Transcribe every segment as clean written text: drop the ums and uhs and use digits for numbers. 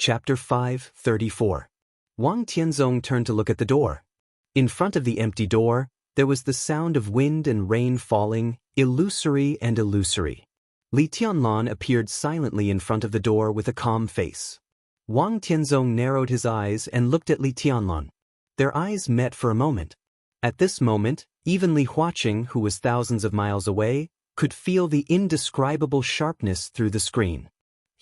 Chapter 5:34. Wang Tianzong turned to look at the door. In front of the empty door, there was the sound of wind and rain falling, illusory and illusory. Li Tianlan appeared silently in front of the door with a calm face. Wang Tianzong narrowed his eyes and looked at Li Tianlan. Their eyes met for a moment. At this moment, even Li Huaqing, who was thousands of miles away, could feel the indescribable sharpness through the screen.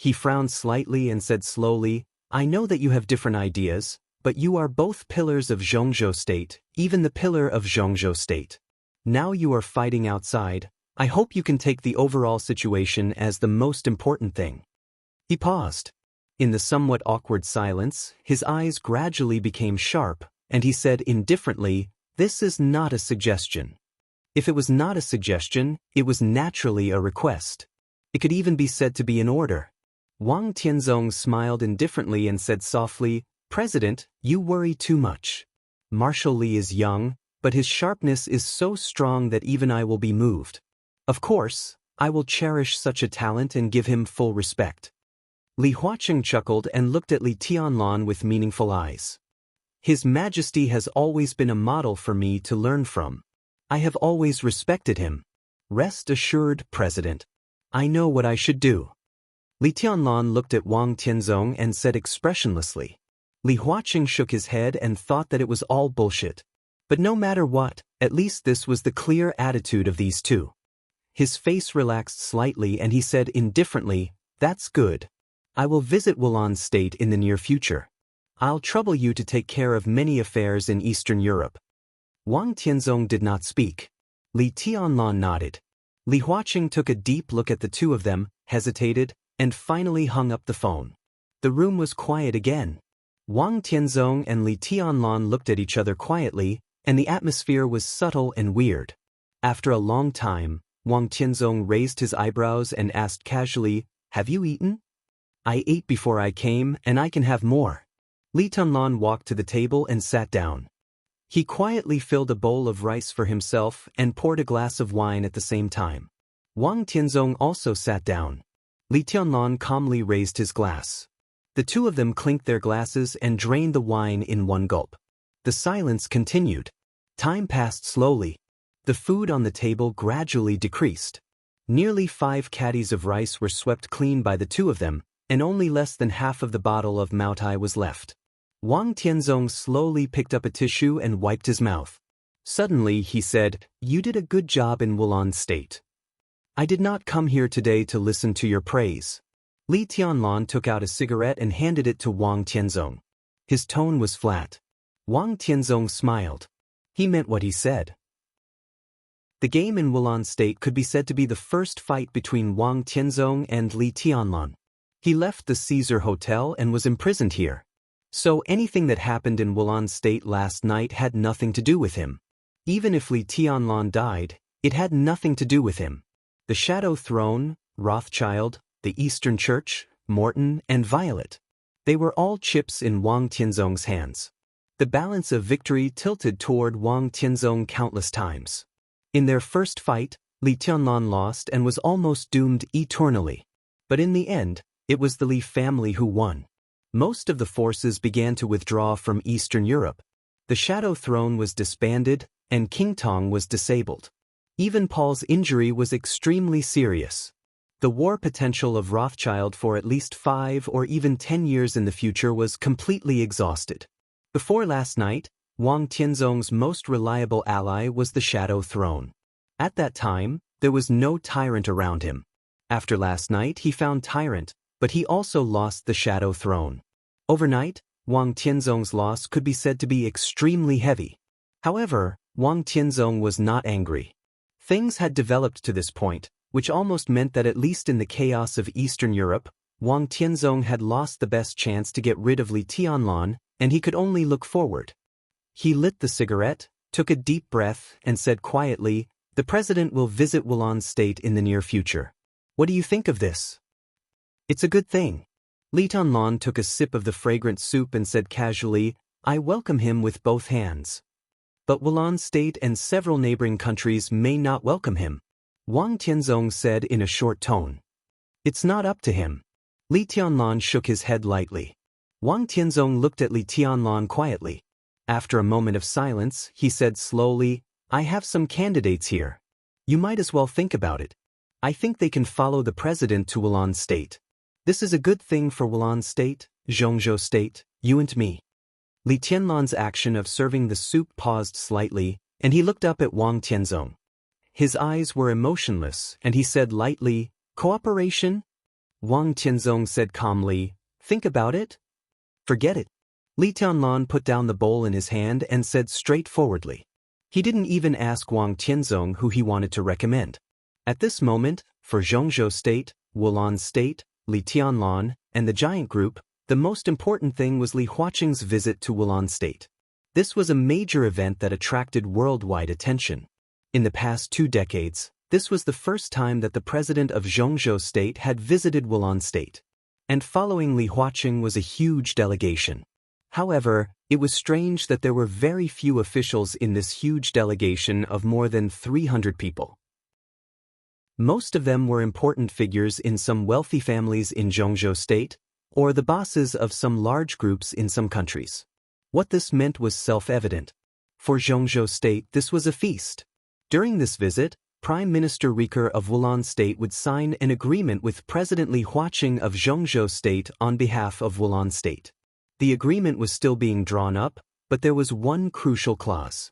He frowned slightly and said slowly, "I know that you have different ideas, but you are both pillars of Zhongzhou State, even the pillar of Zhongzhou State. Now you are fighting outside. I hope you can take the overall situation as the most important thing." He paused. In the somewhat awkward silence, his eyes gradually became sharp, and he said indifferently, "This is not a suggestion." If it was not a suggestion, it was naturally a request. It could even be said to be an order. Wang Tianzong smiled indifferently and said softly, "President, you worry too much. Marshal Li is young, but his sharpness is so strong that even I will be moved. Of course, I will cherish such a talent and give him full respect." Li Huaqing chuckled and looked at Li Tianlan with meaningful eyes. "His Majesty has always been a model for me to learn from. I have always respected him. Rest assured, President. I know what I should do." Li Tianlan looked at Wang Tianzong and said expressionlessly. Li Huaqing shook his head and thought that it was all bullshit. But no matter what, at least this was the clear attitude of these two. His face relaxed slightly and he said indifferently, "That's good. I will visit Wulan State in the near future. I'll trouble you to take care of many affairs in Eastern Europe." Wang Tianzong did not speak. Li Tianlan nodded. Li Huaqing took a deep look at the two of them, hesitated, and finally hung up the phone. The room was quiet again. Wang Tianzong and Li Tianlan looked at each other quietly, and the atmosphere was subtle and weird. After a long time, Wang Tianzong raised his eyebrows and asked casually, "Have you eaten?" "I ate before I came, and I can have more." Li Tianlan walked to the table and sat down. He quietly filled a bowl of rice for himself and poured a glass of wine at the same time. Wang Tianzong also sat down. Li Tianlan calmly raised his glass. The two of them clinked their glasses and drained the wine in one gulp. The silence continued. Time passed slowly. The food on the table gradually decreased. Nearly 5 caddies of rice were swept clean by the two of them, and only less than half of the bottle of Maotai was left. Wang Tianzong slowly picked up a tissue and wiped his mouth. Suddenly he said, "You did a good job in Wulan State. I did not come here today to listen to your praise." Li Tianlan took out a cigarette and handed it to Wang Tianzong. His tone was flat. Wang Tianzong smiled. He meant what he said. The game in Wulan State could be said to be the first fight between Wang Tianzong and Li Tianlan. He left the Caesar Hotel and was imprisoned here. So anything that happened in Wulan State last night had nothing to do with him. Even if Li Tianlan died, it had nothing to do with him. The Shadow Throne, Rothschild, the Eastern Church, Morton, and Violet. They were all chips in Wang Tianzong's hands. The balance of victory tilted toward Wang Tianzong countless times. In their first fight, Li Tianlan lost and was almost doomed eternally. But in the end, it was the Li family who won. Most of the forces began to withdraw from Eastern Europe. The Shadow Throne was disbanded, and King Tong was disabled. Even Paul's injury was extremely serious. The war potential of Rothschild for at least 5 or even 10 years in the future was completely exhausted. Before last night, Wang Tianzong's most reliable ally was the Shadow Throne. At that time, there was no tyrant around him. After last night, he found tyrant, but he also lost the Shadow Throne. Overnight, Wang Tianzong's loss could be said to be extremely heavy. However, Wang Tianzong was not angry. Things had developed to this point, which almost meant that at least in the chaos of Eastern Europe, Wang Tianzong had lost the best chance to get rid of Li Tianlan, and he could only look forward. He lit the cigarette, took a deep breath, and said quietly, "The president will visit Wulan State in the near future. What do you think of this?" "It's a good thing." Li Tianlan took a sip of the fragrant soup and said casually, "I welcome him with both hands. But Wulan State and several neighboring countries may not welcome him." Wang Tianzong said in a short tone. "It's not up to him." Li Tianlan shook his head lightly. Wang Tianzong looked at Li Tianlan quietly. After a moment of silence, he said slowly, I have some candidates here. You might as well think about it. I think they can follow the president to Wulan State. This is a good thing for Wulan State, Zhongzhou State, you and me. Li Tianlan's action of serving the soup paused slightly, and he looked up at Wang Tianzong. His eyes were emotionless, and he said lightly, Cooperation? Wang Tianzong said calmly, Think about it? Forget it. Li Tianlan put down the bowl in his hand and said straightforwardly. He didn't even ask Wang Tianzong who he wanted to recommend. At this moment, for Zhongzhou State, Wulan State, Li Tianlan, and the giant group, the most important thing was Li Huaqing's visit to Wulan State. This was a major event that attracted worldwide attention. In the past 2 decades, this was the first time that the president of Zhongzhou State had visited Wulan State. And following Li Huaqing was a huge delegation. However, it was strange that there were very few officials in this huge delegation of more than 300 people. Most of them were important figures in some wealthy families in Zhongzhou State, or the bosses of some large groups in some countries. What this meant was self-evident. For Zhongzhou State, this was a feast. During this visit, Prime Minister Riker of Wulan State would sign an agreement with President Li Huaqing of Zhongzhou State on behalf of Wulan State. The agreement was still being drawn up, but there was one crucial clause.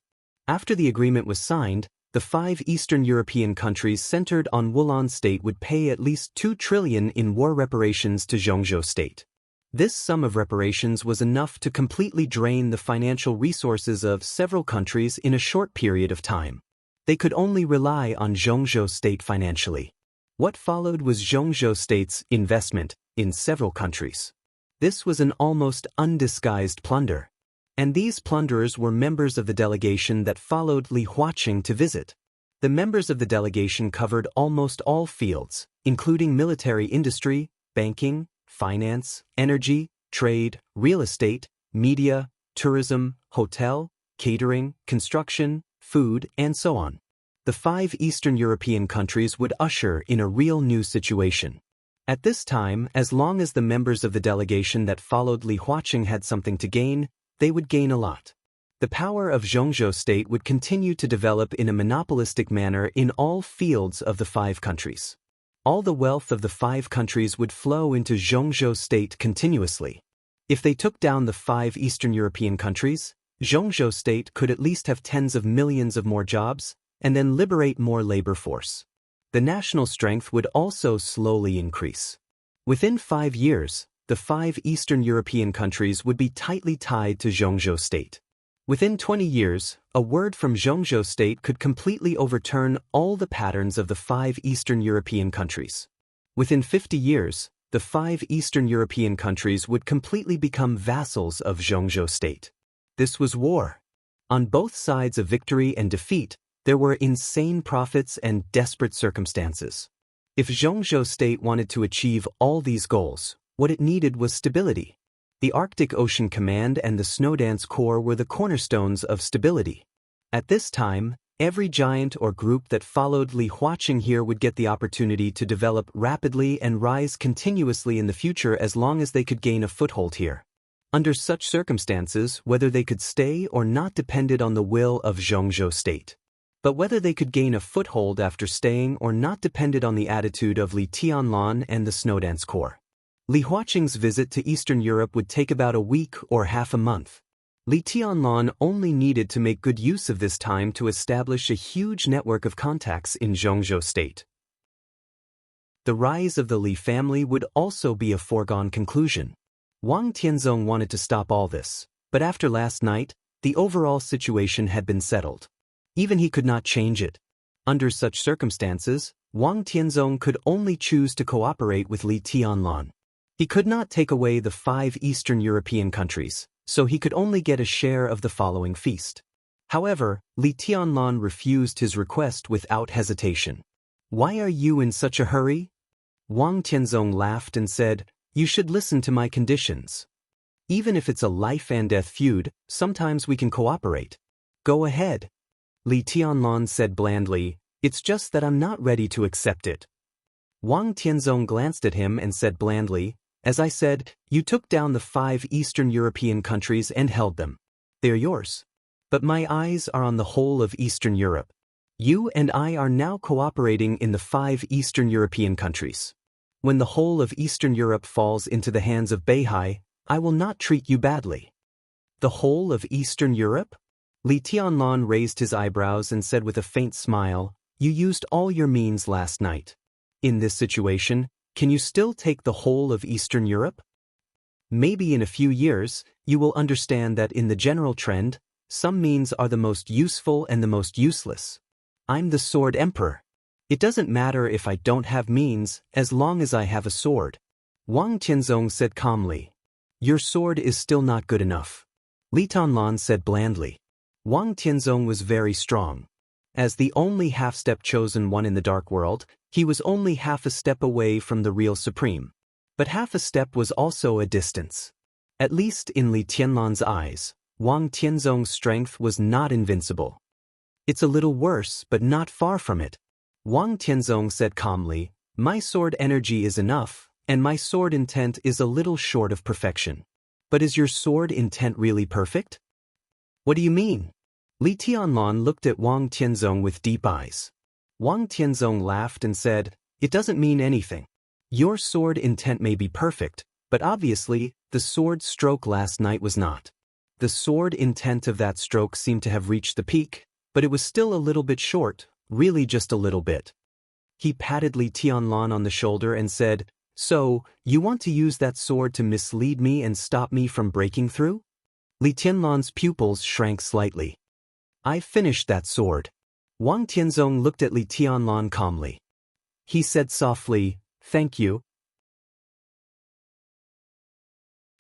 After the agreement was signed, the 5 Eastern European countries centered on Wulan State would pay at least 2 trillion in war reparations to Zhongzhou State. This sum of reparations was enough to completely drain the financial resources of several countries in a short period of time. They could only rely on Zhongzhou State financially. What followed was Zhongzhou State's investment in several countries. This was an almost undisguised plunder. And these plunderers were members of the delegation that followed Li Huaqing to visit. The members of the delegation covered almost all fields, including military industry, banking, finance, energy, trade, real estate, media, tourism, hotel, catering, construction, food, and so on. The 5 Eastern European countries would usher in a real new situation. At this time, as long as the members of the delegation that followed Li Huaqing had something to gain, they would gain a lot. The power of Zhongzhou State would continue to develop in a monopolistic manner in all fields of the 5 countries. All the wealth of the 5 countries would flow into Zhongzhou State continuously. If they took down the 5 Eastern European countries, Zhongzhou State could at least have tens of millions of more jobs, and then liberate more labor force. The national strength would also slowly increase. Within 5 years, the 5 Eastern European countries would be tightly tied to Zhongzhou State. Within 20 years, a word from Zhongzhou State could completely overturn all the patterns of the 5 Eastern European countries. Within 50 years, the 5 Eastern European countries would completely become vassals of Zhongzhou State. This was war. On both sides of victory and defeat, there were insane profits and desperate circumstances. If Zhongzhou State wanted to achieve all these goals, what it needed was stability. The Arctic Ocean Command and the Snowdance Corps were the cornerstones of stability. At this time, every giant or group that followed Li Huaqing here would get the opportunity to develop rapidly and rise continuously in the future as long as they could gain a foothold here. Under such circumstances, whether they could stay or not depended on the will of Zhongzhou State. But whether they could gain a foothold after staying or not depended on the attitude of Li Tianlan and the Snowdance Corps. Li Huaqing's visit to Eastern Europe would take about a week or half a month. Li Tianlan only needed to make good use of this time to establish a huge network of contacts in Zhongzhou State. The rise of the Li family would also be a foregone conclusion. Wang Tianzong wanted to stop all this, but after last night, the overall situation had been settled. Even he could not change it. Under such circumstances, Wang Tianzong could only choose to cooperate with Li Tianlan. He could not take away the 5 Eastern European countries, so he could only get a share of the following feast. However, Li Tianlan refused his request without hesitation. Why are you in such a hurry? Wang Tianzong laughed and said, You should listen to my conditions. Even if it's a life and death feud, sometimes we can cooperate. Go ahead. Li Tianlan said blandly, It's just that I'm not ready to accept it. Wang Tianzong glanced at him and said blandly, As I said, you took down the 5 Eastern European countries and held them. They are yours. But my eyes are on the whole of Eastern Europe. You and I are now cooperating in the 5 Eastern European countries. When the whole of Eastern Europe falls into the hands of Beihai, I will not treat you badly. The whole of Eastern Europe? Li Tianlan raised his eyebrows and said with a faint smile, "You used all your means last night. In this situation, can you still take the whole of Eastern Europe? Maybe in a few years, you will understand that in the general trend, some means are the most useful and the most useless. I'm the Sword Emperor. It doesn't matter if I don't have means, as long as I have a sword." Wang Tianzong said calmly. "Your sword is still not good enough." Li Tianlan said blandly. Wang Tianzong was very strong. As the only half-step chosen one in the dark world, he was only half a step away from the real supreme. But half a step was also a distance. At least in Li Tianlan's eyes, Wang Tianzong's strength was not invincible. "It's a little worse, but not far from it." Wang Tianzong said calmly, "My sword energy is enough, and my sword intent is a little short of perfection. But is your sword intent really perfect?" "What do you mean?" Li Tianlan looked at Wang Tianzong with deep eyes. Wang Tianzong laughed and said, "It doesn't mean anything. Your sword intent may be perfect, but obviously, the sword stroke last night was not. The sword intent of that stroke seemed to have reached the peak, but it was still a little bit short, really just a little bit." He patted Li Tianlan on the shoulder and said, "So, you want to use that sword to mislead me and stop me from breaking through?" Li Tianlan's pupils shrank slightly. "I finished that sword." Wang Tianzong looked at Li Tianlan calmly. He said softly, "Thank you."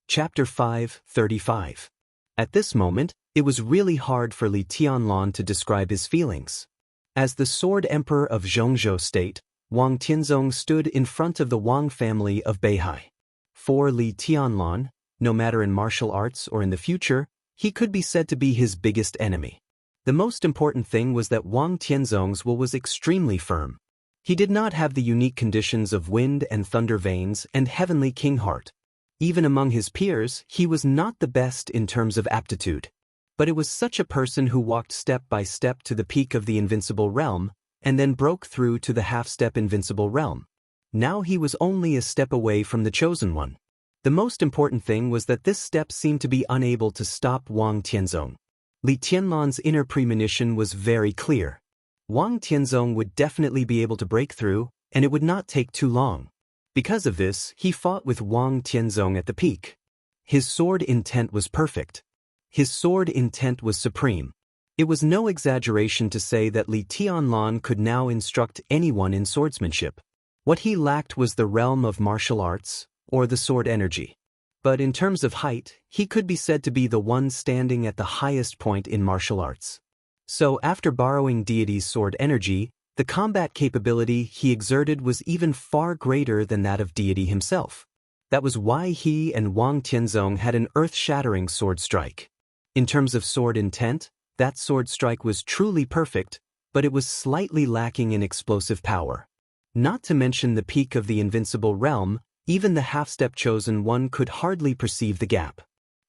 Chapter 5:35. At this moment, it was really hard for Li Tianlan to describe his feelings. As the Sword Emperor of Zhongzhou State, Wang Tianzong stood in front of the Wang family of Beihai. For Li Tianlan, no matter in martial arts or in the future, he could be said to be his biggest enemy. The most important thing was that Wang Tianzong's will was extremely firm. He did not have the unique conditions of wind and thunder veins and heavenly king heart. Even among his peers, he was not the best in terms of aptitude. But it was such a person who walked step by step to the peak of the invincible realm, and then broke through to the half-step invincible realm. Now he was only a step away from the chosen one. The most important thing was that this step seemed to be unable to stop Wang Tianzong. Li Tianlan's inner premonition was very clear. Wang Tianzong would definitely be able to break through, and it would not take too long. Because of this, he fought with Wang Tianzong at the peak. His sword intent was perfect. His sword intent was supreme. It was no exaggeration to say that Li Tianlan could now instruct anyone in swordsmanship. What he lacked was the realm of martial arts, or the sword energy. But in terms of height, he could be said to be the one standing at the highest point in martial arts. So after borrowing deity's sword energy, the combat capability he exerted was even far greater than that of deity himself. That was why he and Wang Tianzong had an earth-shattering sword strike. In terms of sword intent, that sword strike was truly perfect, but it was slightly lacking in explosive power. Not to mention the peak of the invincible realm, even the half-step chosen one could hardly perceive the gap.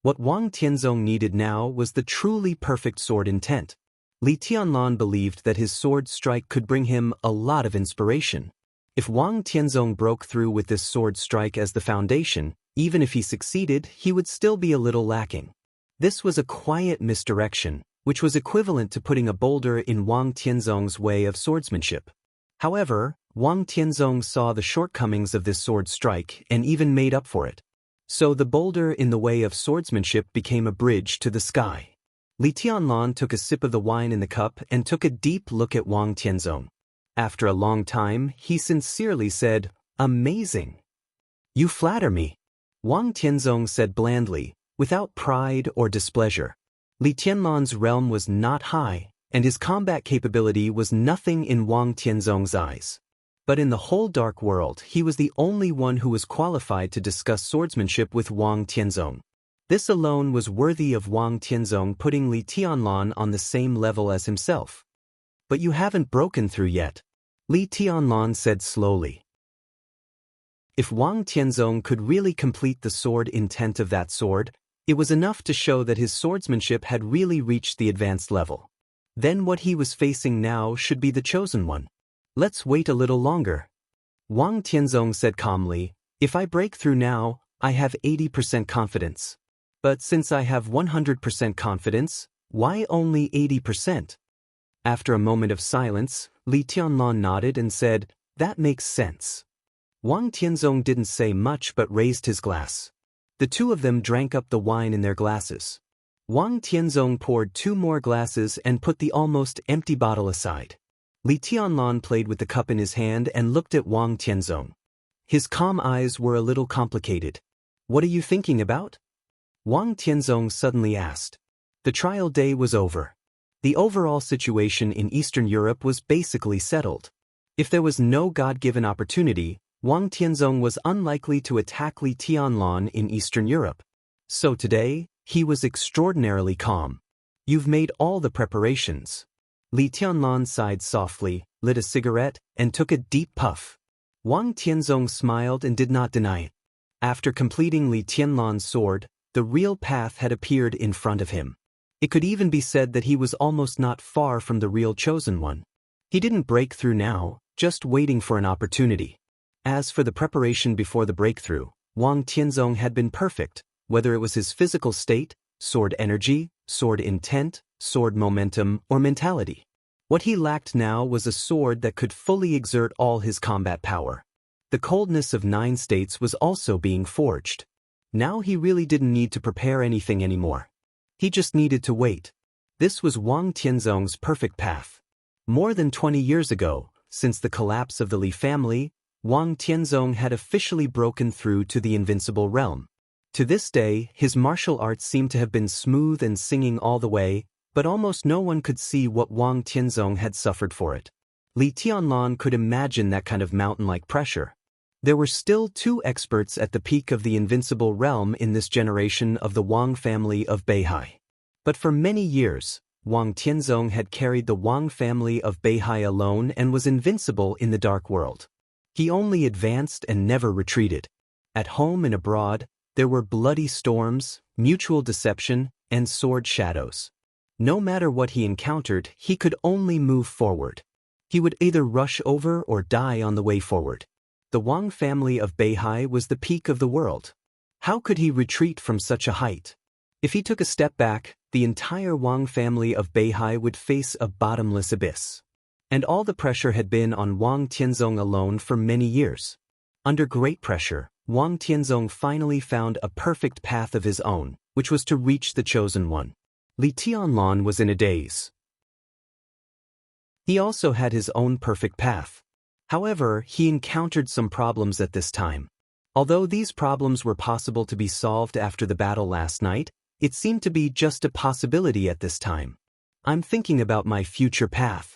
What Wang Tianzong needed now was the truly perfect sword intent. Li Tianlan believed that his sword strike could bring him a lot of inspiration. If Wang Tianzong broke through with this sword strike as the foundation, even if he succeeded, he would still be a little lacking. This was a quiet misdirection, which was equivalent to putting a boulder in Wang Tianzong's way of swordsmanship. However, Wang Tianzong saw the shortcomings of this sword strike and even made up for it. So the boulder in the way of swordsmanship became a bridge to the sky. Li Tianlan took a sip of the wine in the cup and took a deep look at Wang Tianzong. After a long time, he sincerely said, "Amazing. You flatter me." Wang Tianzong said blandly, without pride or displeasure. Li Tianlan's realm was not high, and his combat capability was nothing in Wang Tianzong's eyes. But in the whole dark world, he was the only one who was qualified to discuss swordsmanship with Wang Tianzong. This alone was worthy of Wang Tianzong putting Li Tianlan on the same level as himself. "But you haven't broken through yet," Li Tianlan said slowly. If Wang Tianzong could really complete the sword intent of that sword, it was enough to show that his swordsmanship had really reached the advanced level. Then what he was facing now should be the chosen one. Let's wait a little longer. Wang Tianzong said calmly, if I break through now, I have 80% confidence. But since I have 100% confidence, why only 80%? After a moment of silence, Li Tianlan nodded and said, that makes sense. Wang Tianzong didn't say much but raised his glass. The two of them drank up the wine in their glasses. Wang Tianzong poured 2 more glasses and put the almost empty bottle aside. Li Tianlan played with the cup in his hand and looked at Wang Tianzong. His calm eyes were a little complicated. What are you thinking about? Wang Tianzong suddenly asked. The trial day was over. The overall situation in Eastern Europe was basically settled. If there was no God-given opportunity, Wang Tianzong was unlikely to attack Li Tianlan in Eastern Europe. So today, he was extraordinarily calm. You've made all the preparations. Li Tianlan sighed softly, lit a cigarette, and took a deep puff. Wang Tianzong smiled and did not deny it. After completing Li Tianlan's sword, the real path had appeared in front of him. It could even be said that he was almost not far from the real chosen one. He didn't break through now, just waiting for an opportunity. As for the preparation before the breakthrough, Wang Tianzong had been perfect, whether it was his physical state, sword energy, sword intent, sword momentum, or mentality. What he lacked now was a sword that could fully exert all his combat power. The coldness of 9 states was also being forged. Now he really didn't need to prepare anything anymore. He just needed to wait. This was Wang Tianzong's perfect path. More than 20 years ago, since the collapse of the Li family, Wang Tianzong had officially broken through to the invincible realm. To this day, his martial arts seemed to have been smooth and singing all the way, but almost no one could see what Wang Tianzong had suffered for it. Li Tianlan could imagine that kind of mountain-like pressure. There were still 2 experts at the peak of the invincible realm in this generation of the Wang family of Beihai. But for many years, Wang Tianzong had carried the Wang family of Beihai alone and was invincible in the dark world. He only advanced and never retreated. At home and abroad, there were bloody storms, mutual deception, and sword shadows. No matter what he encountered, he could only move forward. He would either rush over or die on the way forward. The Wang family of Beihai was the peak of the world. How could he retreat from such a height? If he took a step back, the entire Wang family of Beihai would face a bottomless abyss. And all the pressure had been on Wang Tianzong alone for many years. Under great pressure, Wang Tianzong finally found a perfect path of his own, which was to reach the chosen one. Li Tianlan was in a daze. He also had his own perfect path. However, he encountered some problems at this time. Although these problems were possible to be solved after the battle last night, it seemed to be just a possibility at this time. I'm thinking about my future path.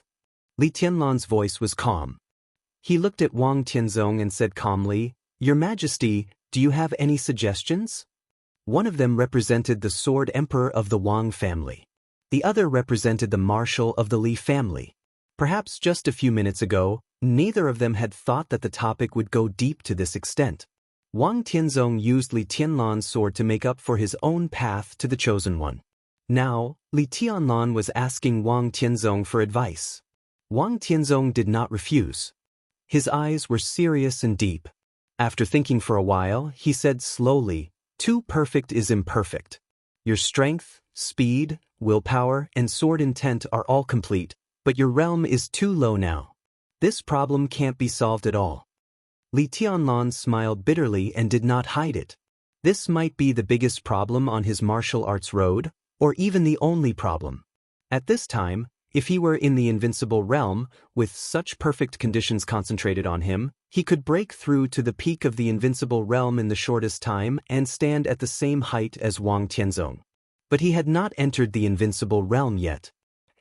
Li Tianlan's voice was calm. He looked at Wang Tianzong and said calmly, Your Majesty, do you have any suggestions? One of them represented the Sword Emperor of the Wang family. The other represented the Marshal of the Li family. Perhaps just a few minutes ago, neither of them had thought that the topic would go deep to this extent. Wang Tianzong used Li Tianlan's sword to make up for his own path to the chosen one. Now, Li Tianlan was asking Wang Tianzong for advice. Wang Tianzong did not refuse. His eyes were serious and deep. After thinking for a while, he said slowly, Too perfect is imperfect. Your strength, speed, willpower, and sword intent are all complete, but your realm is too low now. This problem can't be solved at all. Li Tianlan smiled bitterly and did not hide it. This might be the biggest problem on his martial arts road, or even the only problem. At this time, if he were in the invincible realm, with such perfect conditions concentrated on him, he could break through to the peak of the invincible realm in the shortest time and stand at the same height as Wang Tianzong. But he had not entered the invincible realm yet.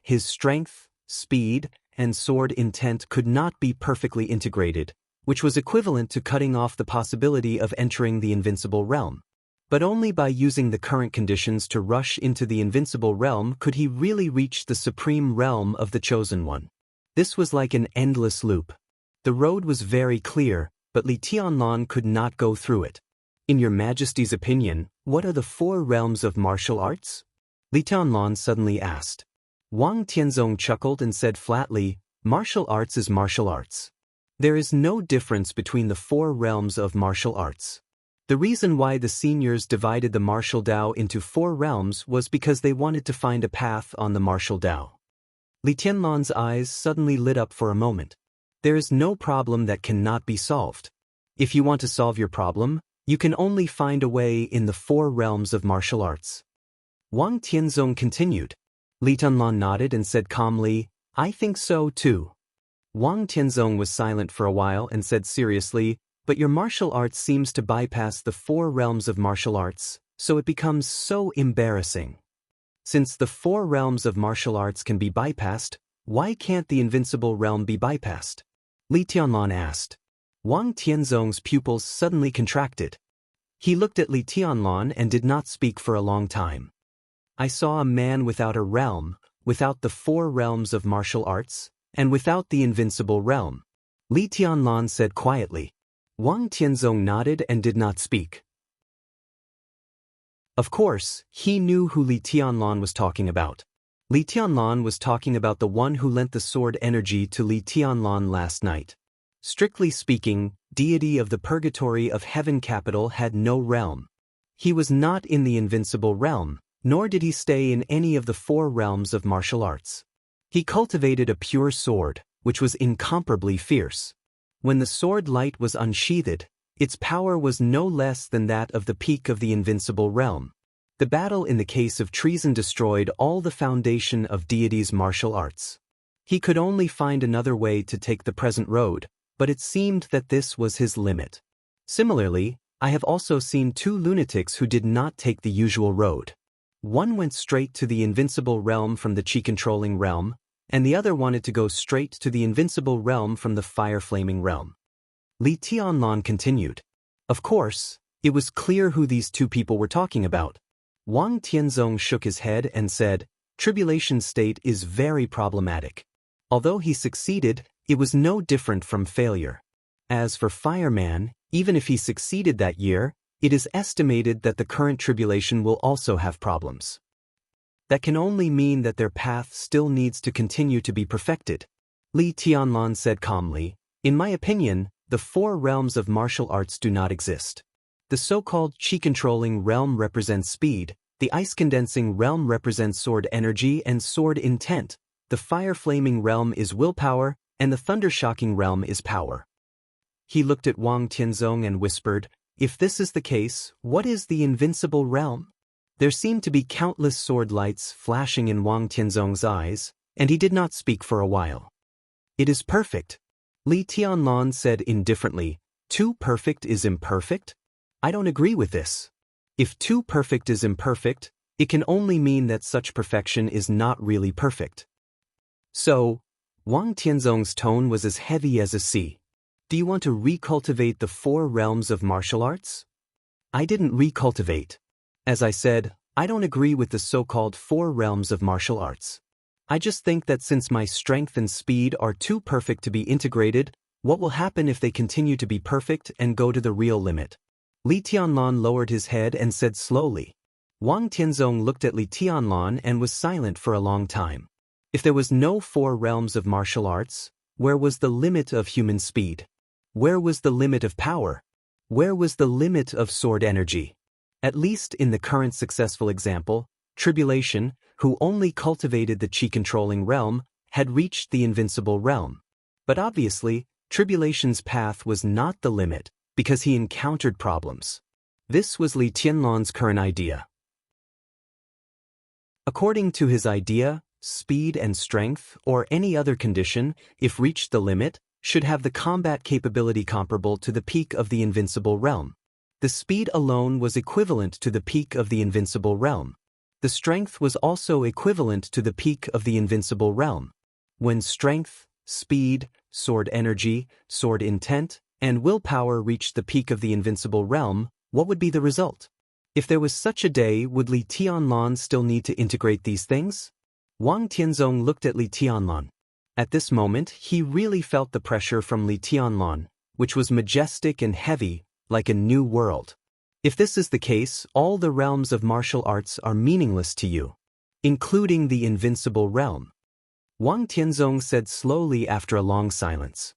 His strength, speed, and sword intent could not be perfectly integrated, which was equivalent to cutting off the possibility of entering the invincible realm. But only by using the current conditions to rush into the invincible realm could he really reach the supreme realm of the chosen one. This was like an endless loop. The road was very clear, but Li Tianlan could not go through it. In your Majesty's opinion, what are the 4 realms of martial arts? Li Tianlan suddenly asked. Wang Tianzong chuckled and said flatly, martial arts is martial arts. There is no difference between the 4 realms of martial arts. The reason why the seniors divided the martial Dao into 4 realms was because they wanted to find a path on the martial Dao. Li Tianlan's eyes suddenly lit up for a moment. There is no problem that cannot be solved. If you want to solve your problem, you can only find a way in the 4 realms of martial arts. Wang Tianzong continued. Li Tianlan nodded and said calmly, I think so too. Wang Tianzong was silent for a while and said seriously, but your martial arts seems to bypass the 4 realms of martial arts, so it becomes so embarrassing. Since the 4 realms of martial arts can be bypassed, why can't the invincible realm be bypassed? Li Tianlan asked. Wang Tianzong's pupils suddenly contracted. He looked at Li Tianlan and did not speak for a long time. I saw a man without a realm, without the 4 realms of martial arts, and without the invincible realm. Li Tianlan said quietly. Wang Tianzong nodded and did not speak. Of course, he knew who Li Tianlan was talking about. Li Tianlan was talking about the one who lent the sword energy to Li Tianlan last night. Strictly speaking, deity of the purgatory of heaven capital had no realm. He was not in the invincible realm, nor did he stay in any of the 4 realms of martial arts. He cultivated a pure sword, which was incomparably fierce. When the sword light was unsheathed, its power was no less than that of the peak of the invincible realm. The battle in the case of treason destroyed all the foundation of deity's martial arts. He could only find another way to take the present road, but it seemed that this was his limit. Similarly, I have also seen 2 lunatics who did not take the usual road. One went straight to the invincible realm from the chi-controlling realm, and the other wanted to go straight to the invincible realm from the fire-flaming realm. Li Tianlan continued. Of course, it was clear who these 2 people were talking about. Wang Tianzong shook his head and said, Tribulation state is very problematic. Although he succeeded, it was no different from failure. As for Fireman, even if he succeeded that year, it is estimated that the current tribulation will also have problems. That can only mean that their path still needs to continue to be perfected. Li Tianlan said calmly, in my opinion, the 4 realms of martial arts do not exist. The so-called chi-controlling realm represents speed, the ice-condensing realm represents sword energy and sword intent, the fire-flaming realm is willpower, and the thunder-shocking realm is power. He looked at Wang Tianzong and whispered, if this is the case, what is the invincible realm? There seemed to be countless sword lights flashing in Wang Tianzong's eyes, and he did not speak for a while. It is perfect. Li Tianlan said indifferently, too perfect is imperfect? I don't agree with this. If too perfect is imperfect, it can only mean that such perfection is not really perfect. So, Wang Tianzong's tone was as heavy as a sea. Do you want to recultivate the 4 realms of martial arts? I didn't recultivate. As I said, I don't agree with the so-called 4 realms of martial arts. I just think that since my strength and speed are too perfect to be integrated, what will happen if they continue to be perfect and go to the real limit? Li Tianlan lowered his head and said slowly. Wang Tianzong looked at Li Tianlan and was silent for a long time. If there was no 4 realms of martial arts, where was the limit of human speed? Where was the limit of power? Where was the limit of sword energy? At least in the current successful example, Tribulation, who only cultivated the chi-controlling realm, had reached the invincible realm. But obviously, Tribulation's path was not the limit, because he encountered problems. This was Li Tianlan's current idea. According to his idea, speed and strength, or any other condition, if reached the limit, should have the combat capability comparable to the peak of the invincible realm. The speed alone was equivalent to the peak of the invincible realm. The strength was also equivalent to the peak of the invincible realm. When strength, speed, sword energy, sword intent, and willpower reached the peak of the invincible realm, what would be the result? If there was such a day, would Li Tianlan still need to integrate these things? Wang Tianzong looked at Li Tianlan. At this moment, he really felt the pressure from Li Tianlan, which was majestic and heavy, like a new world. If this is the case, all the realms of martial arts are meaningless to you, including the invincible realm. Wang Tianzong said slowly after a long silence.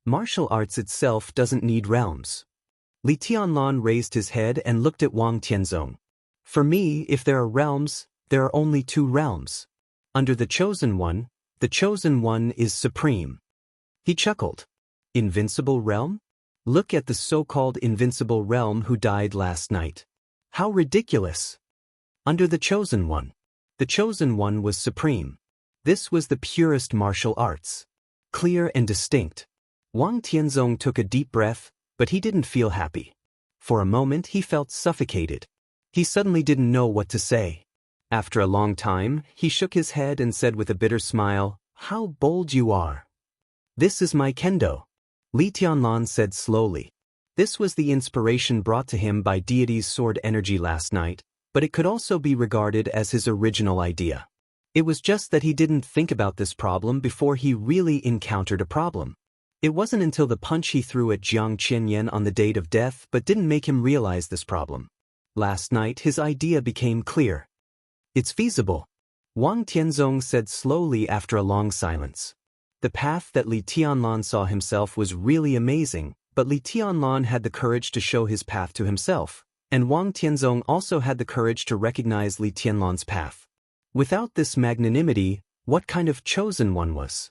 Martial arts itself doesn't need realms. Li Tianlan raised his head and looked at Wang Tianzong. For me, if there are realms, there are only two realms. Under the Chosen One is supreme. He chuckled. Invincible realm? Look at the so-called invincible realm who died last night. How ridiculous! Under the Chosen One was supreme. This was the purest martial arts. Clear and distinct. Wang Tianzong took a deep breath, but he didn't feel happy. For a moment he felt suffocated. He suddenly didn't know what to say. After a long time, he shook his head and said with a bitter smile, "How bold you are." "This is my kendo," Li Tianlan said slowly. This was the inspiration brought to him by deity's sword energy last night, but it could also be regarded as his original idea. It was just that he didn't think about this problem before he really encountered a problem. It wasn't until the punch he threw at Jiang Qianyan on the date of death but didn't make him realize this problem. Last night his idea became clear. It's feasible, Wang Tianzong said slowly after a long silence. The path that Li Tianlan saw himself was really amazing, but Li Tianlan had the courage to show his path to himself, and Wang Tianzong also had the courage to recognize Li Tianlan's path. Without this magnanimity, what kind of chosen one was?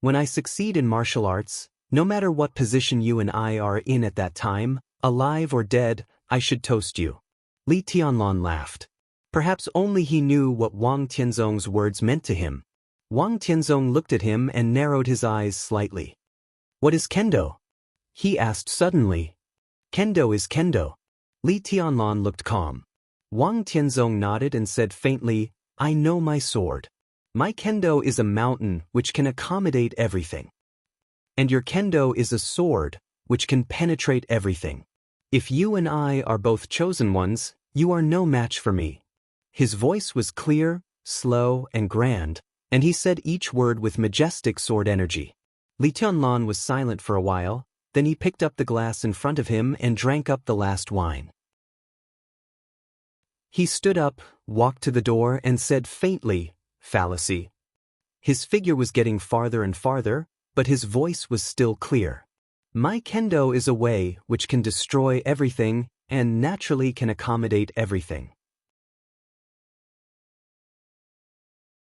When I succeed in martial arts, no matter what position you and I are in at that time, alive or dead, I should toast you. Li Tianlan laughed. Perhaps only he knew what Wang Tianzong's words meant to him. Wang Tianzong looked at him and narrowed his eyes slightly. "What is kendo?" he asked suddenly. "Kendo is kendo." Li Tianlan looked calm. Wang Tianzong nodded and said faintly, "I know my sword. My kendo is a mountain which can accommodate everything. And your kendo is a sword which can penetrate everything. If you and I are both chosen ones, you are no match for me." His voice was clear, slow, and grand, and he said each word with majestic sword energy. Li Tianlan was silent for a while, then he picked up the glass in front of him and drank up the last wine. He stood up, walked to the door, and said faintly, "Fallacy." His figure was getting farther and farther, but his voice was still clear. "My kendo is a way which can destroy everything and naturally can accommodate everything."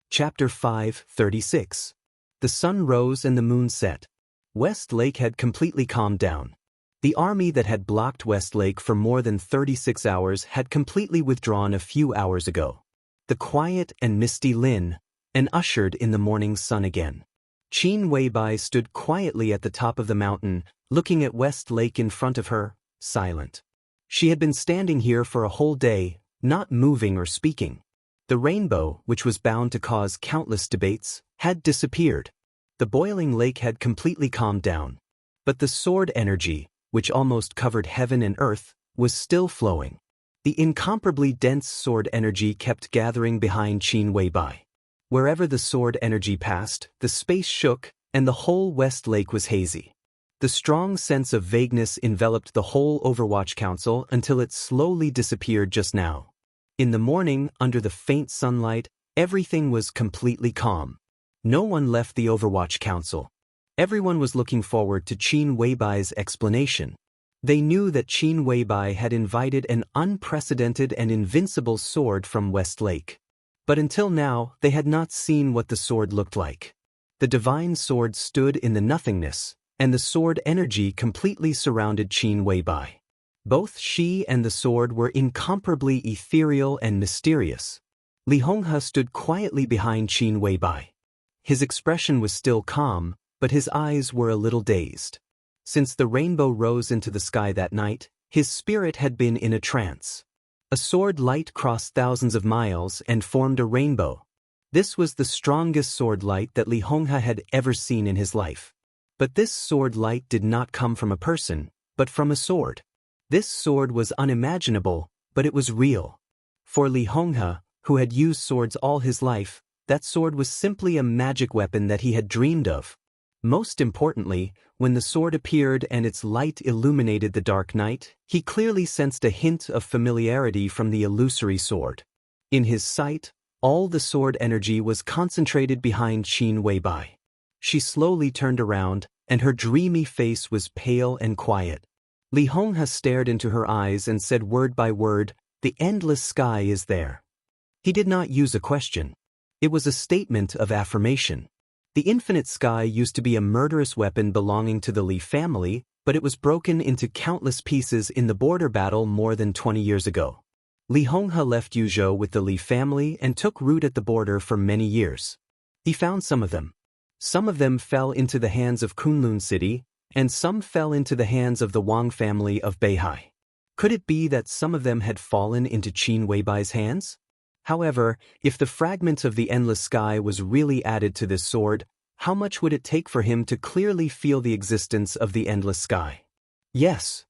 Chapter 5:36. The sun rose and the moon set. West Lake had completely calmed down. The army that had blocked West Lake for more than 36 hours had completely withdrawn a few hours ago. The quiet and misty Lin, and ushered in the morning sun again. Qin Weibai stood quietly at the top of the mountain, looking at West Lake in front of her, silent. She had been standing here for a whole day, not moving or speaking. The rainbow, which was bound to cause countless debates, had disappeared. The boiling lake had completely calmed down. But the sword energy, which almost covered heaven and earth, was still flowing. The incomparably dense sword energy kept gathering behind Qin Weibai. Wherever the sword energy passed, the space shook, and the whole West Lake was hazy. The strong sense of vagueness enveloped the whole Overwatch Council until it slowly disappeared just now. In the morning, under the faint sunlight, everything was completely calm. No one left the Overwatch Council. Everyone was looking forward to Qin Weibai's explanation. They knew that Qin Weibai had invited an unprecedented and invincible sword from West Lake. But until now, they had not seen what the sword looked like. The divine sword stood in the nothingness, and the sword energy completely surrounded Qin Weibai. Both she and the sword were incomparably ethereal and mysterious. Li Honghe stood quietly behind Qin Weibai. His expression was still calm, but his eyes were a little dazed. Since the rainbow rose into the sky that night, his spirit had been in a trance. A sword light crossed thousands of miles and formed a rainbow. This was the strongest sword light that Li Honghe had ever seen in his life. But this sword light did not come from a person, but from a sword. This sword was unimaginable, but it was real. For Li Honghe, who had used swords all his life, that sword was simply a magic weapon that he had dreamed of. Most importantly, when the sword appeared and its light illuminated the dark night, he clearly sensed a hint of familiarity from the illusory sword. In his sight, all the sword energy was concentrated behind Qin Weibai. She slowly turned around, and her dreamy face was pale and quiet. Li Honghe stared into her eyes and said word by word, "The endless sky is there." He did not use a question. It was a statement of affirmation. The infinite sky used to be a murderous weapon belonging to the Li family, but it was broken into countless pieces in the border battle more than 20 years ago. Li Honghe left Yuzhou with the Li family and took root at the border for many years. He found some of them. Some of them fell into the hands of Kunlun City, and some fell into the hands of the Wang family of Beihai. Could it be that some of them had fallen into Qin Weibai's hands? However, if the fragment of the endless sky was really added to this sword, how much would it take for him to clearly feel the existence of the endless sky? Yes.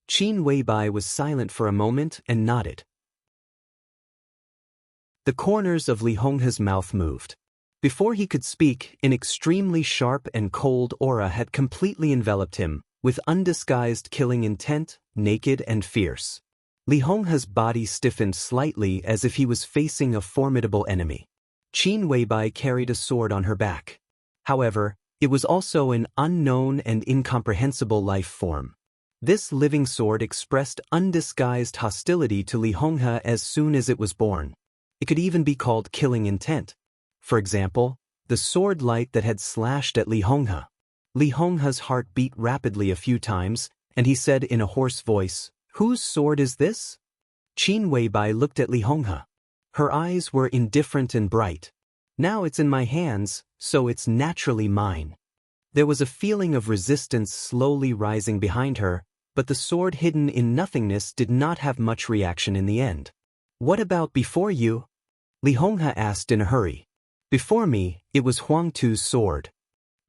Qin Weibai was silent for a moment and nodded. The corners of Li Honghe's mouth moved. Before he could speak, an extremely sharp and cold aura had completely enveloped him, with undisguised killing intent, naked and fierce. Li Honghe's body stiffened slightly as if he was facing a formidable enemy. Qin Weibai carried a sword on her back. However, it was also an unknown and incomprehensible life form. This living sword expressed undisguised hostility to Li Honghe as soon as it was born. It could even be called killing intent. For example, the sword light that had slashed at Li Honghe. Li Honghe's heart beat rapidly a few times, and he said in a hoarse voice, "Whose sword is this?" Qin Weibai looked at Li Honghe. Her eyes were indifferent and bright. "Now it's in my hands, so it's naturally mine." There was a feeling of resistance slowly rising behind her, but the sword hidden in nothingness did not have much reaction in the end. "What about before you?" Li Honghe asked in a hurry. "Before me, it was Huang Tu's sword."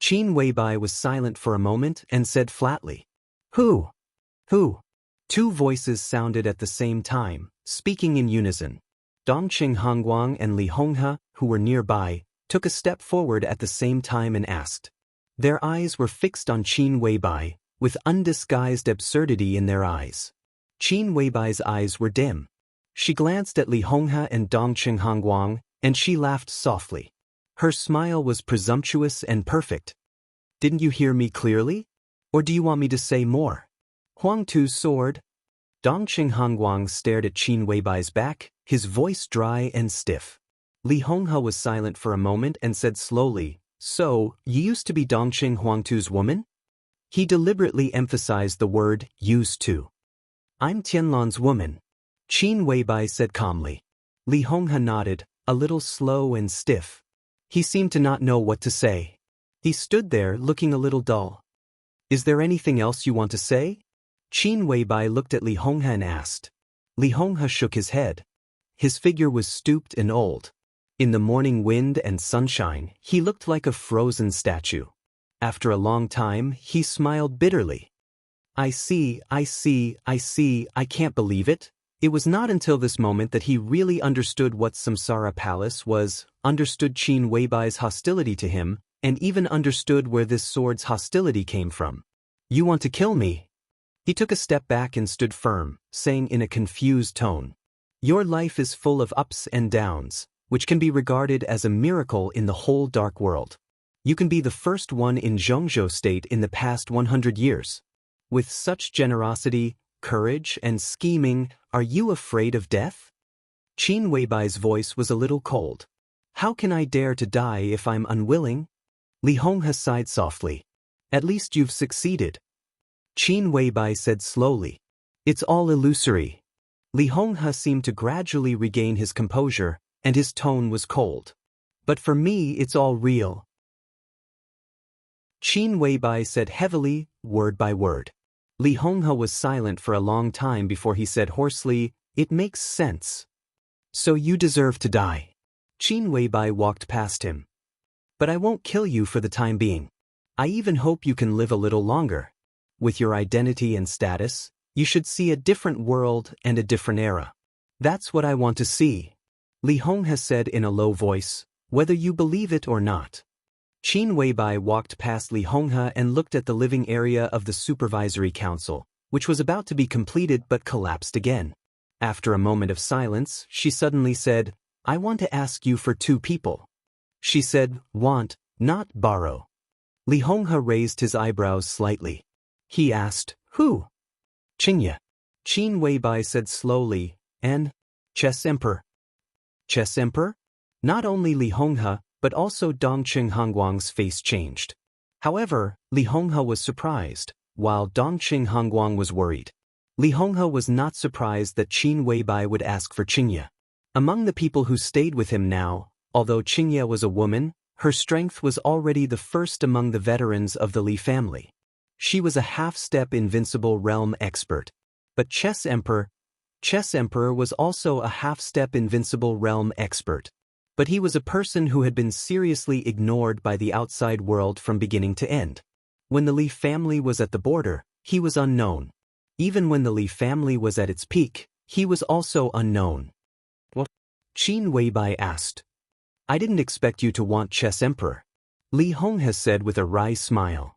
Qin Weibai was silent for a moment and said flatly, "Who? Who?" Two voices sounded at the same time, speaking in unison. Dongqing Hongguang and Li Honghe, who were nearby, took a step forward at the same time and asked. Their eyes were fixed on Qin Weibai, with undisguised absurdity in their eyes. Qin Weibai's eyes were dim. She glanced at Li Honghe and Dongqing Hongguang, and she laughed softly. Her smile was presumptuous and perfect. "Didn't you hear me clearly? Or do you want me to say more?" "Huang Tu's sword?" Dongqing Hongguang stared at Qin Weibai's back, his voice dry and stiff. Li Honghe was silent for a moment and said slowly, "So, you used to be Dongqing Huang Tu's woman?" He deliberately emphasized the word, "used to." "I'm Tianlan's woman," Qin Weibai said calmly. Li Honghe nodded, a little slow and stiff. He seemed to not know what to say. He stood there looking a little dull. "Is there anything else you want to say?" Qin Weibai looked at Li Honghe and asked. Li Honghe shook his head. His figure was stooped and old. In the morning wind and sunshine, he looked like a frozen statue. After a long time, he smiled bitterly. I see, I can't believe it." It was not until this moment that he really understood what Samsara Palace was, understood Qin Weibai's hostility to him, and even understood where this sword's hostility came from. "You want to kill me?" He took a step back and stood firm, saying in a confused tone, "Your life is full of ups and downs, which can be regarded as a miracle in the whole dark world. You can be the first one in Zhongzhou state in the past 100 years. With such generosity, courage, and scheming, are you afraid of death?" Qin Weibai's voice was a little cold. "How can I dare to die if I'm unwilling?" Li Honghe sighed softly. "At least you've succeeded." Qin Weibai said slowly, "It's all illusory." Li Honghe seemed to gradually regain his composure, and his tone was cold. "But for me it's all real." Qin Weibai said heavily, word by word. Li Honghe was silent for a long time before he said hoarsely, "It makes sense. So you deserve to die." Qin Weibai walked past him. "But I won't kill you for the time being. I even hope you can live a little longer. With your identity and status, you should see a different world and a different era. That's what I want to see." Li Honghe said in a low voice, "Whether you believe it or not." Qin Weibai walked past Li Honghe and looked at the living area of the Supervisory Council, which was about to be completed but collapsed again. After a moment of silence, she suddenly said, "I want to ask you for 2 people." She said, "Want, not borrow." Li Honghe raised his eyebrows slightly. He asked, "Who?" "Qingye." Qin Weibai said slowly, "And Chess Emperor." Chess Emperor? Not only Li Honghe, but also Dongqing Hongguang's face changed. However, Li Honghe was surprised, while Dongqing Hongguang was worried. Li Honghe was not surprised that Qin Weibai would ask for Qingye. Among the people who stayed with him now, although Qingye was a woman, her strength was already the first among the veterans of the Li family. She was a half-step invincible realm expert. But Chess Emperor was also a half-step invincible realm expert. But he was a person who had been seriously ignored by the outside world from beginning to end. When the Li family was at the border, he was unknown. Even when the Li family was at its peak, he was also unknown. "What?" Qin Weibai asked. "I didn't expect you to want Chess Emperor," Li Honghe said with a wry smile.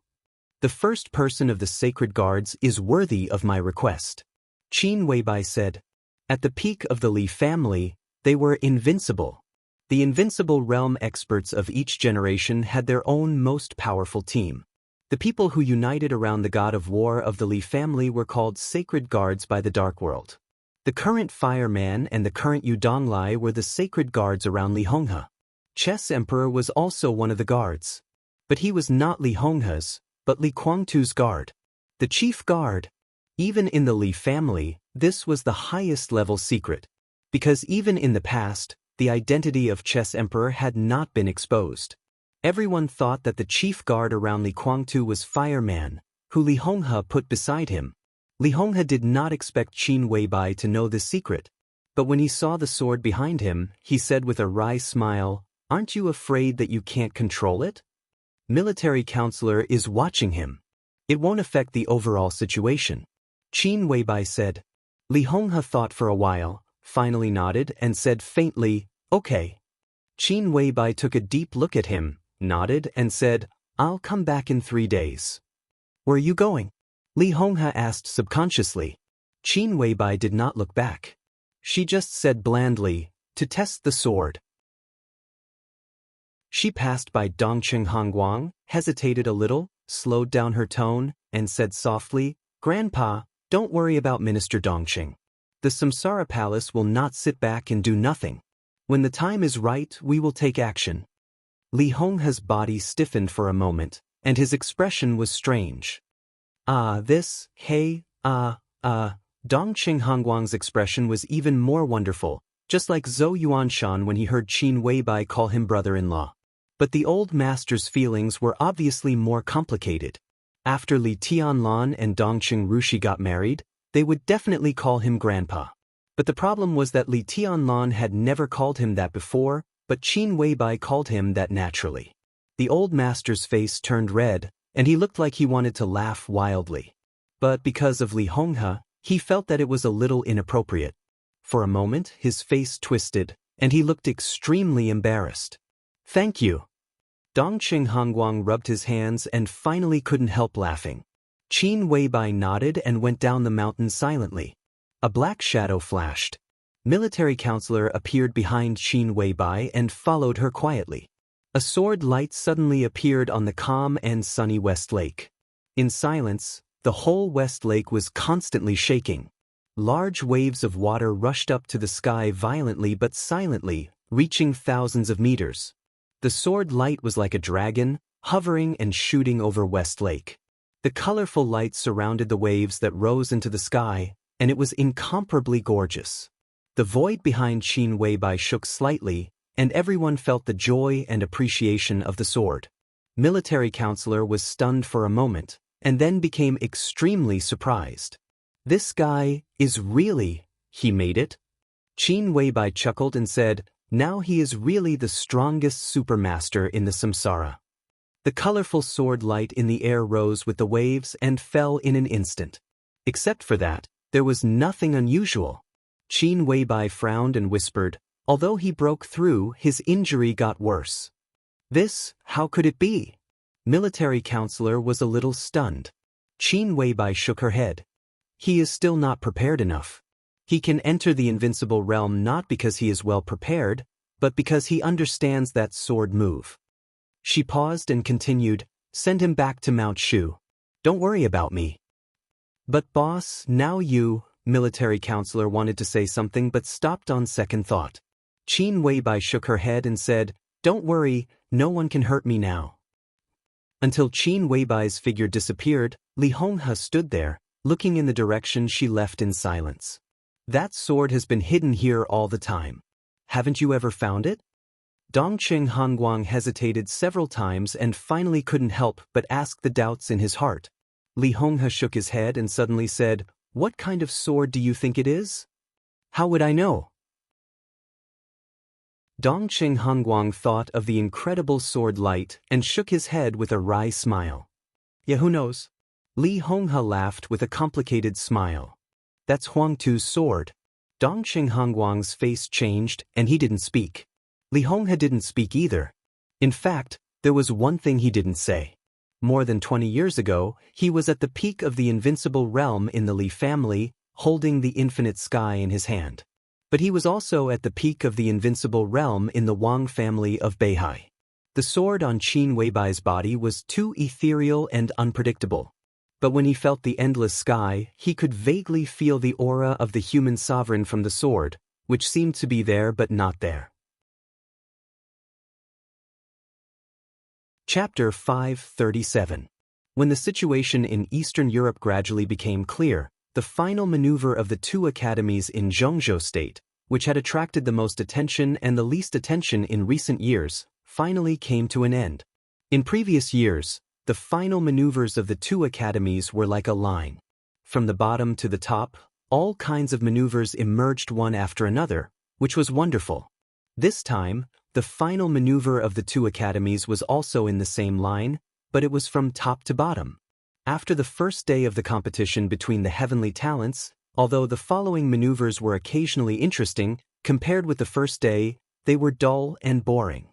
"The first person of the sacred guards is worthy of my request." Qin Weibai said. At the peak of the Li family, they were invincible. The invincible realm experts of each generation had their own most powerful team. The people who united around the god of war of the Li family were called sacred guards by the Dark World. The current Fireman and the current Yudonglai were the sacred guards around Li Honghe. Chess Emperor was also one of the guards. But he was not Li Honghe's, but Li Guangtu's guard. The chief guard. Even in the Li family, this was the highest level secret. Because even in the past, the identity of Chess Emperor had not been exposed. Everyone thought that the chief guard around Li Guangtu was Fireman, who Li Honghe put beside him. Li Honghe did not expect Qin Weibai to know this secret. But when he saw the sword behind him, he said with a wry smile, "Aren't you afraid that you can't control it? Military counselor is watching him. It won't affect the overall situation." Qin Weibai said. Li Honghe thought for a while, finally nodded and said faintly, "Okay." Qin Weibai took a deep look at him, nodded and said, "I'll come back in 3 days." "Where are you going?" Li Honghe asked subconsciously. Qin Weibai did not look back. She just said blandly, "To test the sword." She passed by Dongqing Hongguang, hesitated a little, slowed down her tone, and said softly, "Grandpa, don't worry about Minister Dongqing. The Samsara Palace will not sit back and do nothing. When the time is right, we will take action." Li Honghe's body stiffened for a moment, and his expression was strange. Dongqing Hongguang's expression was even more wonderful, just like Zhou Yuanshan when he heard Qin Weibai call him brother-in-law. But the old master's feelings were obviously more complicated. After Li Tianlan and Dongqing Rushi got married, they would definitely call him grandpa. But the problem was that Li Tianlan had never called him that before, but Qin Weibai called him that naturally. The old master's face turned red, and he looked like he wanted to laugh wildly. But because of Li Honghe, he felt that it was a little inappropriate. For a moment, his face twisted, and he looked extremely embarrassed. "Thank you." Dongqing Hongguang rubbed his hands and finally couldn't help laughing. Qin Weibai nodded and went down the mountain silently. A black shadow flashed. Military counselor appeared behind Qin Weibai and followed her quietly. A sword light suddenly appeared on the calm and sunny West Lake. In silence, the whole West Lake was constantly shaking. Large waves of water rushed up to the sky violently but silently, reaching thousands of meters. The sword light was like a dragon, hovering and shooting over West Lake. The colorful light surrounded the waves that rose into the sky, and it was incomparably gorgeous. The void behind Qin Weibai shook slightly, and everyone felt the joy and appreciation of the sword. Military counselor was stunned for a moment, and then became extremely surprised. "This guy is really, he made it?" Qin Weibai chuckled and said, "Now he is really the strongest supermaster in the samsara." The colorful sword light in the air rose with the waves and fell in an instant. Except for that, there was nothing unusual. Qin Weibai frowned and whispered, "Although he broke through, his injury got worse." This, how could it be? Military counselor was a little stunned. Qin Weibai shook her head. He is still not prepared enough. He can enter the invincible realm not because he is well prepared, but because he understands that sword move. She paused and continued, send him back to Mount Shu. Don't worry about me. But boss, now you, military counselor wanted to say something but stopped on second thought. Qin Weibai shook her head and said, don't worry, no one can hurt me now. Until Qin Weibai's figure disappeared, Li Honghe stood there, looking in the direction she left in silence. That sword has been hidden here all the time. Haven't you ever found it? Dongqing Hanguang hesitated several times and finally couldn't help but ask the doubts in his heart. Li Honghe shook his head and suddenly said, what kind of sword do you think it is? How would I know? Dongqing Hanguang thought of the incredible sword light and shook his head with a wry smile. Yeah, who knows? Li Honghe laughed with a complicated smile. That's Huang Tu's sword. Dongqing Hanguang's face changed and he didn't speak. Li Honghe didn't speak either. In fact, there was one thing he didn't say. More than 20 years ago, he was at the peak of the invincible realm in the Li family, holding the infinite sky in his hand. But he was also at the peak of the invincible realm in the Wang family of Beihai. The sword on Qin Weibai's body was too ethereal and unpredictable. But when he felt the endless sky, he could vaguely feel the aura of the human sovereign from the sword, which seemed to be there but not there. Chapter 537. When the situation in Eastern Europe gradually became clear, the final maneuver of the two academies in Zhongzhou State, which had attracted the most attention and the least attention in recent years, finally came to an end. In previous years, the final maneuvers of the two academies were like a line. From the bottom to the top, all kinds of maneuvers emerged one after another, which was wonderful. This time, the final maneuver of the two academies was also in the same line, but it was from top to bottom. After the first day of the competition between the heavenly talents, although the following maneuvers were occasionally interesting, compared with the first day, they were dull and boring.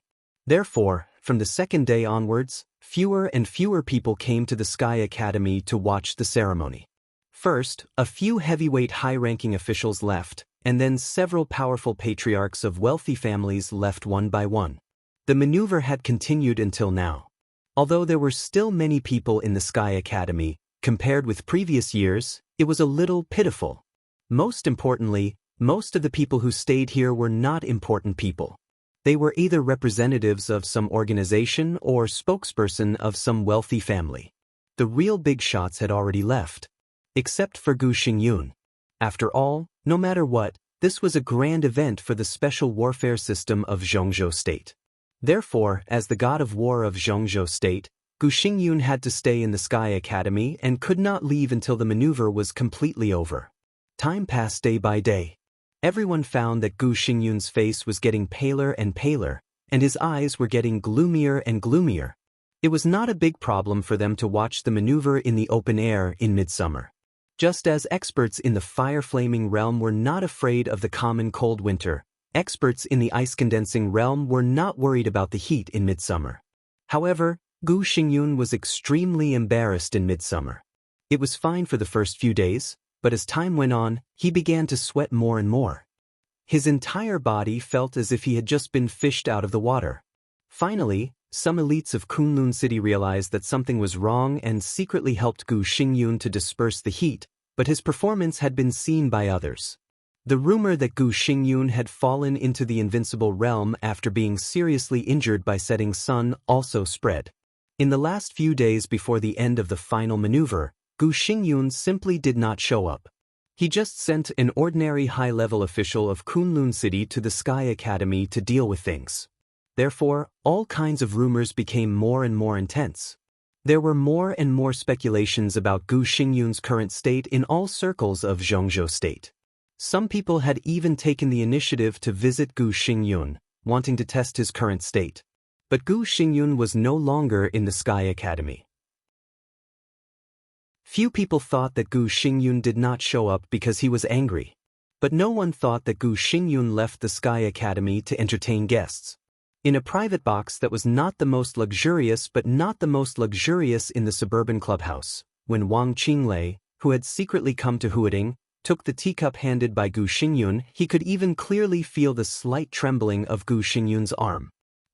Therefore, from the second day onwards, fewer and fewer people came to the Sky Academy to watch the ceremony. First, a few heavyweight high-ranking officials left, and then several powerful patriarchs of wealthy families left one by one. The maneuver had continued until now. Although there were still many people in the Sky Academy, compared with previous years, it was a little pitiful. Most importantly, most of the people who stayed here were not important people. They were either representatives of some organization or spokesperson of some wealthy family. The real big shots had already left. Except for Gu Xingyun. After all, no matter what, this was a grand event for the special warfare system of Zhongzhou State. Therefore, as the god of war of Zhongzhou State, Gu Xingyun had to stay in the Sky Academy and could not leave until the maneuver was completely over. Time passed day by day. Everyone found that Gu Xingyun's face was getting paler and paler, and his eyes were getting gloomier and gloomier. It was not a big problem for them to watch the maneuver in the open air in midsummer. Just as experts in the fire-flaming realm were not afraid of the common cold winter, experts in the ice-condensing realm were not worried about the heat in midsummer. However, Gu Xingyun was extremely embarrassed in midsummer. It was fine for the first few days, but as time went on, he began to sweat more and more. His entire body felt as if he had just been fished out of the water. Finally, some elites of Kunlun City realized that something was wrong and secretly helped Gu Xingyun to disperse the heat, but his performance had been seen by others. The rumor that Gu Xingyun had fallen into the invincible realm after being seriously injured by setting sun also spread. In the last few days before the end of the final maneuver, Gu Xingyun simply did not show up. He just sent an ordinary high-level official of Kunlun City to the Sky Academy to deal with things. Therefore, all kinds of rumors became more and more intense. There were more and more speculations about Gu Xingyun's current state in all circles of Zhongzhou State. Some people had even taken the initiative to visit Gu Xingyun, wanting to test his current state. But Gu Xingyun was no longer in the Sky Academy. Few people thought that Gu Xingyun did not show up because he was angry. But no one thought that Gu Xingyun left the Sky Academy to entertain guests. in a private box that was not the most luxurious but not the most luxurious in the suburban clubhouse, when Wang Qinglei, who had secretly come to Huading, took the teacup handed by Gu Xingyun, he could even clearly feel the slight trembling of Gu Xingyun's arm.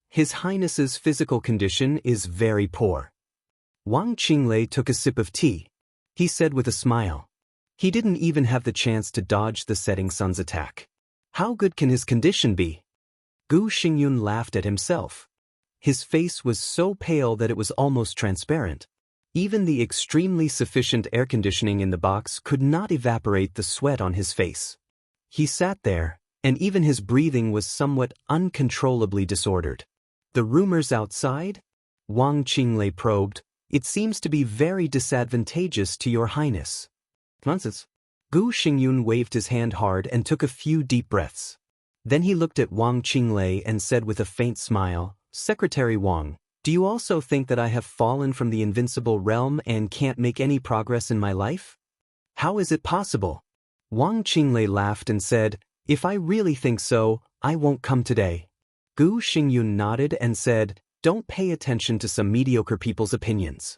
His Highness's physical condition is very poor. Wang Qinglei took a sip of tea. He said with a smile. He didn't even have the chance to dodge the setting sun's attack. How good can his condition be? Gu Xingyun laughed at himself. His face was so pale that it was almost transparent. Even the extremely sufficient air conditioning in the box could not evaporate the sweat on his face. He sat there, and even his breathing was somewhat uncontrollably disordered. The rumors outside? Wang Qinglei probed. It seems to be very disadvantageous to your highness. Nonsense. Gu Xingyun waved his hand hard and took a few deep breaths. Then he looked at Wang Qinglei and said with a faint smile, Secretary Wang, do you also think that I have fallen from the invincible realm and can't make any progress in my life? How is it possible? Wang Qinglei laughed and said, if I really think so, I won't come today. Gu Xingyun nodded and said, don't pay attention to some mediocre people's opinions.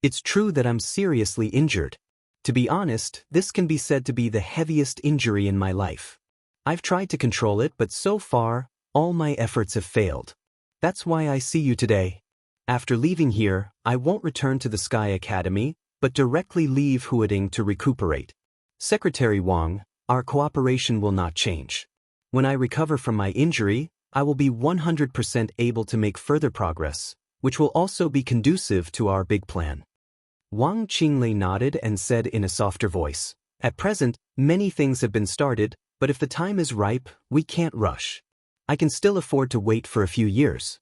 It's true that I'm seriously injured. To be honest, this can be said to be the heaviest injury in my life. I've tried to control it, but so far, all my efforts have failed. That's why I see you today. After leaving here, I won't return to the Sky Academy, but directly leave Huading to recuperate. Secretary Wang, our cooperation will not change. When I recover from my injury, I will be 100% able to make further progress, which will also be conducive to our big plan. Wang Qinglei nodded and said in a softer voice, at present, many things have been started, but if the time is ripe, we can't rush. I can still afford to wait for a few years.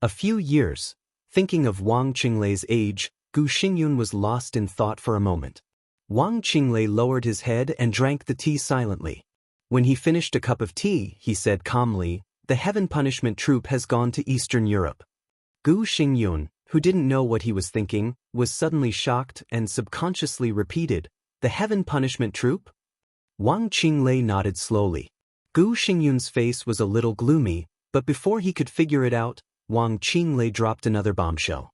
A few years. Thinking of Wang Qinglei's age, Gu Xingyun was lost in thought for a moment. Wang Qinglei lowered his head and drank the tea silently. When he finished a cup of tea, he said calmly, the Heaven Punishment Troop has gone to Eastern Europe. Gu Xingyun, who didn't know what he was thinking, was suddenly shocked and subconsciously repeated, the Heaven Punishment Troop? Wang Qinglei nodded slowly. Gu Xingyun's face was a little gloomy, but before he could figure it out, Wang Qinglei dropped another bombshell.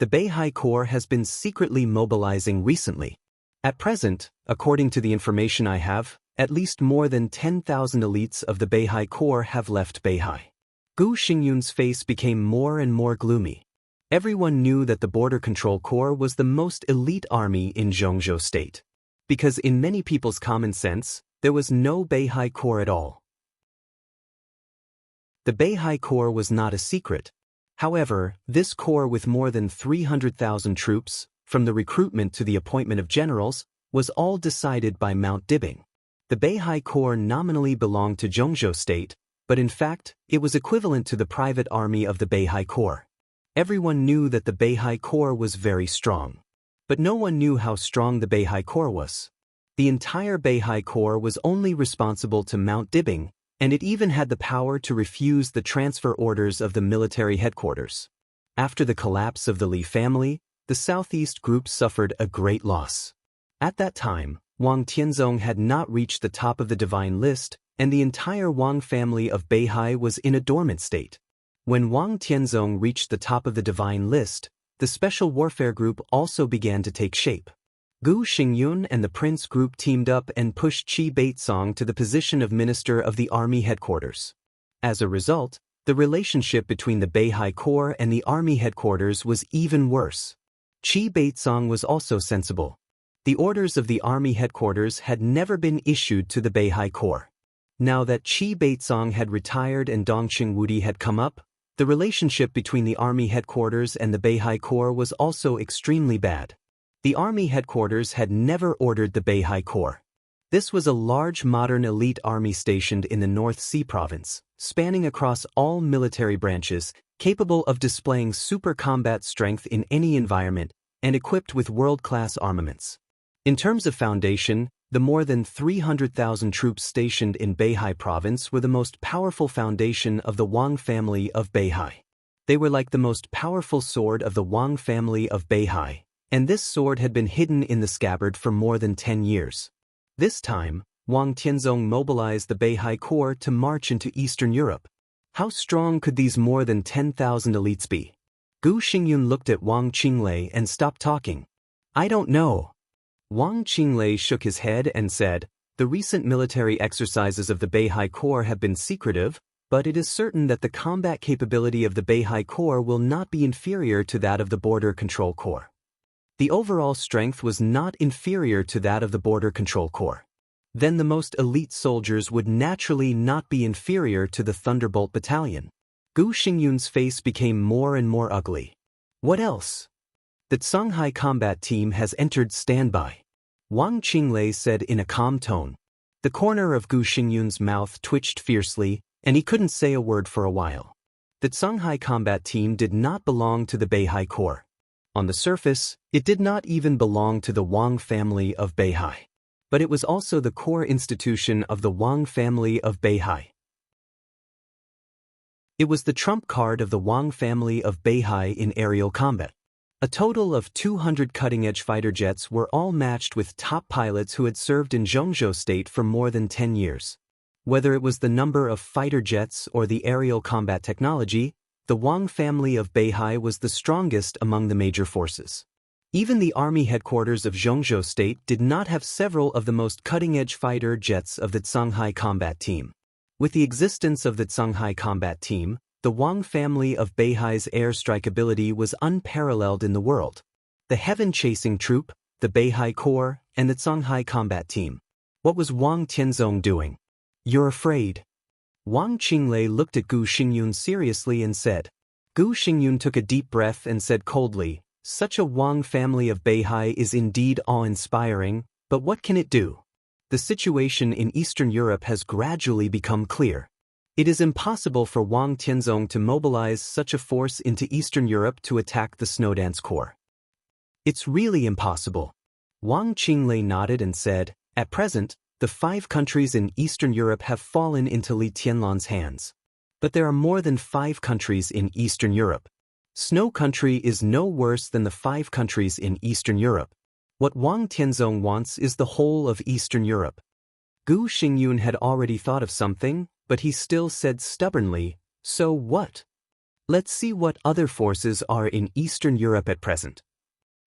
The Beihai Corps has been secretly mobilizing recently. At present, according to the information I have, at least more than 10,000 elites of the Beihai Corps have left Beihai. Gu Xingyun's face became more and more gloomy. Everyone knew that the Border Control Corps was the most elite army in Zhongzhou State. Because in many people's common sense, there was no Beihai Corps at all. The Beihai Corps was not a secret. However, this corps with more than 300,000 troops, from the recruitment to the appointment of generals, was all decided by Mount Dibing. The Beihai Corps nominally belonged to Zhongzhou State, but in fact, it was equivalent to the private army of the Beihai Corps. Everyone knew that the Beihai Corps was very strong. But no one knew how strong the Beihai Corps was. The entire Beihai Corps was only responsible to Mount Dibing, and it even had the power to refuse the transfer orders of the military headquarters. After the collapse of the Li family, the Southeast Group suffered a great loss. At that time, Wang Tianzong had not reached the top of the divine list, and the entire Wang family of Beihai was in a dormant state. When Wang Tianzong reached the top of the divine list, the Special Warfare Group also began to take shape. Gu Xingyun and the Prince Group teamed up and pushed Qi Baitsong to the position of Minister of the Army Headquarters. As a result, the relationship between the Beihai Corps and the Army Headquarters was even worse. Qi Baitsong was also sensible. The orders of the Army Headquarters had never been issued to the Beihai Corps. Now that Qi Baitsong had retired and Dongqing Wudi had come up, the relationship between the Army Headquarters and the Beihai Corps was also extremely bad. The Army Headquarters had never ordered the Beihai Corps. This was a large modern elite army stationed in the North Sea province, spanning across all military branches, capable of displaying super combat strength in any environment, and equipped with world-class armaments. In terms of foundation, the more than 300,000 troops stationed in Beihai province were the most powerful foundation of the Wang family of Beihai. They were like the most powerful sword of the Wang family of Beihai, and this sword had been hidden in the scabbard for more than 10 years. This time, Wang Tianzong mobilized the Beihai Corps to march into Eastern Europe. How strong could these more than 10,000 elites be? Gu Xingyun looked at Wang Qinglei and stopped talking. I don't know. Wang Qinglei shook his head and said, the recent military exercises of the Beihai Corps have been secretive, but it is certain that the combat capability of the Beihai Corps will not be inferior to that of the Border Control Corps. The overall strength was not inferior to that of the Border Control Corps. Then the most elite soldiers would naturally not be inferior to the Thunderbolt Battalion. Gu Xingyun's face became more and more ugly. What else? The Shanghai combat team has entered standby. Wang Qinglei said in a calm tone. The corner of Gu Xingyun's mouth twitched fiercely, and he couldn't say a word for a while. The Shanghai combat team did not belong to the Beihai Corps. On the surface, it did not even belong to the Wang family of Beihai. But it was also the core institution of the Wang family of Beihai. It was the trump card of the Wang family of Beihai in aerial combat. A total of 200 cutting-edge fighter jets were all matched with top pilots who had served in Zhongzhou State for more than 10 years. Whether it was the number of fighter jets or the aerial combat technology, the Wang family of Beihai was the strongest among the major forces. Even the army headquarters of Zhongzhou State did not have several of the most cutting-edge fighter jets of the Shanghai combat team. With the existence of the Shanghai combat team, the Wang family of Beihai's airstrike ability was unparalleled in the world. The heaven-chasing troop, the Beihai Corps, and the Shanghai combat team. What was Wang Tianzong doing? You're afraid? Wang Qinglei looked at Gu Xingyun seriously and said. Gu Xingyun took a deep breath and said coldly, such a Wang family of Beihai is indeed awe-inspiring, but what can it do? The situation in Eastern Europe has gradually become clear. It is impossible for Wang Tianzong to mobilize such a force into Eastern Europe to attack the Snowdance Corps. It's really impossible. Wang Qinglei nodded and said, at present, the 5 countries in Eastern Europe have fallen into Li Tianlan's hands. But there are more than 5 countries in Eastern Europe. Snow Country is no worse than the 5 countries in Eastern Europe. What Wang Tianzong wants is the whole of Eastern Europe. Gu Xingyun had already thought of something, but he still said stubbornly, so what? Let's see what other forces are in Eastern Europe at present.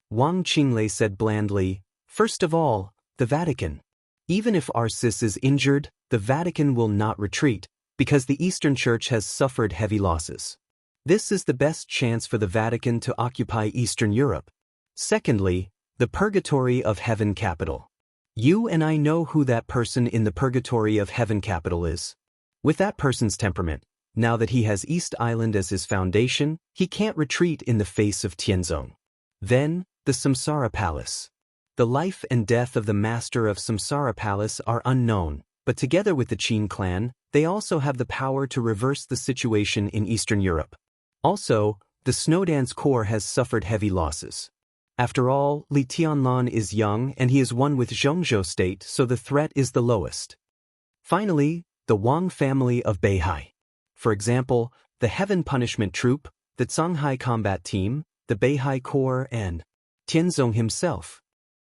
Wang Qinglei said blandly, first of all, the Vatican. Even if Arcis is injured, the Vatican will not retreat, because the Eastern Church has suffered heavy losses. This is the best chance for the Vatican to occupy Eastern Europe. Secondly, the Purgatory of Heaven capital. You and I know who that person in the Purgatory of Heaven capital is. With that person's temperament, now that he has East Island as his foundation, he can't retreat in the face of Tianzong. Then, the Samsara Palace. The life and death of the master of Samsara Palace are unknown, but together with the Qin clan, they also have the power to reverse the situation in Eastern Europe. Also, the Snowdance Corps has suffered heavy losses. After all, Li Tianlan is young and he is one with Zhongzhou State, so the threat is the lowest. Finally, the Wang family of Beihai. For example, the Heaven Punishment Troop, the Shanghai Combat Team, the Beihai Corps, and Tianzong himself.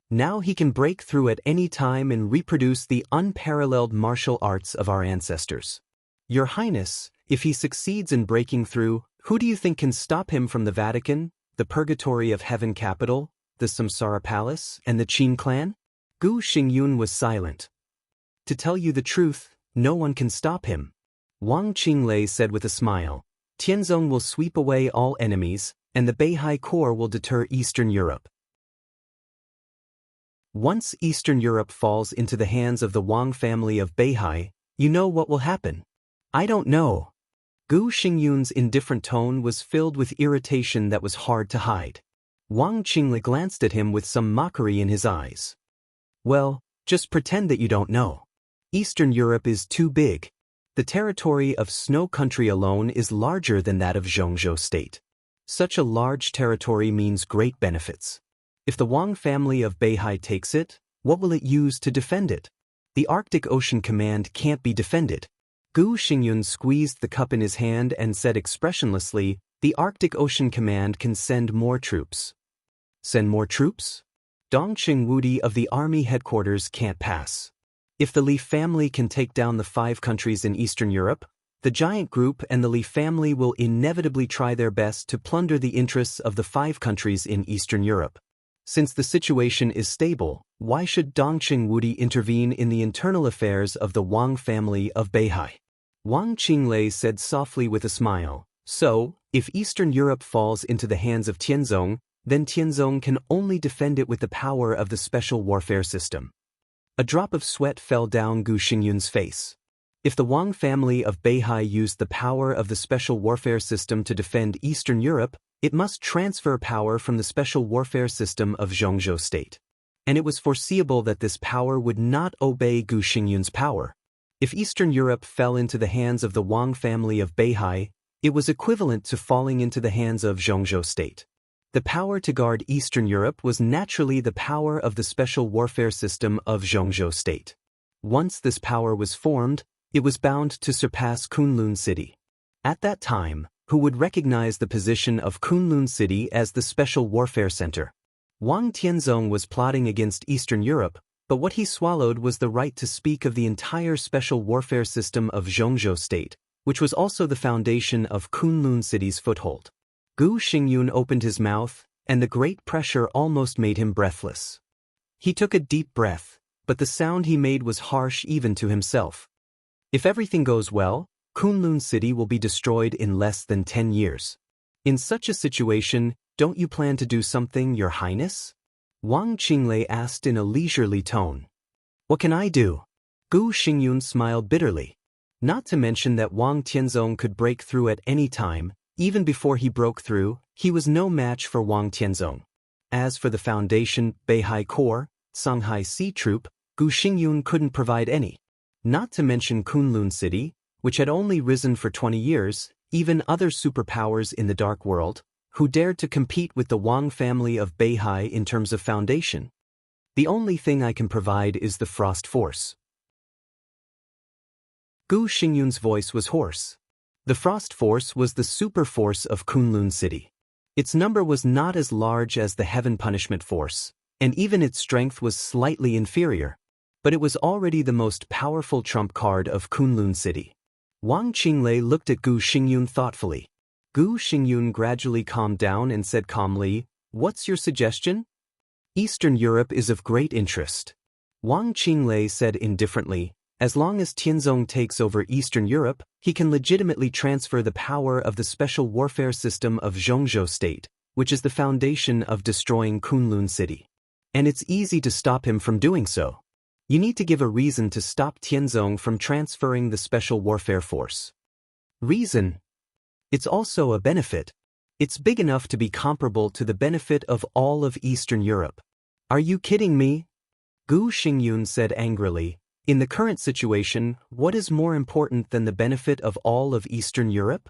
Now he can break through at any time and reproduce the unparalleled martial arts of our ancestors. Your Highness, if he succeeds in breaking through, who do you think can stop him from the Vatican, the Purgatory of Heaven capital, the Samsara Palace, and the Qin clan? Gu Xingyun was silent. To tell you the truth, no one can stop him. Wang Qinglei said with a smile, Tianzong will sweep away all enemies, and the Beihai Corps will deter Eastern Europe. Once Eastern Europe falls into the hands of the Wang family of Beihai, you know what will happen. I don't know. Gu Xingyun's indifferent tone was filled with irritation that was hard to hide. Wang Qinglei glanced at him with some mockery in his eyes. Well, just pretend that you don't know. Eastern Europe is too big. The territory of Snow Country alone is larger than that of Zhongzhou State. Such a large territory means great benefits. If the Wang family of Beihai takes it, what will it use to defend it? The Arctic Ocean Command can't be defended. Gu Xingyun squeezed the cup in his hand and said expressionlessly, the Arctic Ocean Command can send more troops. Send more troops? Dongqing Wudi of the army headquarters can't pass. If the Li family can take down the 5 countries in Eastern Europe, the giant group and the Li family will inevitably try their best to plunder the interests of the 5 countries in Eastern Europe. Since the situation is stable, why should Dongqing Wudi intervene in the internal affairs of the Wang family of Beihai? Wang Qinglei said softly with a smile, "So, if Eastern Europe falls into the hands of Tianzong, then Tianzong can only defend it with the power of the special warfare system." A drop of sweat fell down Gu Xingyun's face. If the Wang family of Beihai used the power of the special warfare system to defend Eastern Europe, it must transfer power from the special warfare system of Zhongzhou state. And it was foreseeable that this power would not obey Gu Xingyun's power. If Eastern Europe fell into the hands of the Wang family of Beihai, it was equivalent to falling into the hands of Zhongzhou state. The power to guard Eastern Europe was naturally the power of the special warfare system of Zhongzhou state. Once this power was formed, it was bound to surpass Kunlun City. At that time, who would recognize the position of Kunlun City as the special warfare center? Wang Tianzong was plotting against Eastern Europe, but what he swallowed was the right to speak of the entire special warfare system of Zhongzhou state, which was also the foundation of Kunlun City's foothold. Gu Xingyun opened his mouth, and the great pressure almost made him breathless. He took a deep breath, but the sound he made was harsh even to himself. If everything goes well, Kunlun City will be destroyed in less than 10 years. In such a situation, don't you plan to do something, Your Highness? Wang Qinglei asked in a leisurely tone. What can I do? Gu Xingyun smiled bitterly. Not to mention that Wang Tianzong could break through at any time. Even before he broke through, he was no match for Wang Tianzong. As for the foundation, Beihai Corps, Shanghai Sea Troop, Gu Xingyun couldn't provide any. Not to mention Kunlun City, which had only risen for 20 years, even other superpowers in the dark world, who dared to compete with the Wang family of Beihai in terms of foundation. The only thing I can provide is the Frost Force. Gu Xingyun's voice was hoarse. The Frost Force was the super force of Kunlun City. Its number was not as large as the Heaven Punishment Force, and even its strength was slightly inferior. But it was already the most powerful trump card of Kunlun City. Wang Qinglei looked at Gu Xingyun thoughtfully. Gu Xingyun gradually calmed down and said calmly, "What's your suggestion?" "Eastern Europe is of great interest." Wang Qinglei said indifferently, "As long as Tianzong takes over Eastern Europe, he can legitimately transfer the power of the special warfare system of Zhongzhou state, which is the foundation of destroying Kunlun City. And it's easy to stop him from doing so. You need to give a reason to stop Tianzong from transferring the special warfare force." Reason? It's also a benefit. It's big enough to be comparable to the benefit of all of Eastern Europe. Are you kidding me? Gu Xingyun said angrily. In the current situation, what is more important than the benefit of all of Eastern Europe?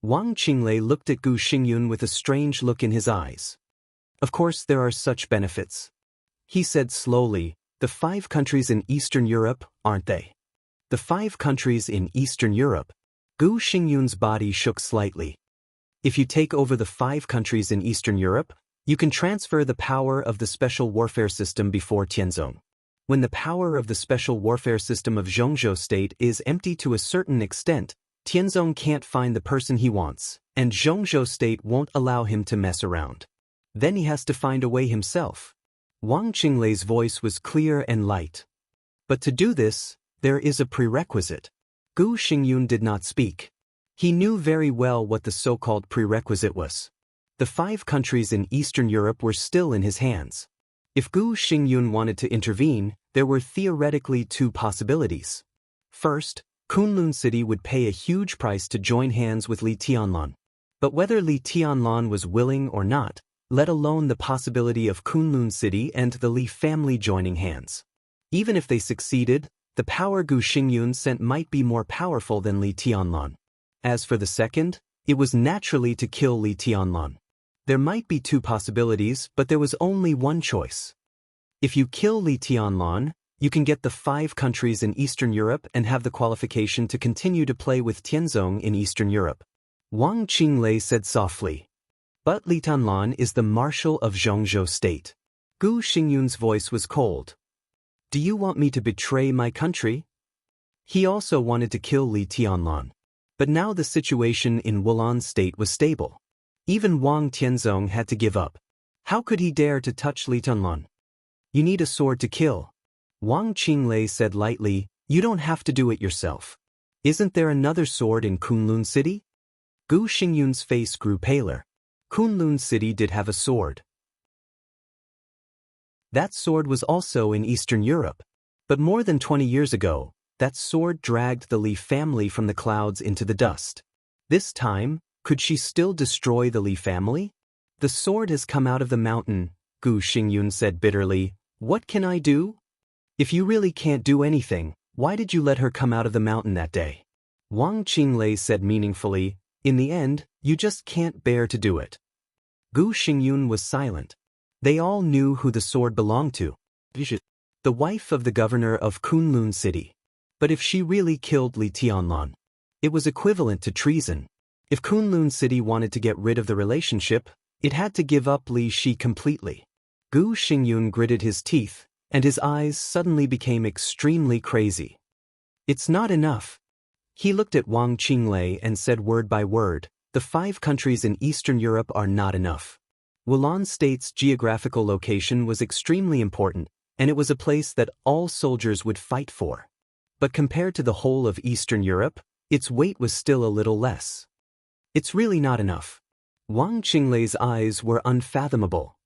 Wang Qinglei looked at Gu Xingyun with a strange look in his eyes. Of course there are such benefits. He said slowly, "The 5 countries in Eastern Europe, aren't they?" The 5 countries in Eastern Europe. Gu Xingyun's body shook slightly. If you take over the 5 countries in Eastern Europe, you can transfer the power of the special warfare system before Tianzong. When the power of the special warfare system of Zhongzhou state is empty to a certain extent, Tianzong can't find the person he wants, and Zhongzhou state won't allow him to mess around. Then he has to find a way himself. Wang Qinglei's voice was clear and light. But to do this, there is a prerequisite. Gu Xingyun did not speak. He knew very well what the so-called prerequisite was. The 5 countries in Eastern Europe were still in his hands. If Gu Xingyun wanted to intervene, there were theoretically 2 possibilities. First, Kunlun City would pay a huge price to join hands with Li Tianlan. But whether Li Tianlan was willing or not, let alone the possibility of Kunlun City and the Li family joining hands. Even if they succeeded, the power Gu Xingyun sent might be more powerful than Li Tianlan. As for the second, it was naturally to kill Li Tianlan. There might be 2 possibilities, but there was only one choice. If you kill Li Tianlan, you can get the 5 countries in Eastern Europe and have the qualification to continue to play with Tianzong in Eastern Europe. Wang Qinglei said softly. But Li Tianlan is the marshal of Zhongzhou state. Gu Xingyun's voice was cold. Do you want me to betray my country? He also wanted to kill Li Tianlan. But now the situation in Wulan state was stable. Even Wang Tianzong had to give up. How could he dare to touch Li Tianlan? You need a sword to kill. Wang Qinglei said lightly, you don't have to do it yourself. Isn't there another sword in Kunlun City? Gu Xingyun's face grew paler. Kunlun City did have a sword. That sword was also in Eastern Europe. But more than 20 years ago, that sword dragged the Li family from the clouds into the dust. This time, could she still destroy the Li family? The sword has come out of the mountain, Gu Xingyun said bitterly. What can I do? If you really can't do anything, why did you let her come out of the mountain that day? Wang Qinglei said meaningfully, in the end, you just can't bear to do it. Gu Xingyun was silent. They all knew who the sword belonged to. The wife of the governor of Kunlun City. But if she really killed Li Tianlan, it was equivalent to treason. If Kunlun City wanted to get rid of the relationship, it had to give up Li Shi completely. Gu Xingyun gritted his teeth, and his eyes suddenly became extremely crazy. It's not enough. He looked at Wang Qinglei and said word by word, the 5 countries in Eastern Europe are not enough. Wulan State's geographical location was extremely important, and it was a place that all soldiers would fight for. But compared to the whole of Eastern Europe, its weight was still a little less. It's really not enough. Wang Qinglei's eyes were unfathomable.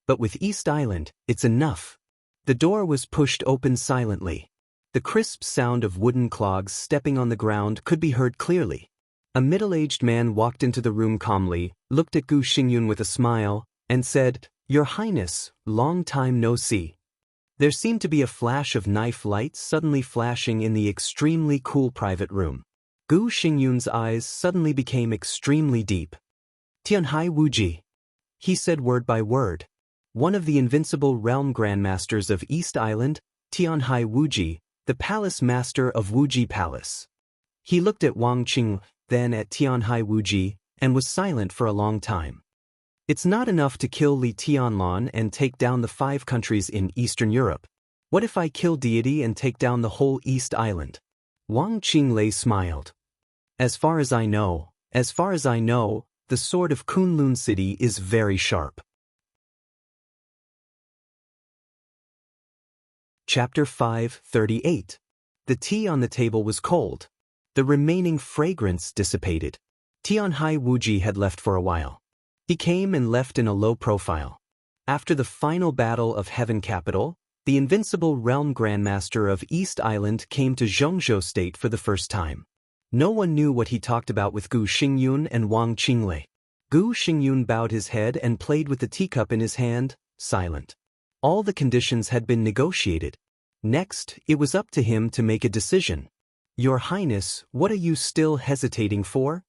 But with East Island, it's enough. The door was pushed open silently. The crisp sound of wooden clogs stepping on the ground could be heard clearly. A middle-aged man walked into the room calmly, looked at Gu Xingyun with a smile, and said, Your Highness, long time no see. There seemed to be a flash of knife light suddenly flashing in the extremely cool private room. Gu Xingyun's eyes suddenly became extremely deep. Tianhai Wuji. He said word by word. One of the invincible realm grandmasters of East Island, Tianhai Wuji, the palace master of Wuji Palace. He looked at Wang Qing, then at Tianhai Wuji, and was silent for a long time. It's not enough to kill Li Tianlan and take down the 5 countries in Eastern Europe. What if I kill deity and take down the whole East Island? Wang Qinglei smiled. As far as I know, the sword of Kunlun City is very sharp. Chapter 5:38. The tea on the table was cold. The remaining fragrance dissipated. Tianhai Wuji had left for a while. He came and left in a low profile. After the final battle of Heaven Capital, the invincible realm grandmaster of East Island came to Zhongzhou State for the first time. No one knew what he talked about with Gu Xingyun and Wang Qinglei. Gu Xingyun bowed his head and played with the teacup in his hand, silent. All the conditions had been negotiated. Next, it was up to him to make a decision. Your Highness, what are you still hesitating for?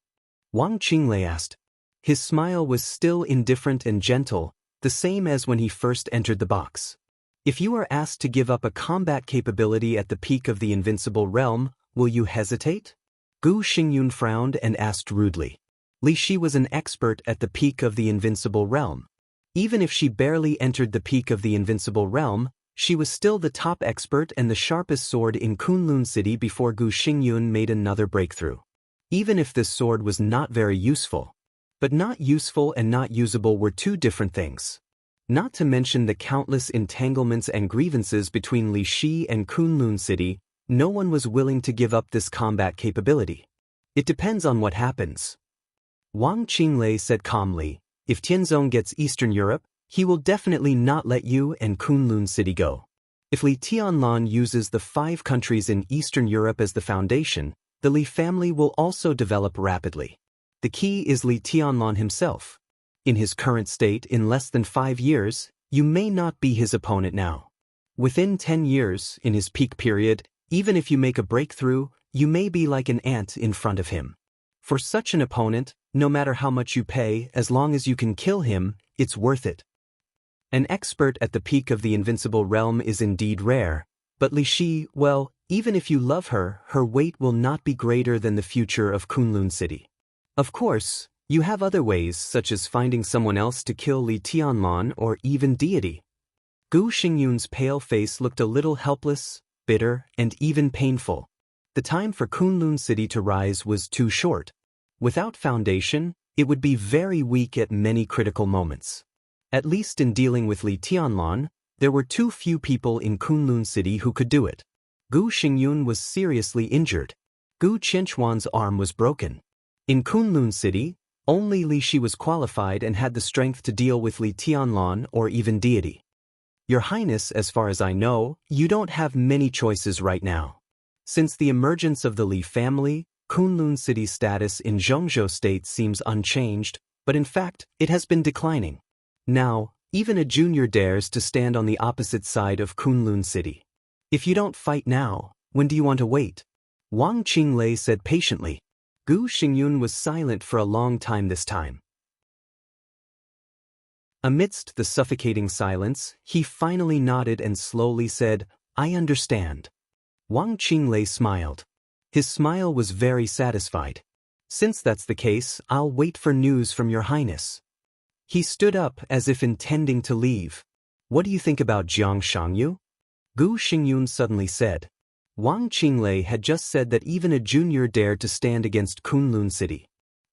Wang Qinglei asked. His smile was still indifferent and gentle, the same as when he first entered the box. If you are asked to give up a combat capability at the peak of the invincible realm, will you hesitate? Gu Xingyun frowned and asked rudely. Li Shi was an expert at the peak of the invincible realm. Even if she barely entered the peak of the invincible realm, she was still the top expert and the sharpest sword in Kunlun City before Gu Xingyun made another breakthrough. Even if this sword was not very useful. But not useful and not usable were 2 different things. Not to mention the countless entanglements and grievances between Li Shi and Kunlun City, no one was willing to give up this combat capability. It depends on what happens. Wang Qinglei said calmly, if Tianzong gets Eastern Europe, he will definitely not let you and Kunlun City go. If Li Tianlan uses the 5 countries in Eastern Europe as the foundation, the Li family will also develop rapidly. The key is Li Tianlan himself. In his current state in less than 5 years, you may not be his opponent now. Within 10 years, in his peak period, even if you make a breakthrough, you may be like an ant in front of him. For such an opponent, no matter how much you pay, as long as you can kill him, it's worth it. An expert at the peak of the invincible realm is indeed rare, but Li Shi, well, even if you love her, her weight will not be greater than the future of Kunlun City. Of course, you have other ways such as finding someone else to kill Li Tianlan or even deity. Gu Xingyun's pale face looked a little helpless, bitter, and even painful. The time for Kunlun City to rise was too short. Without foundation, it would be very weak at many critical moments. At least in dealing with Li Tianlan, there were too few people in Kunlun City who could do it. Gu Xingyun was seriously injured. Gu Qianquan's arm was broken. In Kunlun City, only Li Shi was qualified and had the strength to deal with Li Tianlan or even deity. Your Highness, as far as I know, you don't have many choices right now. Since the emergence of the Li family, Kunlun City's status in Zhongzhou State seems unchanged, but in fact, it has been declining. Now, even a junior dares to stand on the opposite side of Kunlun City. If you don't fight now, when do you want to wait? Wang Qinglei said patiently. Gu Xingyun was silent for a long time this time. Amidst the suffocating silence, he finally nodded and slowly said, I understand. Wang Qinglei smiled. His smile was very satisfied. Since that's the case, I'll wait for news from your Highness. He stood up as if intending to leave. What do you think about Jiang Shangyu? Gu Xingyun suddenly said. Wang Qinglei had just said that even a junior dared to stand against Kunlun City.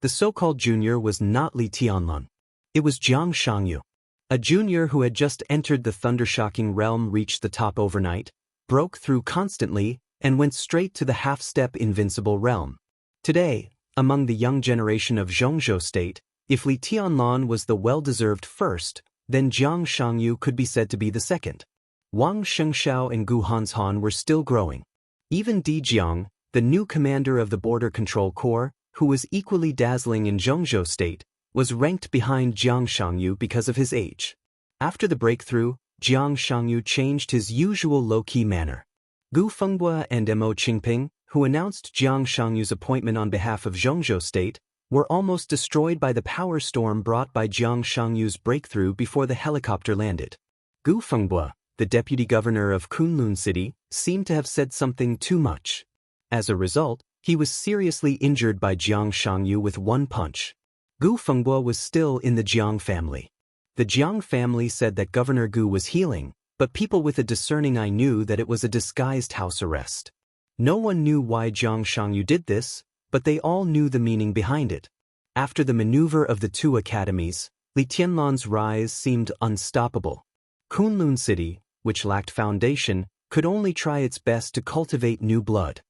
The so-called junior was not Li Tianlan. It was Jiang Shangyu. A junior who had just entered the thundershocking realm, reached the top overnight, broke through constantly, and went straight to the half-step invincible realm. Today, among the young generation of Zhongzhou State, if Li Tianlan was the well-deserved first, then Jiang Shangyu could be said to be the second. Wang Shengxiao and Gu Hanshan were still growing. Even Di Jiang, the new commander of the Border Control Corps, who was equally dazzling in Zhongzhou State, was ranked behind Jiang Shangyu because of his age. After the breakthrough, Jiang Shangyu changed his usual low-key manner. Gu Fengbue and Mo Qingping, who announced Jiang Shangyu's appointment on behalf of Zhongzhou State, were almost destroyed by the power storm brought by Jiang Shangyu's breakthrough before the helicopter landed. Gu Fengbue, the deputy governor of Kunlun City, seemed to have said something too much. As a result, he was seriously injured by Jiang Shangyu with one punch. Gu Fengbue was still in the Jiang family. The Jiang family said that Governor Gu was healing, but people with a discerning eye knew that it was a disguised house arrest. No one knew why Jiang Shangyu did this, but they all knew the meaning behind it. After the maneuver of the two academies, Li Tianlan's rise seemed unstoppable. Kunlun City, which lacked foundation, could only try its best to cultivate new blood.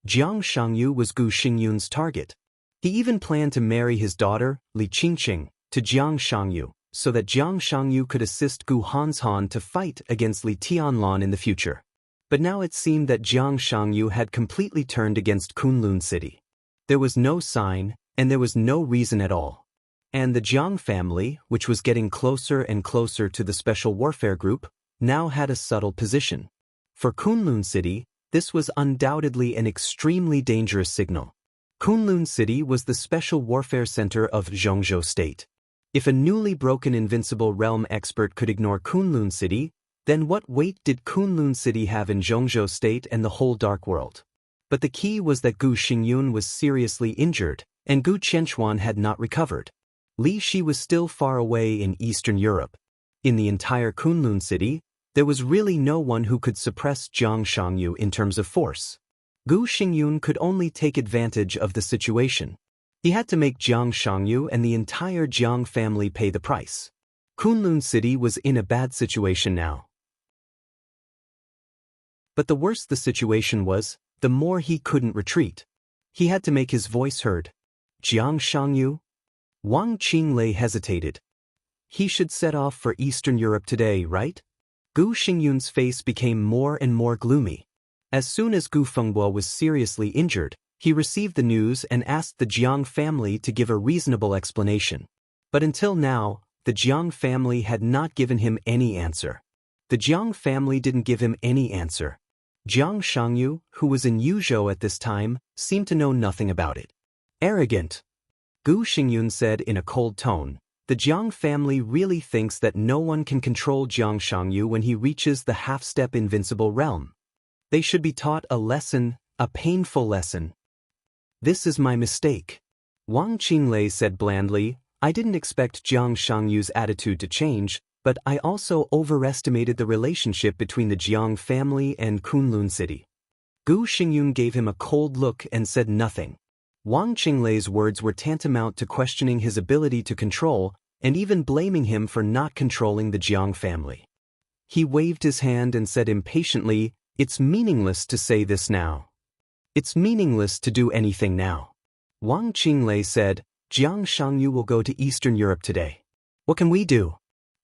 Jiang Shangyu was Gu Xingyun's target. He even planned to marry his daughter, Li Qingqing, to Jiang Shangyu, so that Jiang Shangyu could assist Gu Hanshan to fight against Li Tianlan in the future. But now it seemed that Jiang Shangyu had completely turned against Kunlun City. There was no sign, and there was no reason at all. And the Jiang family, which was getting closer and closer to the Special Warfare Group, now had a subtle position. For Kunlun City, this was undoubtedly an extremely dangerous signal. Kunlun City was the Special Warfare Center of Zhongzhou State. If a newly broken invincible realm expert could ignore Kunlun City, then what weight did Kunlun City have in Zhongzhou State and the whole Dark World? But the key was that Gu Xingyun was seriously injured, and Gu Qianquan had not recovered. Li Shi was still far away in Eastern Europe. In the entire Kunlun City, there was really no one who could suppress Jiang Shangyu in terms of force. Gu Xingyun could only take advantage of the situation. He had to make Jiang Shangyu and the entire Jiang family pay the price. Kunlun City was in a bad situation now. But the worse the situation was, the more he couldn't retreat. He had to make his voice heard. Jiang Shangyu? Wang Qinglei hesitated. He should set off for Eastern Europe today, right? Gu Xingyun's face became more and more gloomy. As soon as Gu Fengbue was seriously injured, he received the news and asked the Jiang family to give a reasonable explanation. But until now, the Jiang family had not given him any answer. The Jiang family didn't give him any answer. Jiang Shangyu, who was in Yuzhou at this time, seemed to know nothing about it. Arrogant. Gu Xingyun said in a cold tone, the Jiang family really thinks that no one can control Jiang Shangyu when he reaches the half-step invincible realm. They should be taught a lesson, a painful lesson. This is my mistake. Wang Qinglei said blandly, I didn't expect Jiang Shangyu's attitude to change, but I also overestimated the relationship between the Jiang family and Kunlun City. Gu Xingyun gave him a cold look and said nothing. Wang Qinglei's words were tantamount to questioning his ability to control and even blaming him for not controlling the Jiang family. He waved his hand and said impatiently, "It's meaningless to say this now. It's meaningless to do anything now." Wang Qinglei said, "Jiang Shangyu will go to Eastern Europe today. What can we do?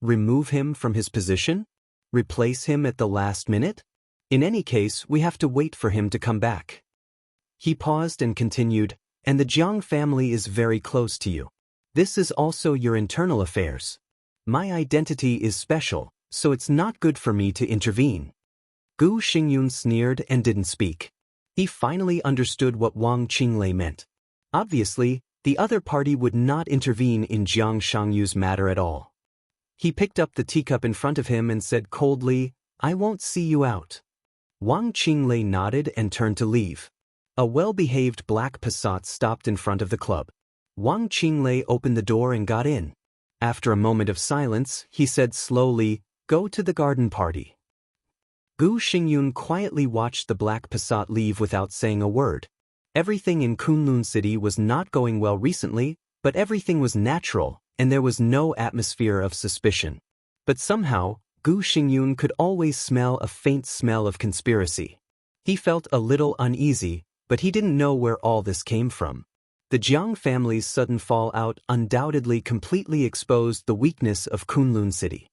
Remove him from his position? Replace him at the last minute? In any case, we have to wait for him to come back." He paused and continued, "And the Jiang family is very close to you. This is also your internal affairs. My identity is special, so it's not good for me to intervene." Gu Xingyun sneered and didn't speak. He finally understood what Wang Qinglei meant. Obviously, the other party would not intervene in Jiang Shangyu's matter at all. He picked up the teacup in front of him and said coldly, "I won't see you out." Wang Qinglei nodded and turned to leave. A well-behaved black Passat stopped in front of the club. Wang Qinglei opened the door and got in. After a moment of silence, he said slowly, "Go to the garden party." Gu Xingyun quietly watched the black Passat leave without saying a word. Everything in Kunlun City was not going well recently, but everything was natural, and there was no atmosphere of suspicion. But somehow, Gu Xingyun could always smell a faint smell of conspiracy. He felt a little uneasy, but he didn't know where all this came from. The Jiang family's sudden fallout undoubtedly completely exposed the weakness of Kunlun City.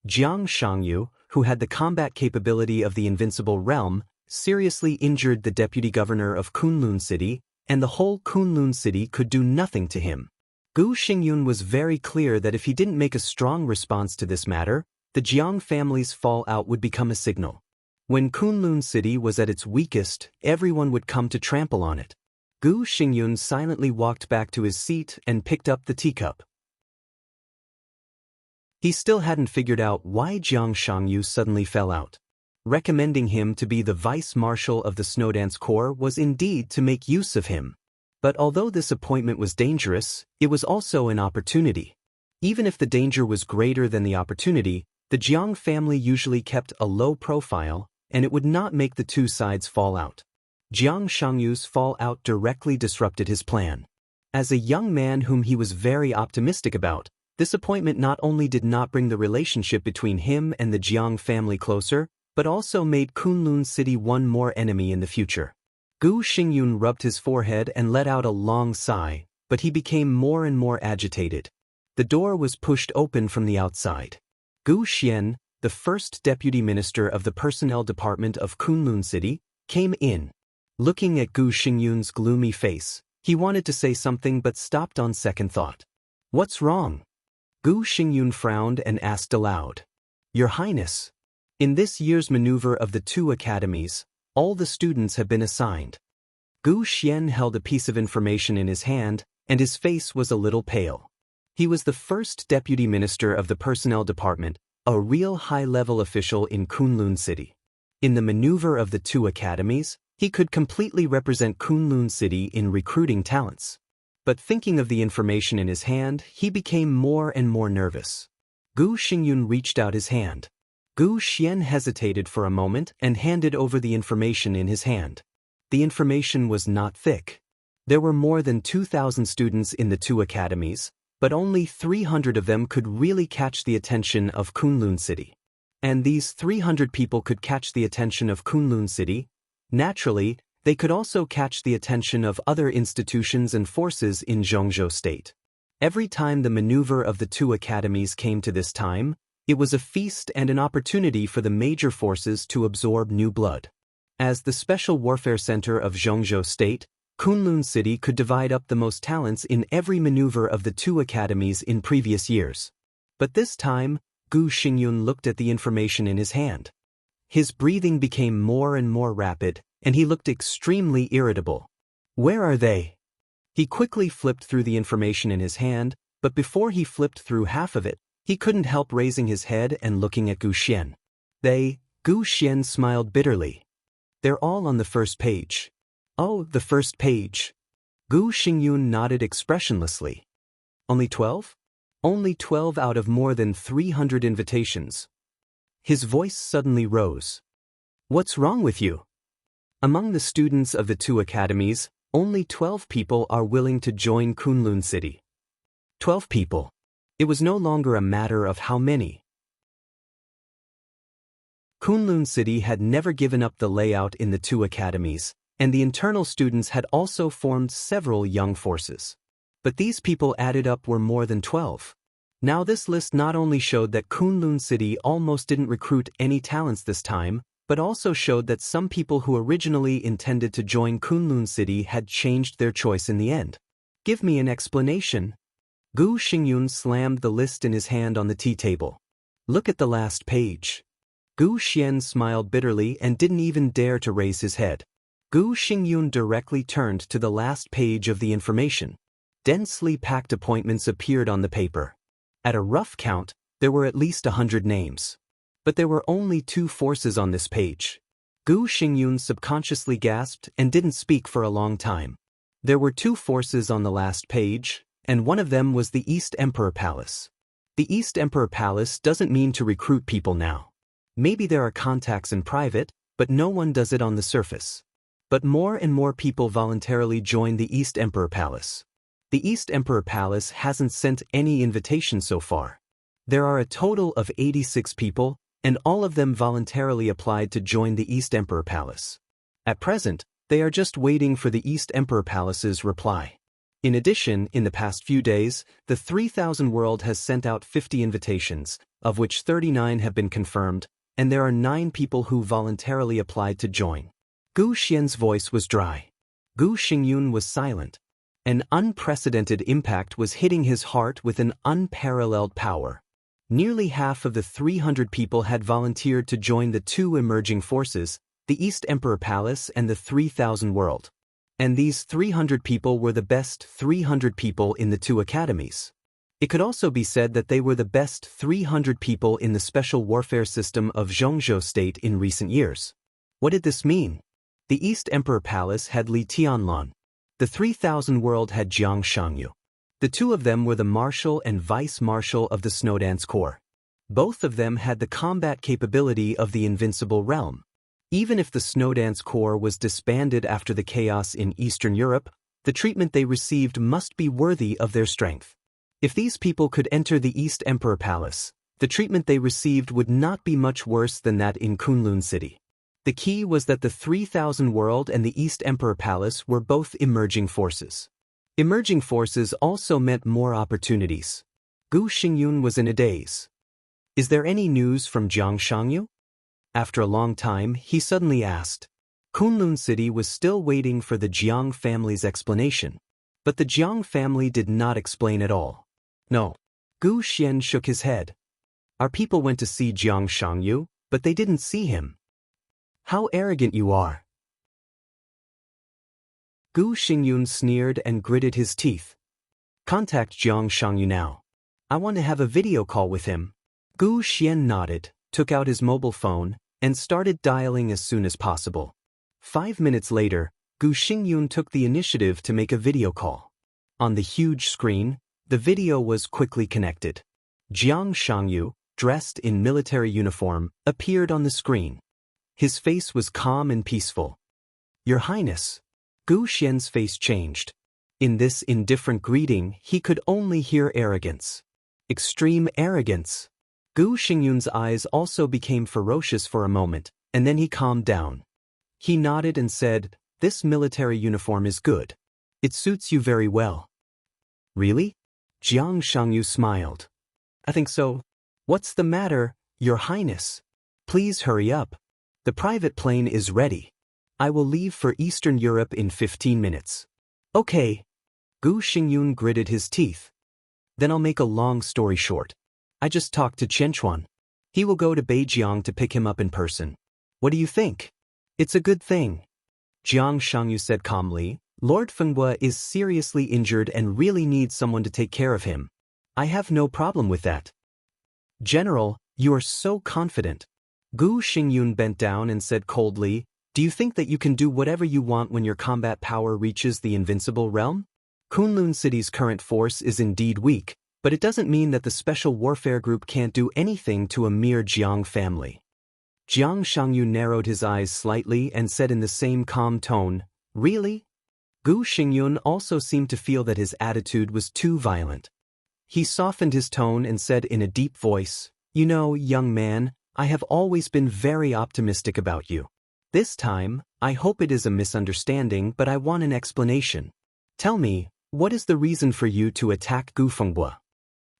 Jiang Shangyu, who had the combat capability of the Invincible Realm, seriously injured the deputy governor of Kunlun City, and the whole Kunlun City could do nothing to him. Gu Xingyun was very clear that if he didn't make a strong response to this matter, the Jiang family's fallout would become a signal. When Kunlun City was at its weakest, everyone would come to trample on it. Gu Xingyun silently walked back to his seat and picked up the teacup. He still hadn't figured out why Jiang Shangyu suddenly fell out. Recommending him to be the vice-marshal of the Snowdance Corps was indeed to make use of him. But although this appointment was dangerous, it was also an opportunity. Even if the danger was greater than the opportunity, the Jiang family usually kept a low profile, and it would not make the two sides fall out. Jiang Shangyu's fallout directly disrupted his plan. As a young man whom he was very optimistic about, this appointment not only did not bring the relationship between him and the Jiang family closer, but also made Kunlun City one more enemy in the future. Gu Xingyun rubbed his forehead and let out a long sigh, but he became more and more agitated. The door was pushed open from the outside. Gu Xian, the first deputy minister of the personnel department of Kunlun City, came in. Looking at Gu Xingyun's gloomy face, he wanted to say something but stopped on second thought. "What's wrong?" Gu Xingyun frowned and asked aloud. "Your Highness, in this year's maneuver of the two academies, all the students have been assigned." Gu Xian held a piece of information in his hand, and his face was a little pale. He was the first deputy minister of the personnel department, a real high-level official in Kunlun City. In the maneuver of the two academies, he could completely represent Kunlun City in recruiting talents. But thinking of the information in his hand, he became more and more nervous. Gu Xingyun reached out his hand. Gu Xian hesitated for a moment and handed over the information in his hand. The information was not thick. There were more than 2,000 students in the two academies, but only 300 of them could really catch the attention of Kunlun City. And these 300 people could catch the attention of Kunlun City. Naturally, they could also catch the attention of other institutions and forces in Zhongzhou State. Every time the maneuver of the two academies came to this time, it was a feast and an opportunity for the major forces to absorb new blood. As the Special Warfare Center of Zhongzhou State, Kunlun City could divide up the most talents in every maneuver of the two academies in previous years. But this time, Gu Xingyun looked at the information in his hand. His breathing became more and more rapid, and he looked extremely irritable. "Where are they?" He quickly flipped through the information in his hand, but before he flipped through half of it, he couldn't help raising his head and looking at Gu Xian. Gu Xian smiled bitterly. "They're all on the first page." "Oh, the first page." Gu Xingyun nodded expressionlessly. "Only 12? Only 12 out of more than 300 invitations." His voice suddenly rose. "What's wrong with you?" Among the students of the two academies, only 12 people are willing to join Kunlun City. 12 people. It was no longer a matter of how many. Kunlun City had never given up the layout in the two academies, and the internal students had also formed several young forces. But these people added up were more than 12. Now this list not only showed that Kunlun City almost didn't recruit any talents this time, but also showed that some people who originally intended to join Kunlun City had changed their choice in the end. Give me an explanation. Gu Xingyun slammed the list in his hand on the tea table. Look at the last page. Gu Xian smiled bitterly and didn't even dare to raise his head. Gu Xingyun directly turned to the last page of the information. Densely packed appointments appeared on the paper. At a rough count, there were at least 100 names. But there were only 2 forces on this page. Gu Xingyun subconsciously gasped and didn't speak for a long time. There were 2 forces on the last page, and one of them was the East Emperor Palace. The East Emperor Palace doesn't mean to recruit people now. Maybe there are contacts in private, but no one does it on the surface. But more and more people voluntarily join the East Emperor Palace. The East Emperor Palace hasn't sent any invitations so far. There are a total of 86 people, and all of them voluntarily applied to join the East Emperor Palace. At present, they are just waiting for the East Emperor Palace's reply. In addition, in the past few days, the 3000 World has sent out 50 invitations, of which 39 have been confirmed, and there are 9 people who voluntarily applied to join. Gu Xian's voice was dry. Gu Xingyun was silent. An unprecedented impact was hitting his heart with an unparalleled power. Nearly half of the 300 people had volunteered to join the 2 emerging forces, the East Emperor Palace and the 3000 World. And these 300 people were the best 300 people in the 2 academies. It could also be said that they were the best 300 people in the special warfare system of Zhongzhou State in recent years. What did this mean? The East Emperor Palace had Li Tianlan. The 3000 World had Jiang Shangyu. The 2 of them were the Marshal and Vice Marshal of the Snowdance Corps. Both of them had the combat capability of the Invincible Realm. Even if the Snowdance Corps was disbanded after the chaos in Eastern Europe, the treatment they received must be worthy of their strength. If these people could enter the East Emperor Palace, the treatment they received would not be much worse than that in Kunlun City. The key was that the 3000 World and the East Emperor Palace were both emerging forces. Emerging forces also meant more opportunities. Gu Xingyun was in a daze. Is there any news from Jiang Shangyu? After a long time, he suddenly asked. Kunlun City was still waiting for the Jiang family's explanation. But the Jiang family did not explain at all. No. Gu Xian shook his head. Our people went to see Jiang Shangyu, but they didn't see him. How arrogant you are. Gu Xingyun sneered and gritted his teeth. Contact Jiang Shangyu now. I want to have a video call with him. Gu Xian nodded, took out his mobile phone, and started dialing as soon as possible. 5 minutes later, Gu Xingyun took the initiative to make a video call. On the huge screen, the video was quickly connected. Jiang Shangyu, dressed in military uniform, appeared on the screen. His face was calm and peaceful. Your Highness. Gu Xian's face changed. In this indifferent greeting, he could only hear arrogance. Extreme arrogance. Gu Xingyun's eyes also became ferocious for a moment, and then he calmed down. He nodded and said, This military uniform is good. It suits you very well. Really? Jiang Shangyu smiled. I think so. What's the matter, Your Highness? Please hurry up. The private plane is ready. I will leave for Eastern Europe in 15 minutes. Okay. Gu Xingyun gritted his teeth. Then I'll make a long story short. I just talked to Qianquan. He will go to Beijiang to pick him up in person. What do you think? It's a good thing. Jiang Shangyu said calmly, Lord Fenghua is seriously injured and really needs someone to take care of him. I have no problem with that. General, you are so confident. Gu Xingyun bent down and said coldly, Do you think that you can do whatever you want when your combat power reaches the Invincible Realm? Kunlun City's current force is indeed weak, but it doesn't mean that the Special Warfare Group can't do anything to a mere Jiang family. Jiang Shangyu narrowed his eyes slightly and said in the same calm tone, "Really?" Gu Xingyun also seemed to feel that his attitude was too violent. He softened his tone and said in a deep voice, "You know, young man, I have always been very optimistic about you. This time, I hope it is a misunderstanding, but I want an explanation. Tell me, what is the reason for you to attack Gu Fenghua?"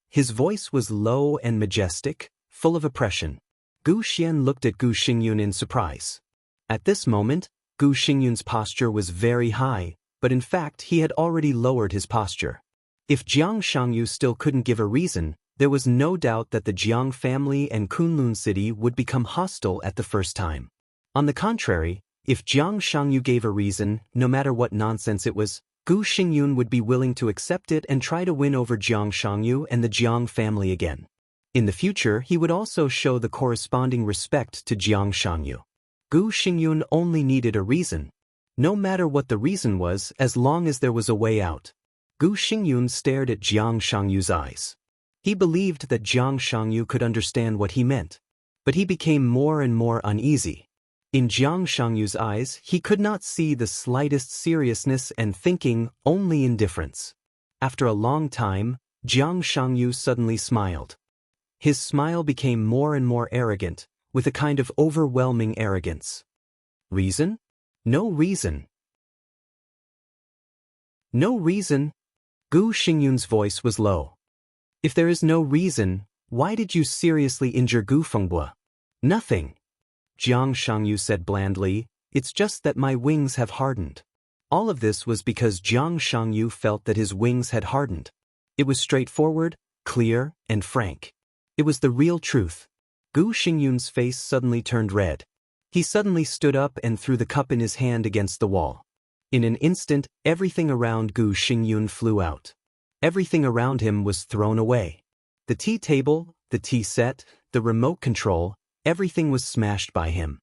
His voice was low and majestic, full of oppression. Gu Xian looked at Gu Xingyun in surprise. At this moment, Gu Xingyun's posture was very high, but in fact he had already lowered his posture. If Jiang Shangyu still couldn't give a reason, there was no doubt that the Jiang family and Kunlun city would become hostile at the first time. On the contrary, if Jiang Shangyu gave a reason, no matter what nonsense it was, Gu Xingyun would be willing to accept it and try to win over Jiang Shangyu and the Jiang family again. In the future, he would also show the corresponding respect to Jiang Shangyu. Gu Xingyun only needed a reason. No matter what the reason was, as long as there was a way out. Gu Xingyun stared at Jiang Shangyu's eyes. He believed that Jiang Shangyu could understand what he meant. But he became more and more uneasy. In Jiang Shangyu's eyes, he could not see the slightest seriousness and thinking, only indifference. After a long time, Jiang Shangyu suddenly smiled. His smile became more and more arrogant, with a kind of overwhelming arrogance. Reason? No reason. No reason? Gu Xingyun's voice was low. If there is no reason, why did you seriously injure Gu Fenghua? Nothing. Jiang Shangyu said blandly, "It's just that my wings have hardened." All of this was because Jiang Shangyu felt that his wings had hardened. It was straightforward, clear, and frank. It was the real truth. Gu Xingyun's face suddenly turned red. He suddenly stood up and threw the cup in his hand against the wall. In an instant, everything around Gu Xingyun flew out. Everything around him was thrown away. The tea table, the tea set, the remote control, everything was smashed by him.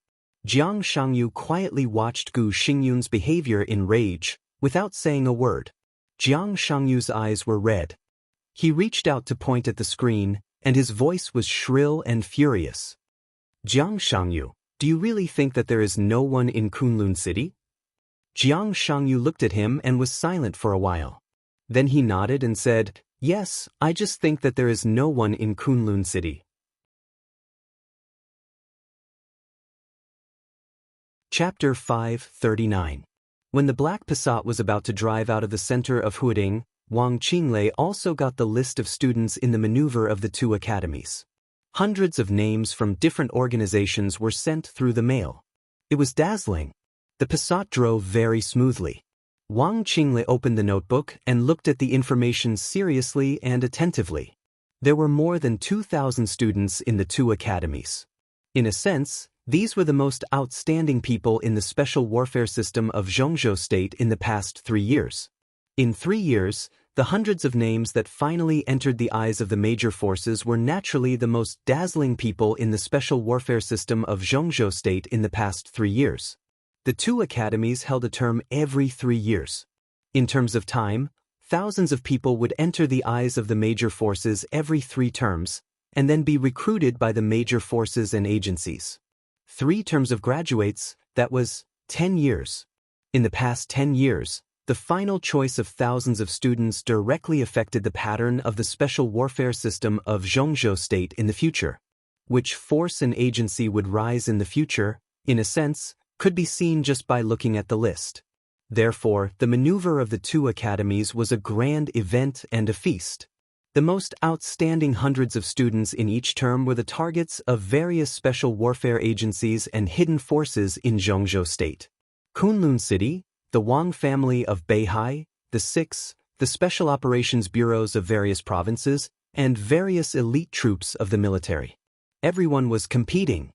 Jiang Shangyu quietly watched Gu Xingyun's behavior in rage, without saying a word. Jiang Shangyu's eyes were red. He reached out to point at the screen, and his voice was shrill and furious. "Jiang Shangyu, do you really think that there is no one in Kunlun City?" Jiang Shangyu looked at him and was silent for a while. Then he nodded and said, "Yes, I just think that there is no one in Kunlun City." Chapter 539. When the Black Passat was about to drive out of the center of Huading, Wang Qinglei also got the list of students in the maneuver of the two academies. Hundreds of names from different organizations were sent through the mail. It was dazzling. The Passat drove very smoothly. Wang Qinglei opened the notebook and looked at the information seriously and attentively. There were more than 2,000 students in the two academies. In a sense, these were the most outstanding people in the special warfare system of Zhongzhou State in the past 3 years. In 3 years, the hundreds of names that finally entered the eyes of the major forces were naturally the most dazzling people in the special warfare system of Zhongzhou State in the past 3 years. The two academies held a term every 3 years. In terms of time, thousands of people would enter the eyes of the major forces every 3 terms, and then be recruited by the major forces and agencies. 3 terms of graduates, that was 10 years. In the past 10 years, the final choice of thousands of students directly affected the pattern of the special warfare system of Zhongzhou State in the future. Which force and agency would rise in the future, in a sense, could be seen just by looking at the list. Therefore, the maneuver of the two academies was a grand event and a feast. The most outstanding hundreds of students in each term were the targets of various special warfare agencies and hidden forces in Zhongzhou State. Kunlun City, the Wang family of Beihai, the sects, the special operations bureaus of various provinces, and various elite troops of the military. Everyone was competing.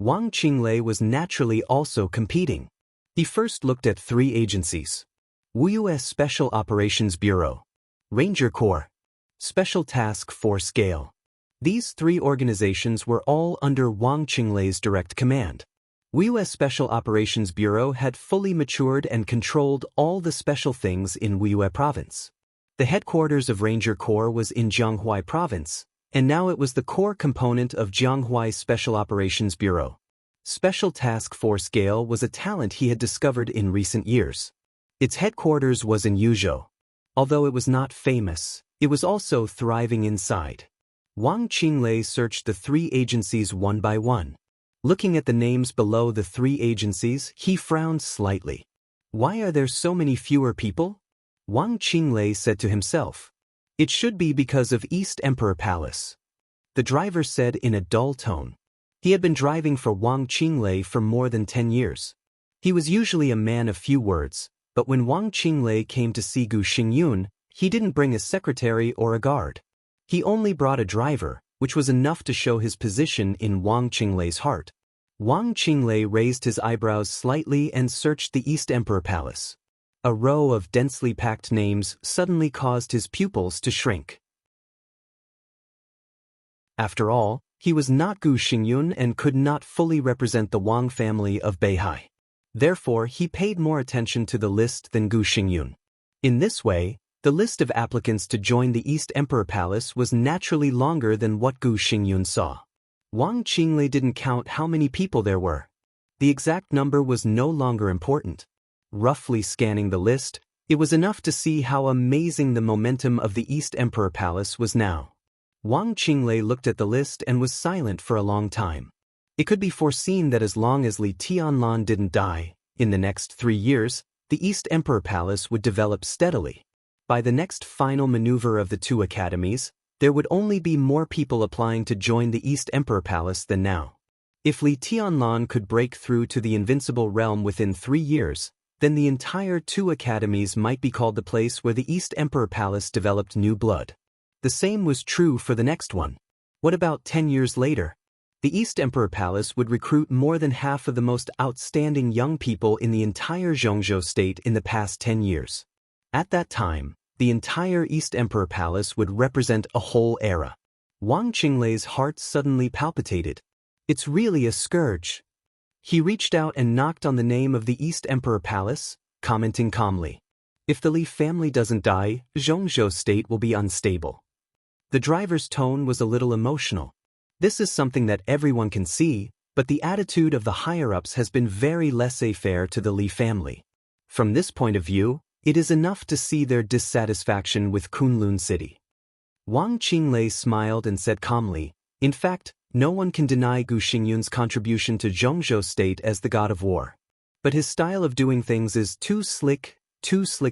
Wang Qinglei was naturally also competing. He first looked at 3 agencies. Wuxia Special Operations Bureau, Ranger Corps, Special Task Force Gale. These 3 organizations were all under Wang Qinglei's direct command. Wuxia Special Operations Bureau had fully matured and controlled all the special things in Wuxia Province. The headquarters of Ranger Corps was in Jianghuai Province, and now it was the core component of Jianghuai Special Operations Bureau. Special Task Force Gale was a talent he had discovered in recent years. Its headquarters was in Yuzhou. Although it was not famous, it was also thriving inside. Wang Qinglei searched the three agencies one by one. Looking at the names below the three agencies, he frowned slightly. Why are there so many fewer people? Wang Qinglei said to himself. It should be because of East Emperor Palace. The driver said in a dull tone. He had been driving for Wang Qinglei for more than 10 years. He was usually a man of few words, but when Wang Qinglei came to see Gu Xingyun, he didn't bring a secretary or a guard. He only brought a driver, which was enough to show his position in Wang Qinglei's heart. Wang Qinglei raised his eyebrows slightly and searched the East Emperor Palace. A row of densely packed names suddenly caused his pupils to shrink. After all, he was not Gu Xingyun and could not fully represent the Wang family of Beihai. Therefore, he paid more attention to the list than Gu Xingyun. In this way, the list of applicants to join the East Emperor Palace was naturally longer than what Gu Xingyun saw. Wang Qinglei didn't count how many people there were. The exact number was no longer important. Roughly scanning the list, it was enough to see how amazing the momentum of the East Emperor Palace was now. Wang Qinglei looked at the list and was silent for a long time. It could be foreseen that as long as Li Tianlan didn't die, in the next 3 years, the East Emperor Palace would develop steadily. By the next final maneuver of the two academies, there would only be more people applying to join the East Emperor Palace than now. If Li Tianlan could break through to the Invincible Realm within 3 years, then the entire two academies might be called the place where the East Emperor Palace developed new blood. The same was true for the next one. What about 10 years later? The East Emperor Palace would recruit more than half of the most outstanding young people in the entire Xianxia state in the past 10 years. At that time, the entire East Emperor Palace would represent a whole era. Wang Qinglei's heart suddenly palpitated. It's really a scourge. He reached out and knocked on the name of the East Emperor Palace, commenting calmly. If the Li family doesn't die, Xianxia state will be unstable. The driver's tone was a little emotional. This is something that everyone can see, but the attitude of the higher-ups has been very laissez-faire to the Li family. From this point of view, it is enough to see their dissatisfaction with Kunlun City. Wang Qinglei smiled and said calmly, in fact, no one can deny Gu Xingyun's contribution to Xianxia state as the god of war. But his style of doing things is too slick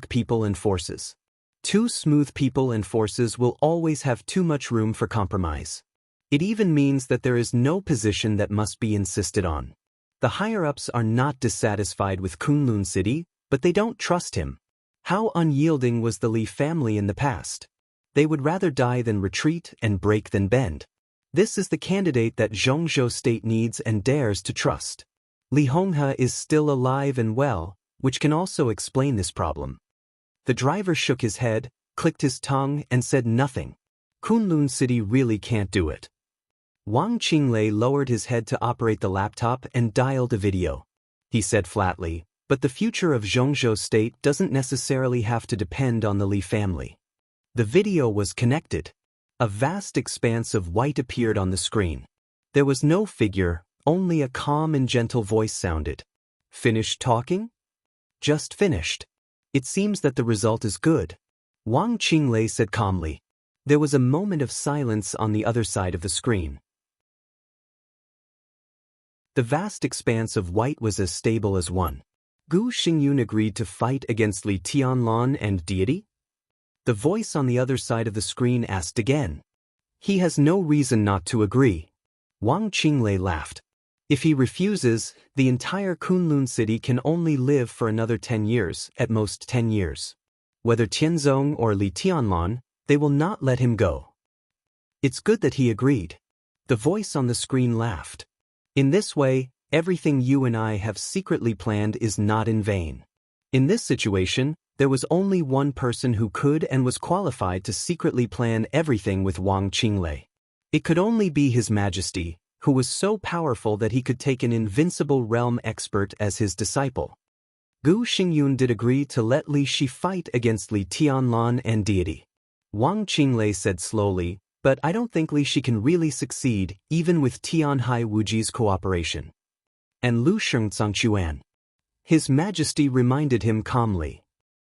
people and forces. Too smooth people and forces will always have too much room for compromise. It even means that there is no position that must be insisted on. The higher-ups are not dissatisfied with Kunlun City, but they don't trust him. How unyielding was the Li family in the past? They would rather die than retreat and break than bend. This is the candidate that Xianxia state needs and dares to trust. Li Honghe is still alive and well, which can also explain this problem. The driver shook his head, clicked his tongue, and said nothing. Kunlun City really can't do it. Wang Qinglei lowered his head to operate the laptop and dialed a video. He said flatly, but the future of Xianxia state doesn't necessarily have to depend on the Li family. The video was connected. A vast expanse of white appeared on the screen. There was no figure, only a calm and gentle voice sounded. Finished talking? Just finished. It seems that the result is good. Wang Qinglei said calmly. There was a moment of silence on the other side of the screen. The vast expanse of white was as stable as one. Gu Xingyun agreed to fight against Li Tianlan and deity? The voice on the other side of the screen asked again. He has no reason not to agree. Wang Qinglei laughed. If he refuses, the entire Kunlun city can only live for another 10 years, at most 10 years. Whether Tianzong or Li Tianlan, they will not let him go. It's good that he agreed. The voice on the screen laughed. In this way, everything you and I have secretly planned is not in vain. In this situation, there was only one person who could and was qualified to secretly plan everything with Wang Qinglei. It could only be His Majesty, who was so powerful that he could take an invincible realm expert as his disciple. Gu Xingyun did agree to let Li Shi fight against Li Tianlan and deity. Wang Qinglei said slowly, but I don't think Li Shi can really succeed, even with Tianhai Wuji's cooperation. and Lu Shengzangquan. His Majesty reminded him calmly.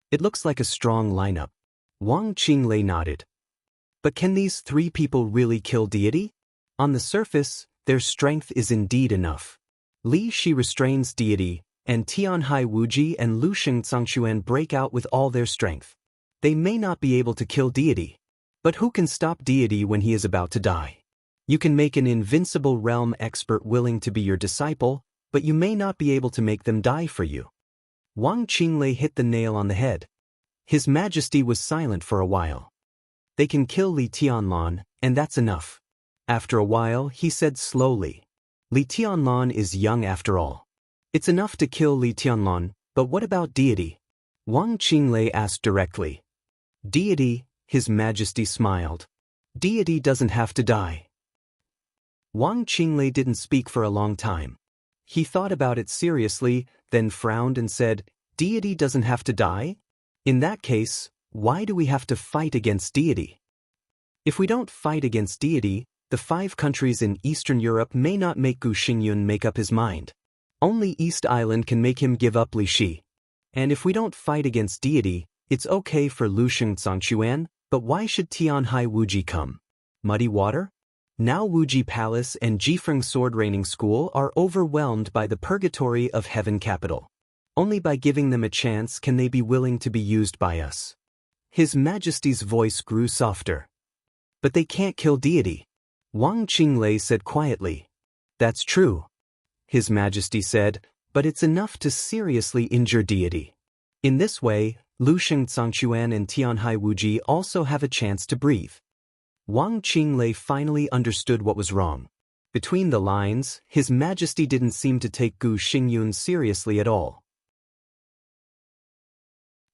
It looks like a strong lineup. Wang Qinglei nodded. But can these three people really kill deity? On the surface, their strength is indeed enough. Li Shi restrains deity, and Tianhai Wuji and Lu Shengzangquan break out with all their strength. They may not be able to kill deity. But who can stop deity when he is about to die? You can make an invincible realm expert willing to be your disciple, but you may not be able to make them die for you. Wang Qinglei hit the nail on the head. His Majesty was silent for a while. They can kill Li Tianlan, and that's enough. After a while, he said slowly. Li Tianlan is young after all. It's enough to kill Li Tianlan, but what about deity? Wang Qinglei asked directly. Deity, His Majesty smiled. Deity doesn't have to die. Wang Qinglei didn't speak for a long time. He thought about it seriously, then frowned and said, Deity doesn't have to die? In that case, why do we have to fight against deity? If we don't fight against deity, the 5 countries in Eastern Europe may not make Gu Xingyun make up his mind. Only East Island can make him give up Li Shi. And if we don't fight against deity, it's okay for Lu Shengzangquan, but why should Tianhai Wuji come? Muddy water? Now Wuji Palace and Jifeng Sword Training School are overwhelmed by the purgatory of Heaven Capital. Only by giving them a chance can they be willing to be used by us. His Majesty's voice grew softer. But they can't kill deity. Wang Qinglei said quietly. That's true. His Majesty said, but it's enough to seriously injure deity. In this way, Lu Shengzangquan and Tianhai Wuji also have a chance to breathe. Wang Qinglei finally understood what was wrong. Between the lines, His Majesty didn't seem to take Gu Xingyun seriously at all.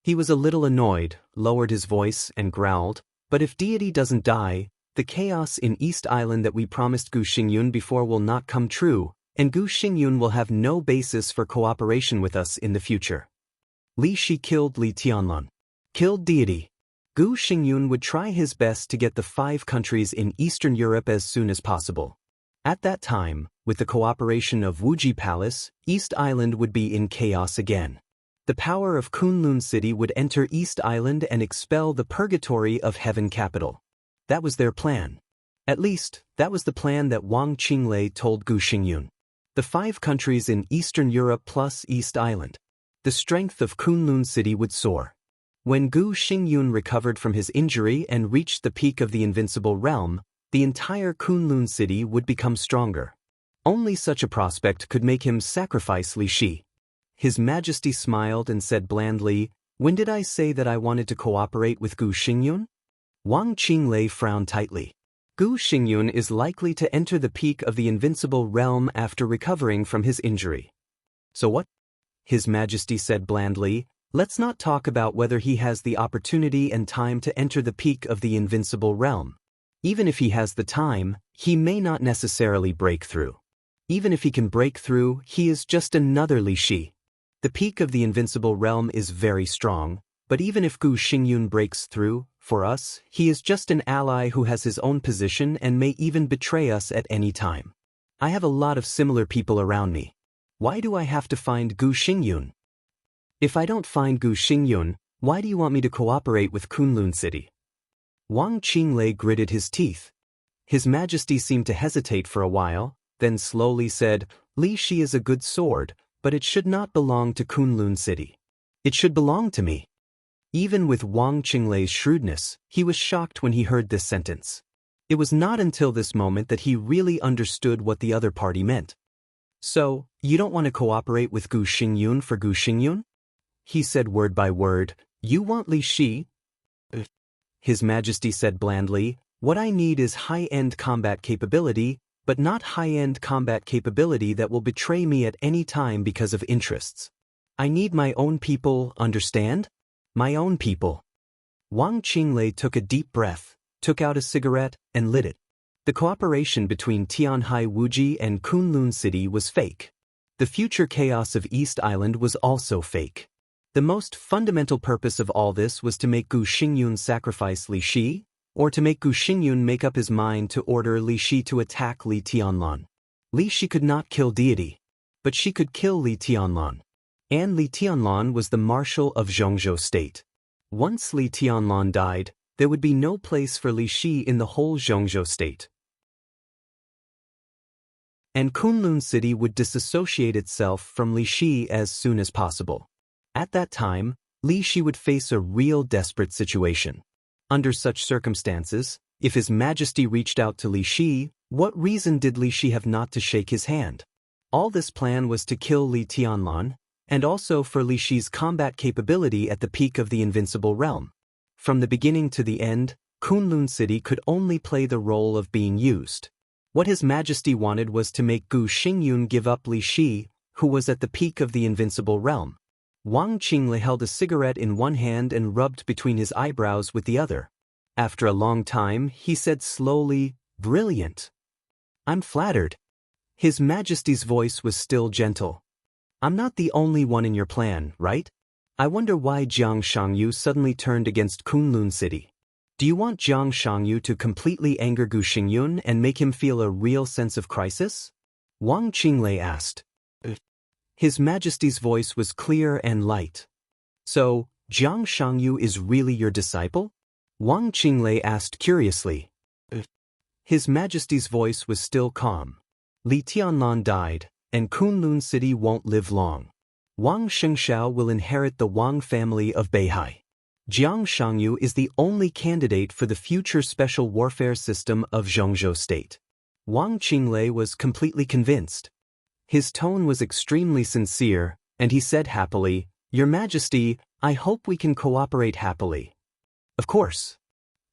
He was a little annoyed, lowered his voice, and growled, but if deity doesn't die, the chaos in East Island that we promised Gu Xingyun before will not come true, and Gu Xingyun will have no basis for cooperation with us in the future. Li Shi killed Li Tianlan. Killed deity. Gu Xingyun would try his best to get the 5 countries in Eastern Europe as soon as possible. At that time, with the cooperation of Wuji Palace, East Island would be in chaos again. The power of Kunlun City would enter East Island and expel the purgatory of Heaven Capital. That was their plan. At least, that was the plan that Wang Qinglei told Gu Xingyun. The 5 countries in Eastern Europe plus East Island. The strength of Kunlun City would soar. When Gu Xingyun recovered from his injury and reached the peak of the invincible realm, the entire Kunlun City would become stronger. Only such a prospect could make him sacrifice Li Shi. His Majesty smiled and said blandly, when did I say that I wanted to cooperate with Gu Xingyun? Wang Qinglei frowned tightly. Gu Xingyun is likely to enter the peak of the invincible realm after recovering from his injury. So what? His Majesty said blandly, let's not talk about whether he has the opportunity and time to enter the peak of the invincible realm. Even if he has the time, he may not necessarily break through. Even if he can break through, he is just another Li Shi. The peak of the invincible realm is very strong, but even if Gu Xingyun breaks through, for us, he is just an ally who has his own position and may even betray us at any time. I have a lot of similar people around me. Why do I have to find Gu Xingyun? If I don't find Gu Xingyun, why do you want me to cooperate with Kunlun City? Wang Qinglei gritted his teeth. His Majesty seemed to hesitate for a while, then slowly said, Li Shi is a good sword, but it should not belong to Kunlun City. It should belong to me. Even with Wang Qinglei's shrewdness, he was shocked when he heard this sentence. It was not until this moment that he really understood what the other party meant. So, you don't want to cooperate with Gu Xingyun for Gu Xingyun? He said word by word, you want Li Shi? His Majesty said blandly, what I need is high-end combat capability, but not high-end combat capability that will betray me at any time because of interests. I need my own people, understand? My own people. Wang Qinglei took a deep breath, took out a cigarette, and lit it. The cooperation between Tianhai Wuji and Kunlun City was fake. The future chaos of East Island was also fake. The most fundamental purpose of all this was to make Gu Xingyun sacrifice Li Shi, or to make Gu Xingyun make up his mind to order Li Shi to attack Li Tianlan. Li Shi could not kill deity. but she could kill Li Tianlan. And Li Tianlan was the marshal of Zhongzhou state. Once Li Tianlan died, there would be no place for Li Shi in the whole Zhongzhou state. And Kunlun City would disassociate itself from Li Shi as soon as possible. At that time, Li Shi would face a real desperate situation. Under such circumstances, if His Majesty reached out to Li Shi, what reason did Li Shi have not to shake his hand? All this plan was to kill Li Tianlan, and also for Li Shi's combat capability at the peak of the invincible realm. From the beginning to the end, Kunlun City could only play the role of being used. What His Majesty wanted was to make Gu Xingyun give up Li Shi, who was at the peak of the invincible realm. Wang Qingle held a cigarette in one hand and rubbed between his eyebrows with the other. After a long time, he said slowly, "Brilliant. I'm flattered." His Majesty's voice was still gentle. "I'm not the only one in your plan, right? I wonder why Jiang Shangyu suddenly turned against Kunlun City. Do you want Jiang Shangyu to completely anger Gu Xingyun and make him feel a real sense of crisis?" Wang Qingle asked. His Majesty's voice was clear and light. "So, Jiang Shangyu is really your disciple?" Wang Qingle asked curiously. His Majesty's voice was still calm. "Li Tianlan died, and Kunlun City won't live long. Wang Shengxiao will inherit the Wang family of Beihai. Jiang Shangyu is the only candidate for the future special warfare system of Zhongzhou state." Wang Qingle was completely convinced. His tone was extremely sincere, and he said happily, "Your Majesty, I hope we can cooperate happily." "Of course."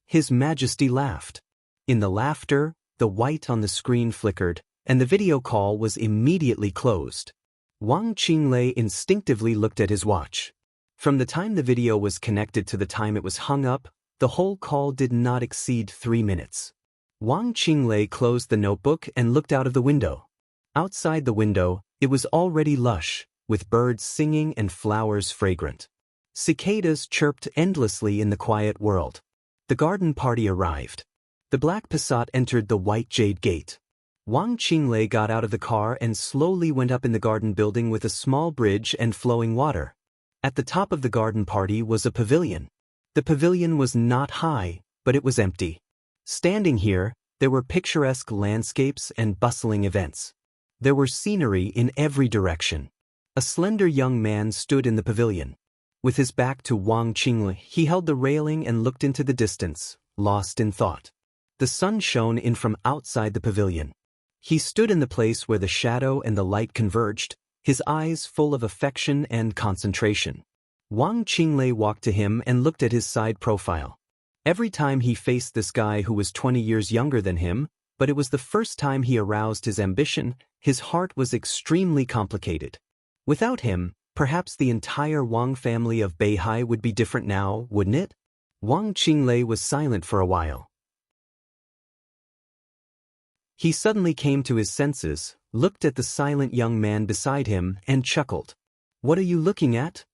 His Majesty laughed. In the laughter, the white on the screen flickered, and the video call was immediately closed. Wang Qingle instinctively looked at his watch. From the time the video was connected to the time it was hung up, the whole call did not exceed 3 minutes. Wang Qingle closed the notebook and looked out of the window. Outside the window, it was already lush, with birds singing and flowers fragrant. Cicadas chirped endlessly in the quiet world. The garden party arrived. The black Passat entered the white jade gate. Wang Qingle got out of the car and slowly went up in the garden building with a small bridge and flowing water. At the top of the garden party was a pavilion. The pavilion was not high, but it was empty. Standing here, there were picturesque landscapes and bustling events. There were scenery in every direction. A slender young man stood in the pavilion. With his back to Wang Qingle, he held the railing and looked into the distance, lost in thought. The sun shone in from outside the pavilion. He stood in the place where the shadow and the light converged, his eyes full of affection and concentration. Wang Qingle walked to him and looked at his side profile. Every time he faced this guy who was 20 years younger than him, but it was the first time he aroused his ambition, his heart was extremely complicated. Without him, perhaps the entire Wang family of Beihai would be different now, wouldn't it? Wang Qingle was silent for a while. He suddenly came to his senses, looked at the silent young man beside him, and chuckled. "What are you looking at?"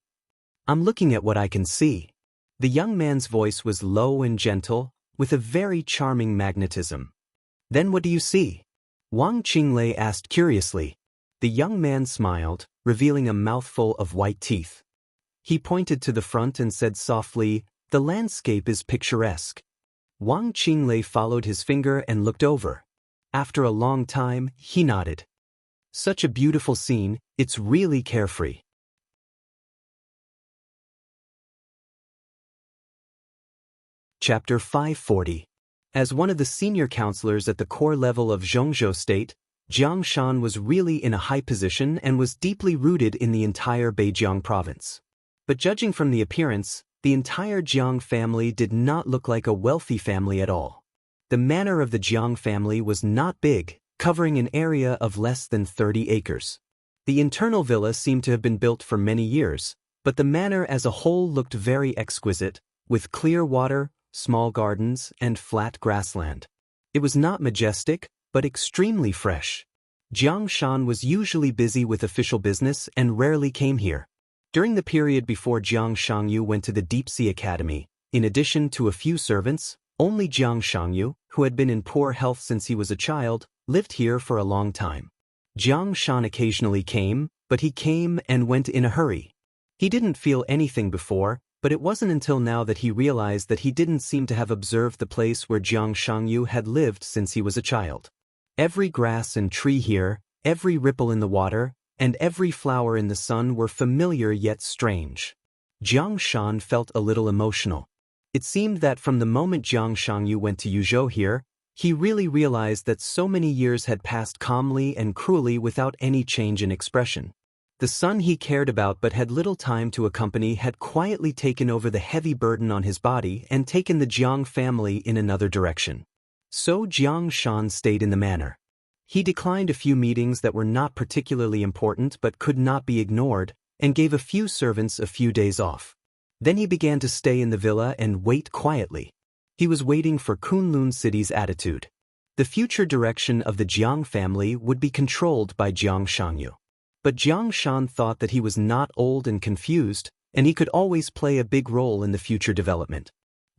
"I'm looking at what I can see." The young man's voice was low and gentle, with a very charming magnetism. "Then what do you see?" Wang Qingle asked curiously. The young man smiled, revealing a mouthful of white teeth. He pointed to the front and said softly, "The landscape is picturesque." Wang Qingle followed his finger and looked over. After a long time, he nodded. "Such a beautiful scene, it's really carefree." Chapter 540. As one of the senior counselors at the core level of Zhongzhou State, Jiang Shan was really in a high position and was deeply rooted in the entire Beijiang province. But judging from the appearance, the entire Jiang family did not look like a wealthy family at all. The manor of the Jiang family was not big, covering an area of less than 30 acres. The internal villa seemed to have been built for many years, but the manor as a whole looked very exquisite, with clear water, small gardens, and flat grassland. It was not majestic, but extremely fresh. Jiang Shan was usually busy with official business and rarely came here. During the period before Jiang Shangyu went to the Deep Sea Academy, in addition to a few servants, only Jiang Shangyu, who had been in poor health since he was a child, lived here for a long time. Jiang Shan occasionally came, but he came and went in a hurry. He didn't feel anything before, but it wasn't until now that he realized that he didn't seem to have observed the place where Jiang Shangyu had lived since he was a child. Every grass and tree here, every ripple in the water, and every flower in the sun were familiar yet strange. Jiang Shan felt a little emotional. It seemed that from the moment Jiang Shangyu went to Yuzhou here, he really realized that so many years had passed calmly and cruelly without any change in expression. The son he cared about but had little time to accompany had quietly taken over the heavy burden on his body and taken the Jiang family in another direction. So Jiang Shan stayed in the manor. He declined a few meetings that were not particularly important but could not be ignored, and gave a few servants a few days off. Then he began to stay in the villa and wait quietly. He was waiting for Kunlun City's attitude. The future direction of the Jiang family would be controlled by Jiang Shangyu. But Jiang Shan thought that he was not old and confused, and he could always play a big role in the future development.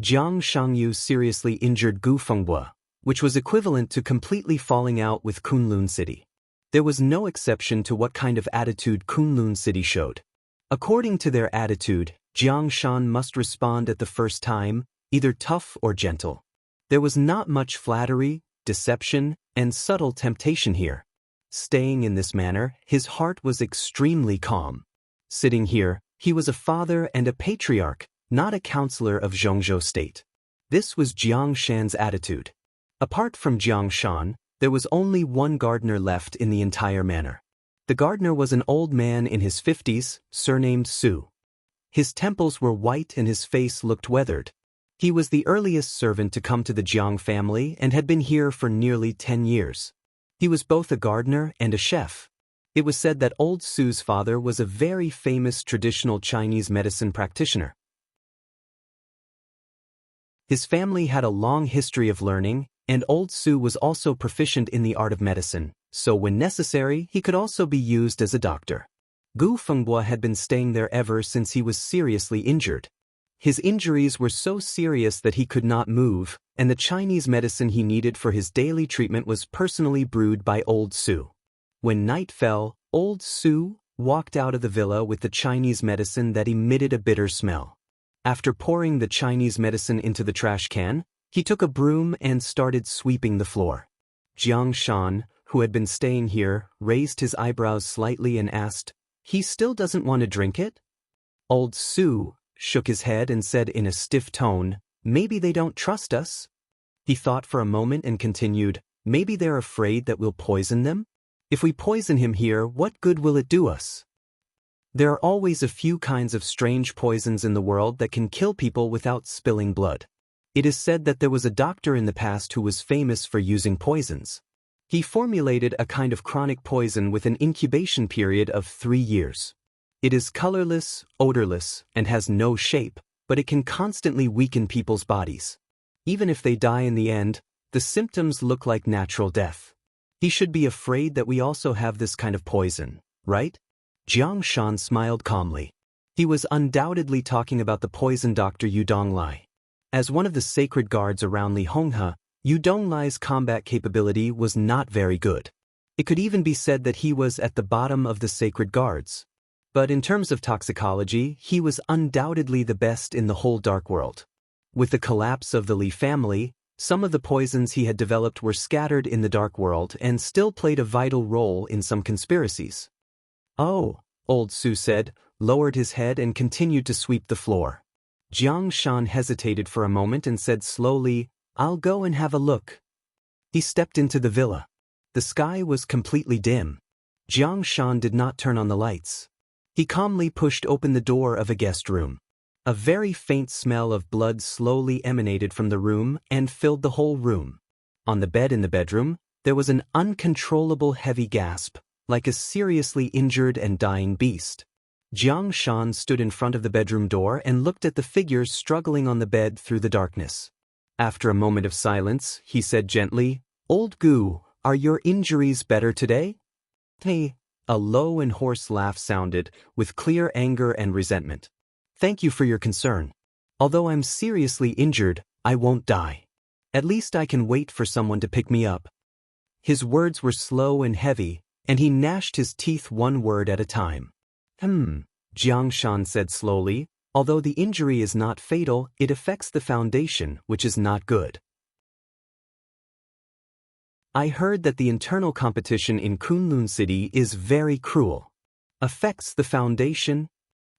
Jiang Shangyu seriously injured Gu Fengbue, which was equivalent to completely falling out with Kunlun City. There was no exception to what kind of attitude Kunlun City showed. According to their attitude, Jiang Shan must respond at the first time, either tough or gentle. There was not much flattery, deception, and subtle temptation here. Staying in this manner, his heart was extremely calm. Sitting here, he was a father and a patriarch, not a counselor of Zhongzhou State. This was Jiang Shan's attitude. Apart from Jiang Shan, there was only one gardener left in the entire manor. The gardener was an old man in his 50s, surnamed Su. His temples were white and his face looked weathered. He was the earliest servant to come to the Jiang family and had been here for nearly 10 years. He was both a gardener and a chef. It was said that old Su's father was a very famous traditional Chinese medicine practitioner. His family had a long history of learning, and old Su was also proficient in the art of medicine, so when necessary, he could also be used as a doctor. Gu Fengbue had been staying there ever since he was seriously injured. His injuries were so serious that he could not move, and the Chinese medicine he needed for his daily treatment was personally brewed by old Su. When night fell, old Su walked out of the villa with the Chinese medicine that emitted a bitter smell. After pouring the Chinese medicine into the trash can, he took a broom and started sweeping the floor. Jiang Shan, who had been staying here, raised his eyebrows slightly and asked, "He still doesn't want to drink it?" Old Su shook his head and said in a stiff tone, "Maybe they don't trust us." He thought for a moment and continued, "Maybe they're afraid that we'll poison them? If we poison him here, what good will it do us? There are always a few kinds of strange poisons in the world that can kill people without spilling blood. It is said that there was a doctor in the past who was famous for using poisons. He formulated a kind of chronic poison with an incubation period of 3 years. It is colorless, odorless, and has no shape, but it can constantly weaken people's bodies. Even if they die in the end, the symptoms look like natural death. He should be afraid that we also have this kind of poison, right?" Jiang Shan smiled calmly. He was undoubtedly talking about the poison doctor Yu Donglai. As one of the sacred guards around Li Honghe, Yu Donglai's combat capability was not very good. It could even be said that he was at the bottom of the sacred guards. But in terms of toxicology, he was undoubtedly the best in the whole dark world. With the collapse of the Li family, some of the poisons he had developed were scattered in the dark world and still played a vital role in some conspiracies. "Oh," old Su said, lowered his head and continued to sweep the floor. Jiang Shan hesitated for a moment and said slowly, "I'll go and have a look." He stepped into the villa. The sky was completely dim. Jiang Shan did not turn on the lights. He calmly pushed open the door of a guest room. A very faint smell of blood slowly emanated from the room and filled the whole room. On the bed in the bedroom, there was an uncontrollable heavy gasp, like a seriously injured and dying beast. Jiang Shan stood in front of the bedroom door and looked at the figures struggling on the bed through the darkness. After a moment of silence, he said gently, "Old Gu, are your injuries better today?" "Hey." A low and hoarse laugh sounded, with clear anger and resentment. "Thank you for your concern. Although I'm seriously injured, I won't die. At least I can wait for someone to pick me up." His words were slow and heavy, and he gnashed his teeth one word at a time. Xianxia said slowly, although the injury is not fatal, it affects the foundation, which is not good. I heard that the internal competition in Kunlun City is very cruel. Affects the foundation?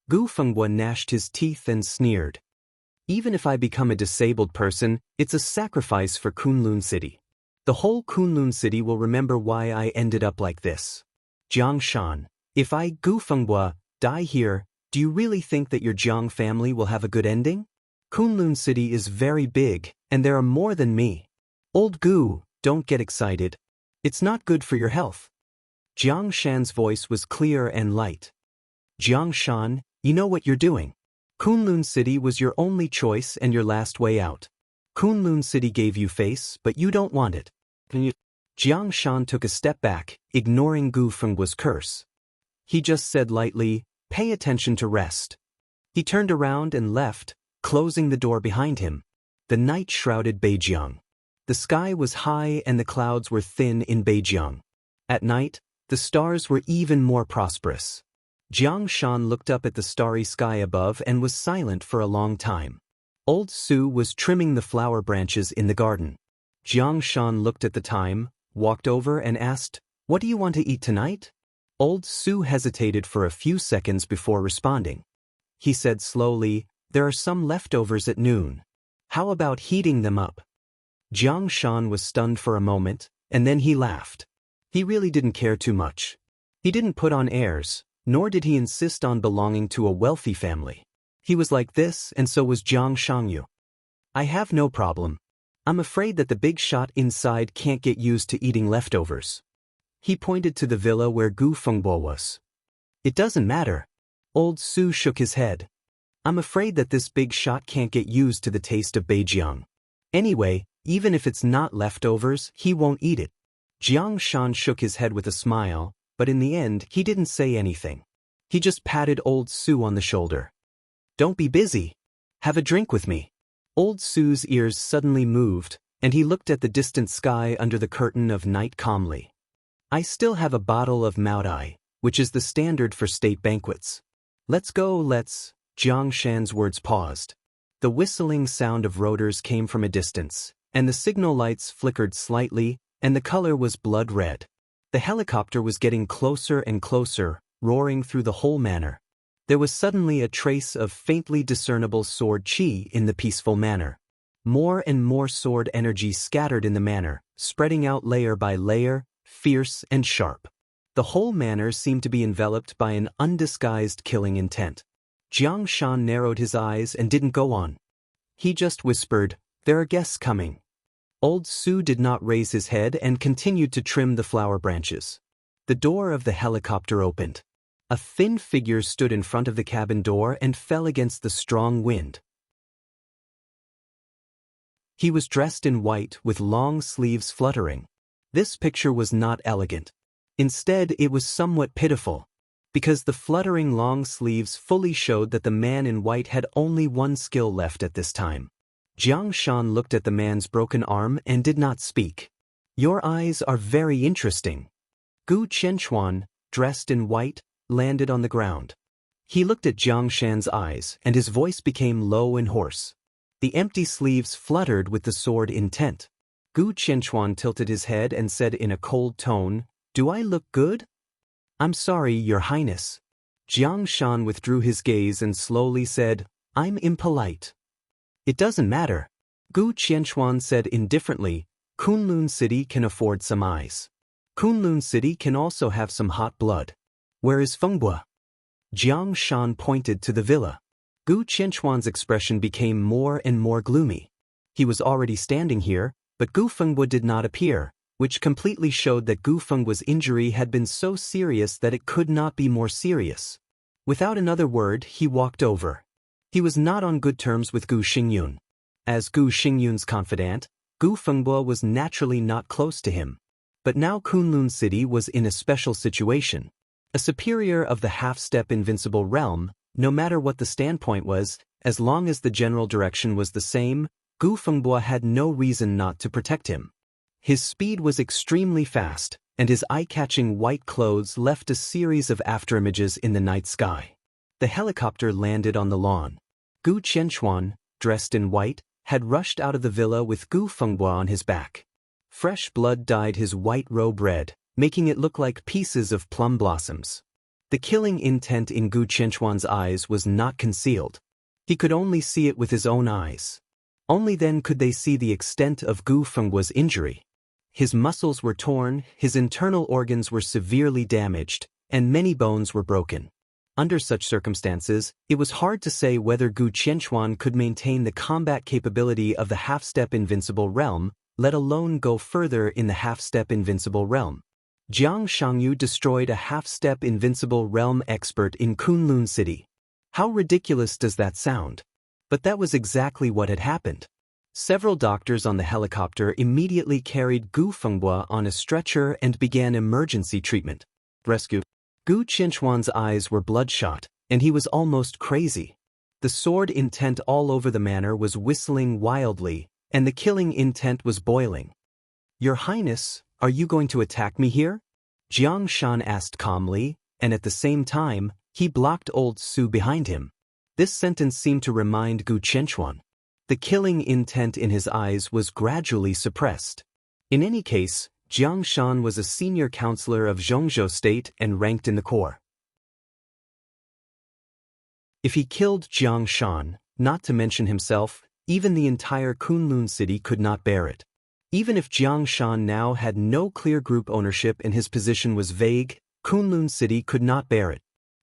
Gu Fengbo gnashed his teeth and sneered. Even if I become a disabled person, it's a sacrifice for Kunlun City. The whole Kunlun City will remember why I ended up like this. Jiangshan, if I, Gu Fengbo, die here, do you really think that your Jiang family will have a good ending? Kunlun City is very big, and there are more than me. Old Gu, don't get excited. It's not good for your health. Jiangshan's voice was clear and light. Jiangshan, you know what you're doing. Kunlun City was your only choice and your last way out. Kunlun City gave you face, but you don't want it. Jiangshan took a step back, ignoring Gu Fengbo's curse. He just said lightly, pay attention to rest. He turned around and left, closing the door behind him. The night shrouded Beijiang. The sky was high and the clouds were thin in Beijiang. At night, the stars were even more prosperous. Jiangshan looked up at the starry sky above and was silent for a long time. Old Su was trimming the flower branches in the garden. Jiangshan looked at the time, walked over and asked, what do you want to eat tonight? Old Su hesitated for a few seconds before responding. He said slowly, there are some leftovers at noon. How about heating them up? Jiangshan was stunned for a moment, and then he laughed. He really didn't care too much. He didn't put on airs, nor did he insist on belonging to a wealthy family. He was like this, and so was Jiang Shangyu. I have no problem. I'm afraid that the big shot inside can't get used to eating leftovers. He pointed to the villa where Gu Fengbo was. It doesn't matter. Old Su shook his head. I'm afraid that this big shot can't get used to the taste of Beijiang. Anyway, even if it's not leftovers, he won't eat it. Jiangshan shook his head with a smile, but in the end, he didn't say anything. He just patted Old Su on the shoulder. Don't be busy. Have a drink with me. Old Su's ears suddenly moved, and he looked at the distant sky under the curtain of night calmly. I still have a bottle of Maodai, which is the standard for state banquets. Let's go, Jiangshan's words paused. The whistling sound of rotors came from a distance, and the signal lights flickered slightly, and the color was blood red. The helicopter was getting closer and closer, roaring through the whole manor. There was suddenly a trace of faintly discernible sword chi in the peaceful manor. More and more sword energy scattered in the manor, spreading out layer by layer, fierce and sharp. The whole manor seemed to be enveloped by an undisguised killing intent. Jiangshan narrowed his eyes and didn't go on. He just whispered, there are guests coming. Old Su did not raise his head and continued to trim the flower branches. The door of the helicopter opened. A thin figure stood in front of the cabin door and fell against the strong wind. He was dressed in white with long sleeves fluttering. This picture was not elegant. Instead, it was somewhat pitiful, because the fluttering long sleeves fully showed that the man in white had only one skill left at this time. Jiangshan looked at the man's broken arm and did not speak. Your eyes are very interesting. Gu Qianchuan, dressed in white, landed on the ground. He looked at Jiangshan's eyes, and his voice became low and hoarse. The empty sleeves fluttered with the sword intent. Gu Qianchuan tilted his head and said in a cold tone, do I look good? I'm sorry, Your Highness. Jiangshan withdrew his gaze and slowly said, I'm impolite. It doesn't matter. Gu Qianchuan said indifferently, Kunlun City can afford some eyes. Kunlun City can also have some hot blood. Where is Fengbo? Jiangshan pointed to the villa. Gu Qianchuan's expression became more and more gloomy. He was already standing here, but Gu Fengbo did not appear, which completely showed that Gu Fengbo's injury had been so serious that it could not be more serious. Without another word, he walked over. He was not on good terms with Gu Xingyun. As Gu Xingyun's confidant, Gu Fengbo was naturally not close to him. But now Kunlun City was in a special situation. A superior of the half-step invincible realm, no matter what the standpoint was, as long as the general direction was the same, Gu Fengbo had no reason not to protect him. His speed was extremely fast, and his eye-catching white clothes left a series of afterimages in the night sky. The helicopter landed on the lawn. Gu Qianquan, dressed in white, had rushed out of the villa with Gu Fenghua on his back. Fresh blood dyed his white robe red, making it look like pieces of plum blossoms. The killing intent in Gu Qianquan's eyes was not concealed. He could only see it with his own eyes. Only then could they see the extent of Gu Fenghua's injury. His muscles were torn, his internal organs were severely damaged, and many bones were broken. Under such circumstances, it was hard to say whether Gu Qianquan could maintain the combat capability of the half-step invincible realm, let alone go further in the half-step invincible realm. Jiang Shangyu destroyed a half-step invincible realm expert in Kunlun City. How ridiculous does that sound? But that was exactly what had happened. Several doctors on the helicopter immediately carried Gu Fenghua on a stretcher and began emergency treatment. Rescue. Gu Qianquan's eyes were bloodshot, and he was almost crazy. The sword intent all over the manor was whistling wildly, and the killing intent was boiling. "Your Highness, are you going to attack me here?" Jiang Shan asked calmly, and at the same time, he blocked old Su behind him. This sentence seemed to remind Gu Qianquan. The killing intent in his eyes was gradually suppressed. In any case, Jiang Shan was a senior counselor of Zhongzhou State and ranked in the corps. If he killed Jiang Shan, not to mention himself, even the entire Kunlun City could not bear it. Even if Jiang Shan now had no clear group ownership and his position was vague, Kunlun City could not bear it.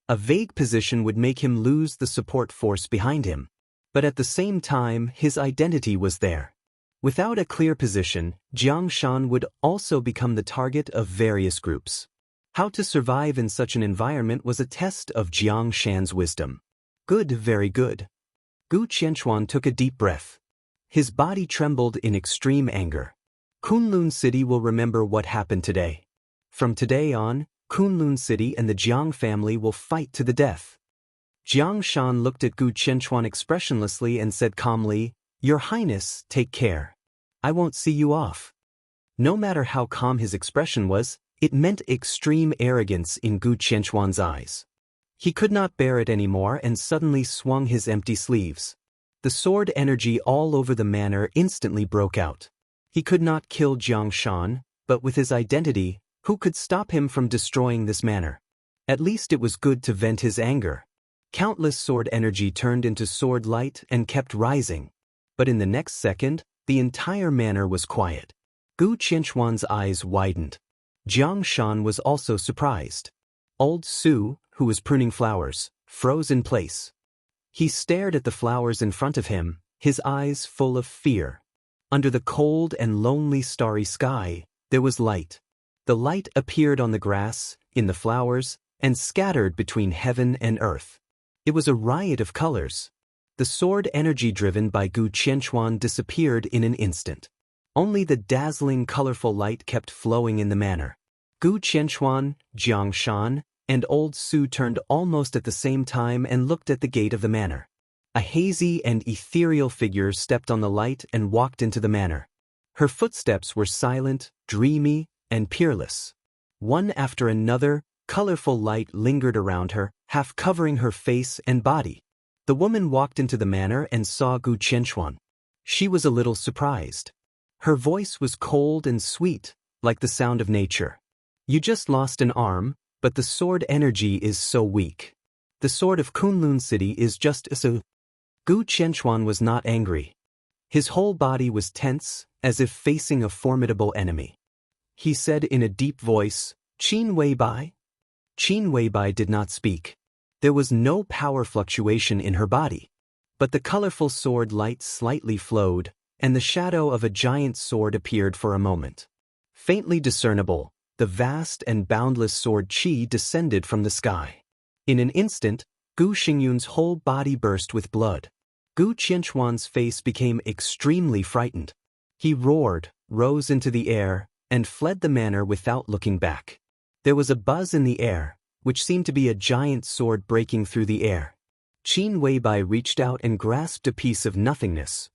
A vague position would make him lose the support force behind him. But at the same time, his identity was there. Without a clear position, Jiang Shan would also become the target of various groups. How to survive in such an environment was a test of Jiang Shan's wisdom. Good, very good. Gu Qianquan took a deep breath. His body trembled in extreme anger. Kunlun City will remember what happened today. From today on, Kunlun City and the Jiang family will fight to the death. Jiang Shan looked at Gu Qianquan expressionlessly and said calmly, "Your Highness, take care. I won't see you off." No matter how calm his expression was, it meant extreme arrogance in Gu Qianquan's eyes. He could not bear it anymore and suddenly swung his empty sleeves. The sword energy all over the manor instantly broke out. He could not kill Jiang Shan, but with his identity, who could stop him from destroying this manor? At least it was good to vent his anger. Countless sword energy turned into sword light and kept rising. But in the next second, the entire manor was quiet. Gu Qianquan's eyes widened. Jiang Shan was also surprised. Old Su, who was pruning flowers, froze in place. He stared at the flowers in front of him, his eyes full of fear. Under the cold and lonely starry sky, there was light. The light appeared on the grass, in the flowers, and scattered between heaven and earth. It was a riot of colors. The sword energy driven by Gu Qianquan disappeared in an instant. Only the dazzling colorful light kept flowing in the manor. Gu Qianquan, Jiang Shan, and old Su turned almost at the same time and looked at the gate of the manor. A hazy and ethereal figure stepped on the light and walked into the manor. Her footsteps were silent, dreamy, and peerless. One after another, colorful light lingered around her, half covering her face and body. The woman walked into the manor and saw Gu Qianquan. She was a little surprised. Her voice was cold and sweet, like the sound of nature. "You just lost an arm, but the sword energy is so weak. The sword of Kunlun City is just so..." Gu Qianquan was not angry. His whole body was tense, as if facing a formidable enemy. He said in a deep voice, "Qin Weibai?" Qin Weibai did not speak. There was no power fluctuation in her body. But the colorful sword light slightly flowed, and the shadow of a giant sword appeared for a moment. Faintly discernible, the vast and boundless sword qi descended from the sky. In an instant, Gu Xingyun's whole body burst with blood. Gu Qianquan's face became extremely frightened. He roared, rose into the air, and fled the manor without looking back. There was a buzz in the air, which seemed to be a giant sword breaking through the air. Qin Weibai reached out and grasped a piece of nothingness.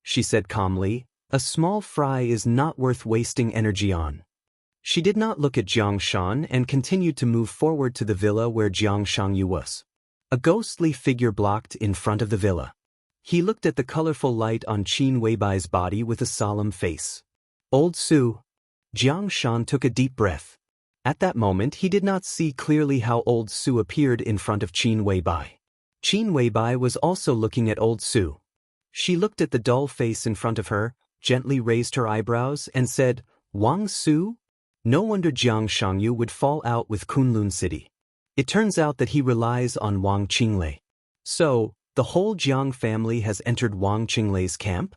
She said calmly, A small fry is not worth wasting energy on. She did not look at Jiang Shan and continued to move forward to the villa where Jiang Shangyu was. A ghostly figure blocked in front of the villa. He looked at the colorful light on Qin Weibai's body with a solemn face. Old Su. Jiang Shan took a deep breath. At that moment he did not see clearly how Old Su appeared in front of Qin Weibai. Qin Weibai was also looking at Old Su. She looked at the dull face in front of her, gently raised her eyebrows, and said, Wang Su? No wonder Jiang Shangyu would fall out with Kunlun City. It turns out that he relies on Wang Qinglei. So, the whole Jiang family has entered Wang Qinglei's camp?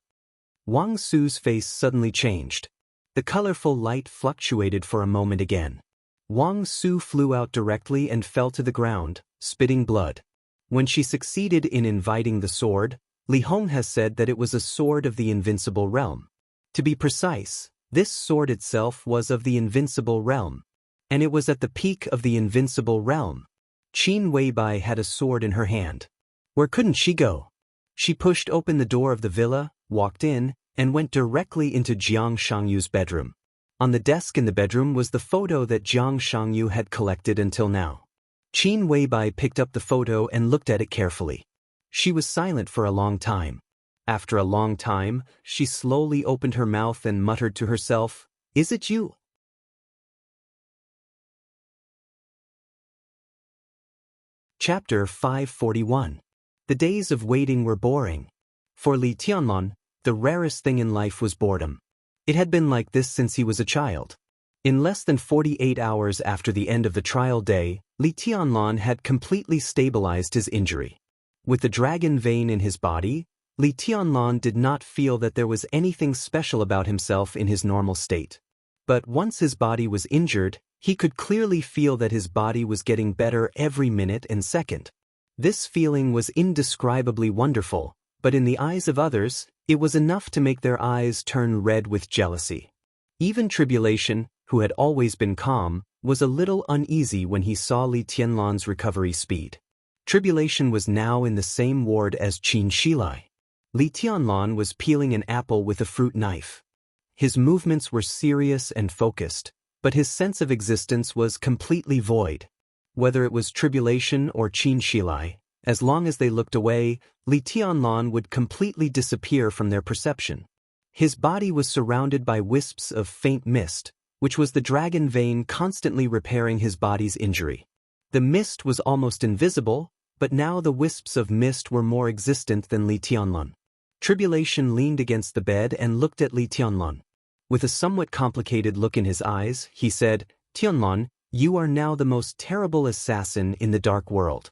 Wang Su's face suddenly changed. The colorful light fluctuated for a moment again. Wang Su flew out directly and fell to the ground, spitting blood. When she succeeded in inviting the sword, Li Hong has said that it was a sword of the invincible realm. To be precise, this sword itself was of the invincible realm. And it was at the peak of the invincible realm. Qin Weibai had a sword in her hand. Where couldn't she go? She pushed open the door of the villa, walked in, and went directly into Jiang Shangyu's bedroom. On the desk in the bedroom was the photo that Jiang Shangyu had collected until now. Qin Weibai picked up the photo and looked at it carefully. She was silent for a long time. After a long time, she slowly opened her mouth and muttered to herself, Is it you? Chapter 541. The days of waiting were boring. For Li Tianlong, the rarest thing in life was boredom. It had been like this since he was a child. In less than 48 hours after the end of the trial day, Li Tianlong had completely stabilized his injury. With the dragon vein in his body, Li Tianlong did not feel that there was anything special about himself in his normal state. But once his body was injured, he could clearly feel that his body was getting better every minute and second. This feeling was indescribably wonderful, but in the eyes of others, it was enough to make their eyes turn red with jealousy. Even Tribulation, who had always been calm, was a little uneasy when he saw Li Tianlong's recovery speed. Tribulation was now in the same ward as Qin Shilai. Li Tianlong was peeling an apple with a fruit knife. His movements were serious and focused, but his sense of existence was completely void. Whether it was Tribulation or Qin Shilai, as long as they looked away, Li Tianlong would completely disappear from their perception. His body was surrounded by wisps of faint mist, which was the dragon vein constantly repairing his body's injury. The mist was almost invisible, but now the wisps of mist were more existent than Li Tianlong. Tribulation leaned against the bed and looked at Li Tianlong. With a somewhat complicated look in his eyes, he said, Tianlong, you are now the most terrible assassin in the dark world.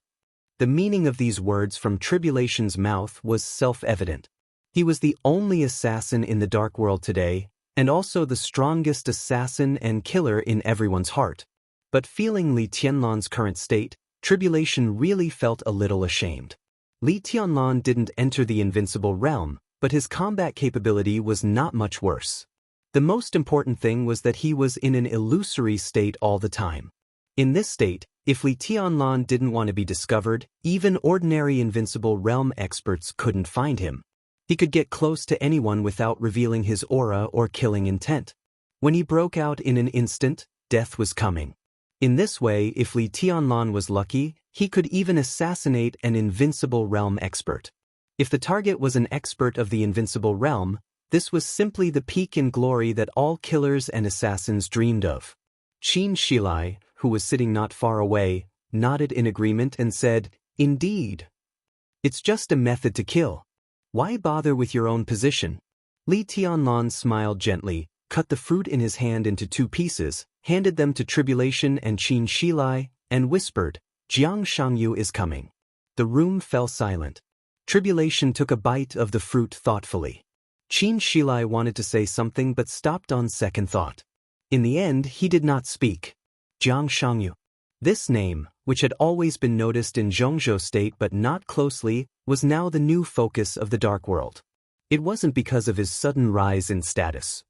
The meaning of these words from Tribulation's mouth was self-evident. He was the only assassin in the dark world today, and also the strongest assassin and killer in everyone's heart. But feeling Li Tianlong's current state, Tribulation really felt a little ashamed. Li Tianlong didn't enter the invincible realm, but his combat capability was not much worse. The most important thing was that he was in an illusory state all the time. In this state, if Li Tianlong didn't want to be discovered, even ordinary invincible realm experts couldn't find him. He could get close to anyone without revealing his aura or killing intent. When he broke out in an instant, death was coming. In this way, if Li Tianlong was lucky, he could even assassinate an invincible realm expert. If the target was an expert of the invincible realm, this was simply the peak in glory that all killers and assassins dreamed of. Qin Shilai, who was sitting not far away, nodded in agreement and said, Indeed. It's just a method to kill. Why bother with your own position? Li Tianlong smiled gently, cut the fruit in his hand into 2 pieces, handed them to Tribulation and Qin Shilai, and whispered, Jiang Shangyu is coming. The room fell silent. Tribulation took a bite of the fruit thoughtfully. Qin Shilai wanted to say something but stopped on second thought. In the end, he did not speak. Jiang Shangyu. This name, which had always been noticed in Zhongzhou State but not closely, was now the new focus of the Dark World. It wasn't because of his sudden rise in status.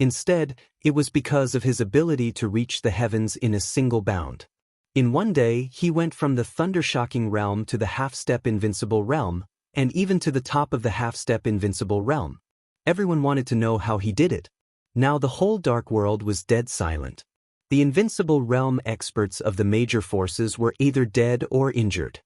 Instead, it was because of his ability to reach the heavens in a single bound. In one day, he went from the thunder-shocking realm to the half-step invincible realm, and even to the top of the half-step invincible realm. Everyone wanted to know how he did it. Now the whole dark world was dead silent. The invincible realm experts of the major forces were either dead or injured.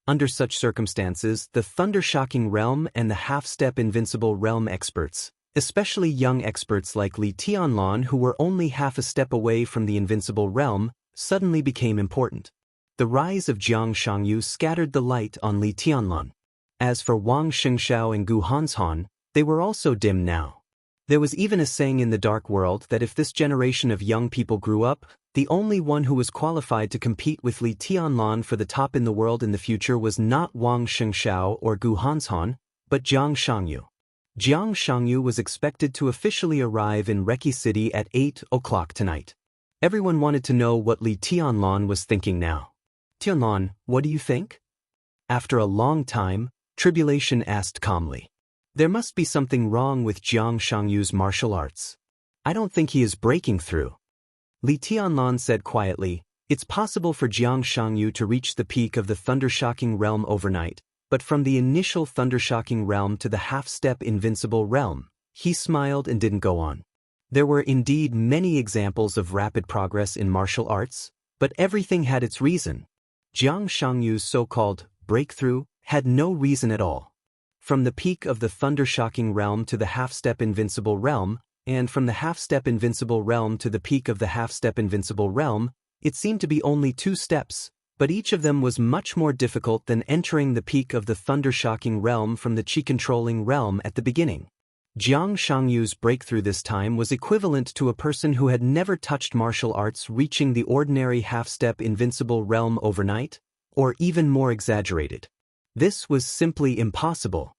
Under such circumstances, the thunder-shocking realm and the half-step invincible realm experts, especially young experts like Li Tianlan who were only half a step away from the invincible realm, suddenly became important. The rise of Jiang Shangyu scattered the light on Li Tianlan. As for Wang Xingxiao and Gu Hanshan, they were also dim now. There was even a saying in the dark world that if this generation of young people grew up, the only one who was qualified to compete with Li Tianlan for the top in the world in the future was not Wang Xingxiao or Gu Hanshan, but Jiang Shangyu. Jiang Shangyu was expected to officially arrive in Reki City at 8 o'clock tonight. Everyone wanted to know what Li Tianlan was thinking now. Tianlan, what do you think? After a long time, Tribulation asked calmly. There must be something wrong with Jiang Shangyu's martial arts. I don't think he is breaking through. Li Tianlan said quietly, it's possible for Jiang Shangyu to reach the peak of the thunder-shocking realm overnight, but from the initial thunder-shocking realm to the half-step invincible realm, he smiled and didn't go on. There were indeed many examples of rapid progress in martial arts, but everything had its reason. Jiang Shangyu's so-called breakthrough had no reason at all. From the peak of the thunder-shocking realm to the half-step invincible realm, and from the half-step invincible realm to the peak of the half-step invincible realm, it seemed to be only 2 steps, but each of them was much more difficult than entering the peak of the thunder-shocking realm from the chi-controlling realm at the beginning. Jiang Shangyu's breakthrough this time was equivalent to a person who had never touched martial arts reaching the ordinary half-step invincible realm overnight, or even more exaggerated. This was simply impossible.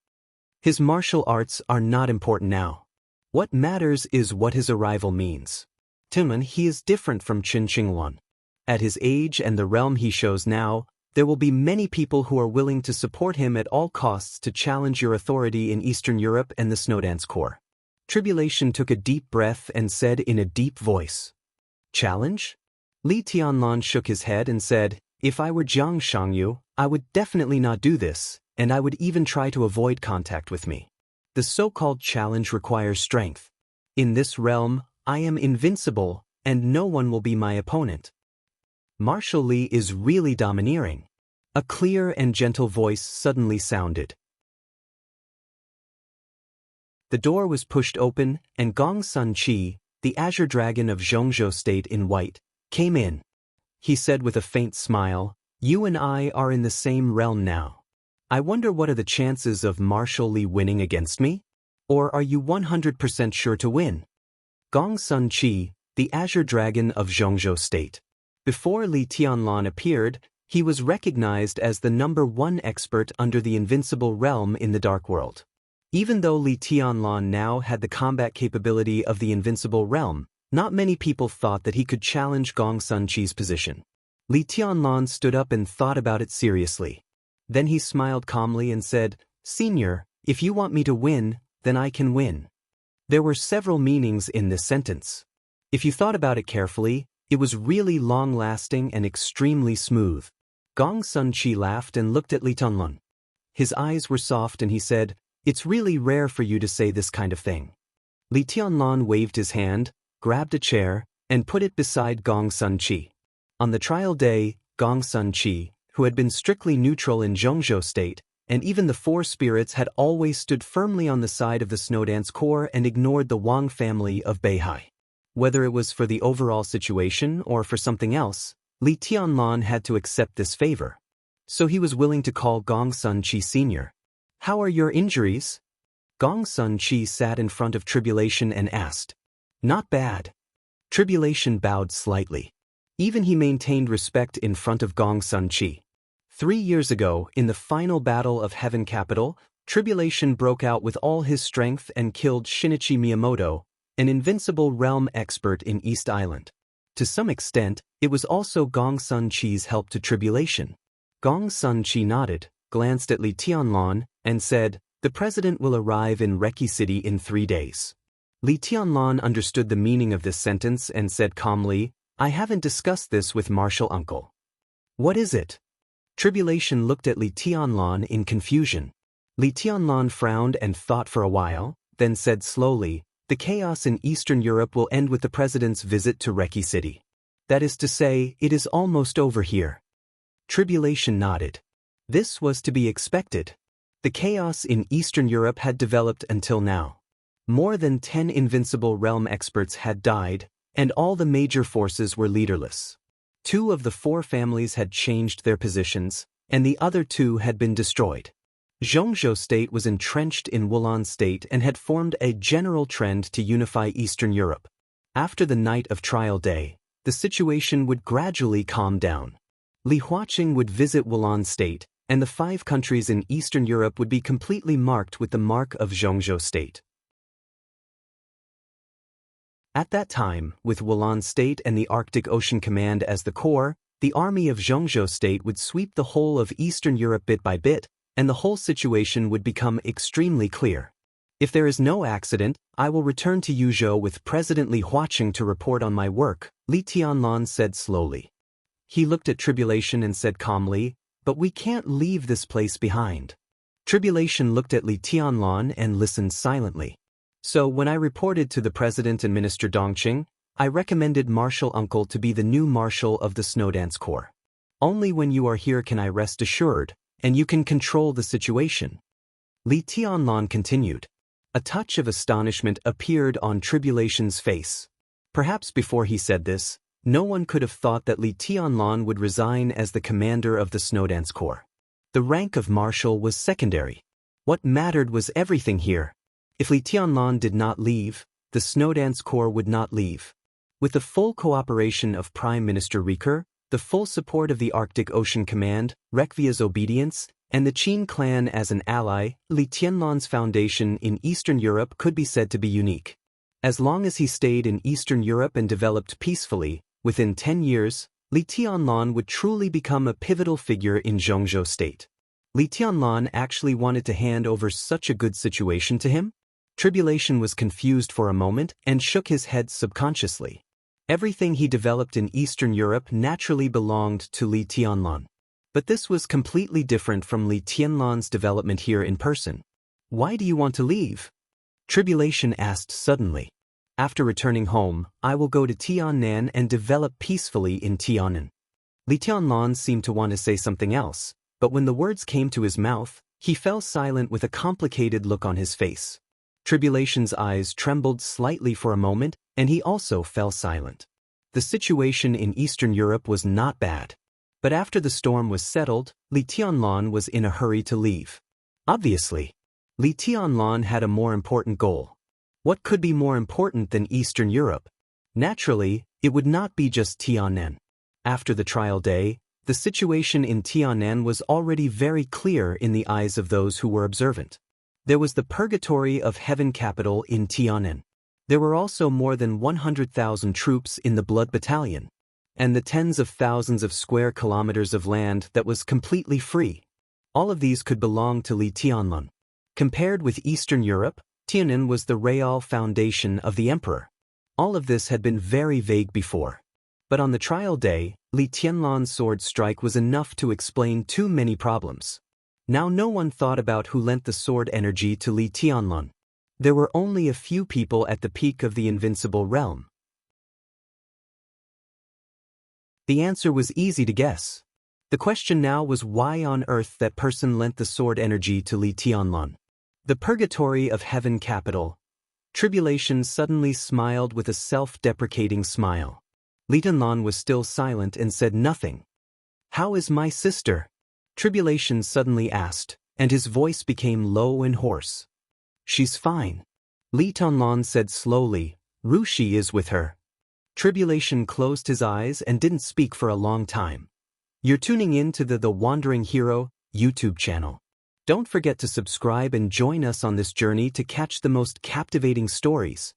His martial arts are not important now. What matters is what his arrival means. Timon, he is different from Qin Qingluan. At his age and the realm he shows now, there will be many people who are willing to support him at all costs to challenge your authority in Eastern Europe and the Snowdance Corps. Tribulation took a deep breath and said in a deep voice, Challenge? Li Tianlan shook his head and said, if I were Jiang Shangyu, I would definitely not do this, and I would even try to avoid contact with me. The so-called challenge requires strength. In this realm, I am invincible, and no one will be my opponent. Martial Li is really domineering. A clear and gentle voice suddenly sounded. The door was pushed open, and Gong Sun Qi, the azure dragon of Zhongzhou State in white, came in. He said with a faint smile, you and I are in the same realm now. I wonder what are the chances of Martial Li winning against me? Or are you 100% sure to win? Gong Sun Qi, the azure dragon of Zhongzhou State. Before Li Tianlan appeared, he was recognized as the #1 expert under the invincible realm in the dark world. Even though Li Tianlan now had the combat capability of the invincible realm, not many people thought that he could challenge Gong Sun Qi's position. Li Tianlan stood up and thought about it seriously. Then he smiled calmly and said, Senior, if you want me to win, then I can win. There were several meanings in this sentence. If you thought about it carefully, it was really long-lasting and extremely smooth. Gong Sun Qi laughed and looked at Li Tianlan. His eyes were soft and he said, it's really rare for you to say this kind of thing. Li Tianlan waved his hand, grabbed a chair, and put it beside Gong Sun Qi. On the trial day, Gong Sun Qi, who had been strictly neutral in Zhongzhou State, and even the 4 spirits had always stood firmly on the side of the Snowdance Corps and ignored the Wang family of Beihai. Whether it was for the overall situation or for something else, Li Tianlan had to accept this favor. So he was willing to call Gong Sun Qi Sr. How are your injuries? Gong Sun Qi sat in front of Tribulation and asked. Not bad. Tribulation bowed slightly. Even he maintained respect in front of Gong Sun Qi. 3 years ago, in the final battle of Heaven Capital, Tribulation broke out with all his strength and killed Shinichi Miyamoto, an invincible realm expert in East Island. To some extent, it was also Gong Sun Qi's help to Tribulation. Gong Sun Qi nodded, glanced at Li Tianlan, and said, the president will arrive in Reki City in 3 days. Li Tianlan understood the meaning of this sentence and said calmly, I haven't discussed this with Martial Uncle. What is it? Tribulation looked at Li Tianlan in confusion. Li Tianlan frowned and thought for a while, then said slowly, "The chaos in Eastern Europe will end with the president's visit to Reki City. That is to say, it is almost over here." Tribulation nodded. This was to be expected. The chaos in Eastern Europe had developed until now. More than 10 invincible realm experts had died, and all the major forces were leaderless. 2 of the 4 families had changed their positions, and the other 2 had been destroyed. Xianxia state was entrenched in Wulan state and had formed a general trend to unify Eastern Europe. After the night of trial day, the situation would gradually calm down. Li Huaqing would visit Wulan state, and the 5 countries in Eastern Europe would be completely marked with the mark of Xianxia state. At that time, with Wulan state and the Arctic Ocean Command as the core, the army of Xianxia state would sweep the whole of Eastern Europe bit by bit, and the whole situation would become extremely clear. If there is no accident, I will return to Yuzhou with President Li Huaqing to report on my work, Li Tianlan said slowly. He looked at Tribulation and said calmly, "But we can't leave this place behind." Tribulation looked at Li Tianlan and listened silently. "So when I reported to the President and Minister Dongqing, I recommended Marshal Uncle to be the new Marshal of the Snowdance Corps. Only when you are here can I rest assured, and you can control the situation." Li Tianlan continued. A touch of astonishment appeared on Tribulation's face. Perhaps before he said this, no one could have thought that Li Tianlan would resign as the commander of the Snowdance Corps. The rank of marshal was secondary. What mattered was everything here. If Li Tianlan did not leave, the Snowdance Corps would not leave. With the full cooperation of Prime Minister Riker, the full support of the Arctic Ocean Command, Rekvia's obedience, and the Qin clan as an ally, Li Tianlan's foundation in Eastern Europe could be said to be unique. As long as he stayed in Eastern Europe and developed peacefully, within 10 years, Li Tianlan would truly become a pivotal figure in Xianxia state. Li Tianlan actually wanted to hand over such a good situation to him? Tribulation was confused for a moment and shook his head subconsciously. Everything he developed in Eastern Europe naturally belonged to Li Tianlan. But this was completely different from Li Tianlan's development here in person. "Why do you want to leave?" Tribulation asked suddenly. "After returning home, I will go to Tiannan and develop peacefully in Tiannan." Li Tianlan seemed to want to say something else, but when the words came to his mouth, he fell silent with a complicated look on his face. Tribulation's eyes trembled slightly for a moment, and he also fell silent. The situation in Eastern Europe was not bad. But after the storm was settled, Li Tianlan was in a hurry to leave. Obviously, Li Tianlan had a more important goal. What could be more important than Eastern Europe? Naturally, it would not be just Tiannan. After the trial day, the situation in Tiannan was already very clear in the eyes of those who were observant. There was the purgatory of heaven capital in Tiannan. There were also more than 100,000 troops in the Blood Battalion, and the tens of thousands of square kilometers of land that was completely free. All of these could belong to Li Tianlan. Compared with Eastern Europe, Tiannan was the real foundation of the emperor. All of this had been very vague before. But on the trial day, Li Tianlan's sword strike was enough to explain too many problems. Now no one thought about who lent the sword energy to Li Tianlan. There were only a few people at the peak of the invincible realm. The answer was easy to guess. The question now was why on earth that person lent the sword energy to Li Tianlan. The purgatory of heaven capital. Tribulation suddenly smiled with a self-deprecating smile. Li Tianlan was still silent and said nothing. "How is my sister?" Tribulation suddenly asked, and his voice became low and hoarse. "She's fine." Li Tianlan said slowly, "Rushi is with her." Tribulation closed his eyes and didn't speak for a long time. You're tuning in to the Wandering Hero YouTube channel. Don't forget to subscribe and join us on this journey to catch the most captivating stories.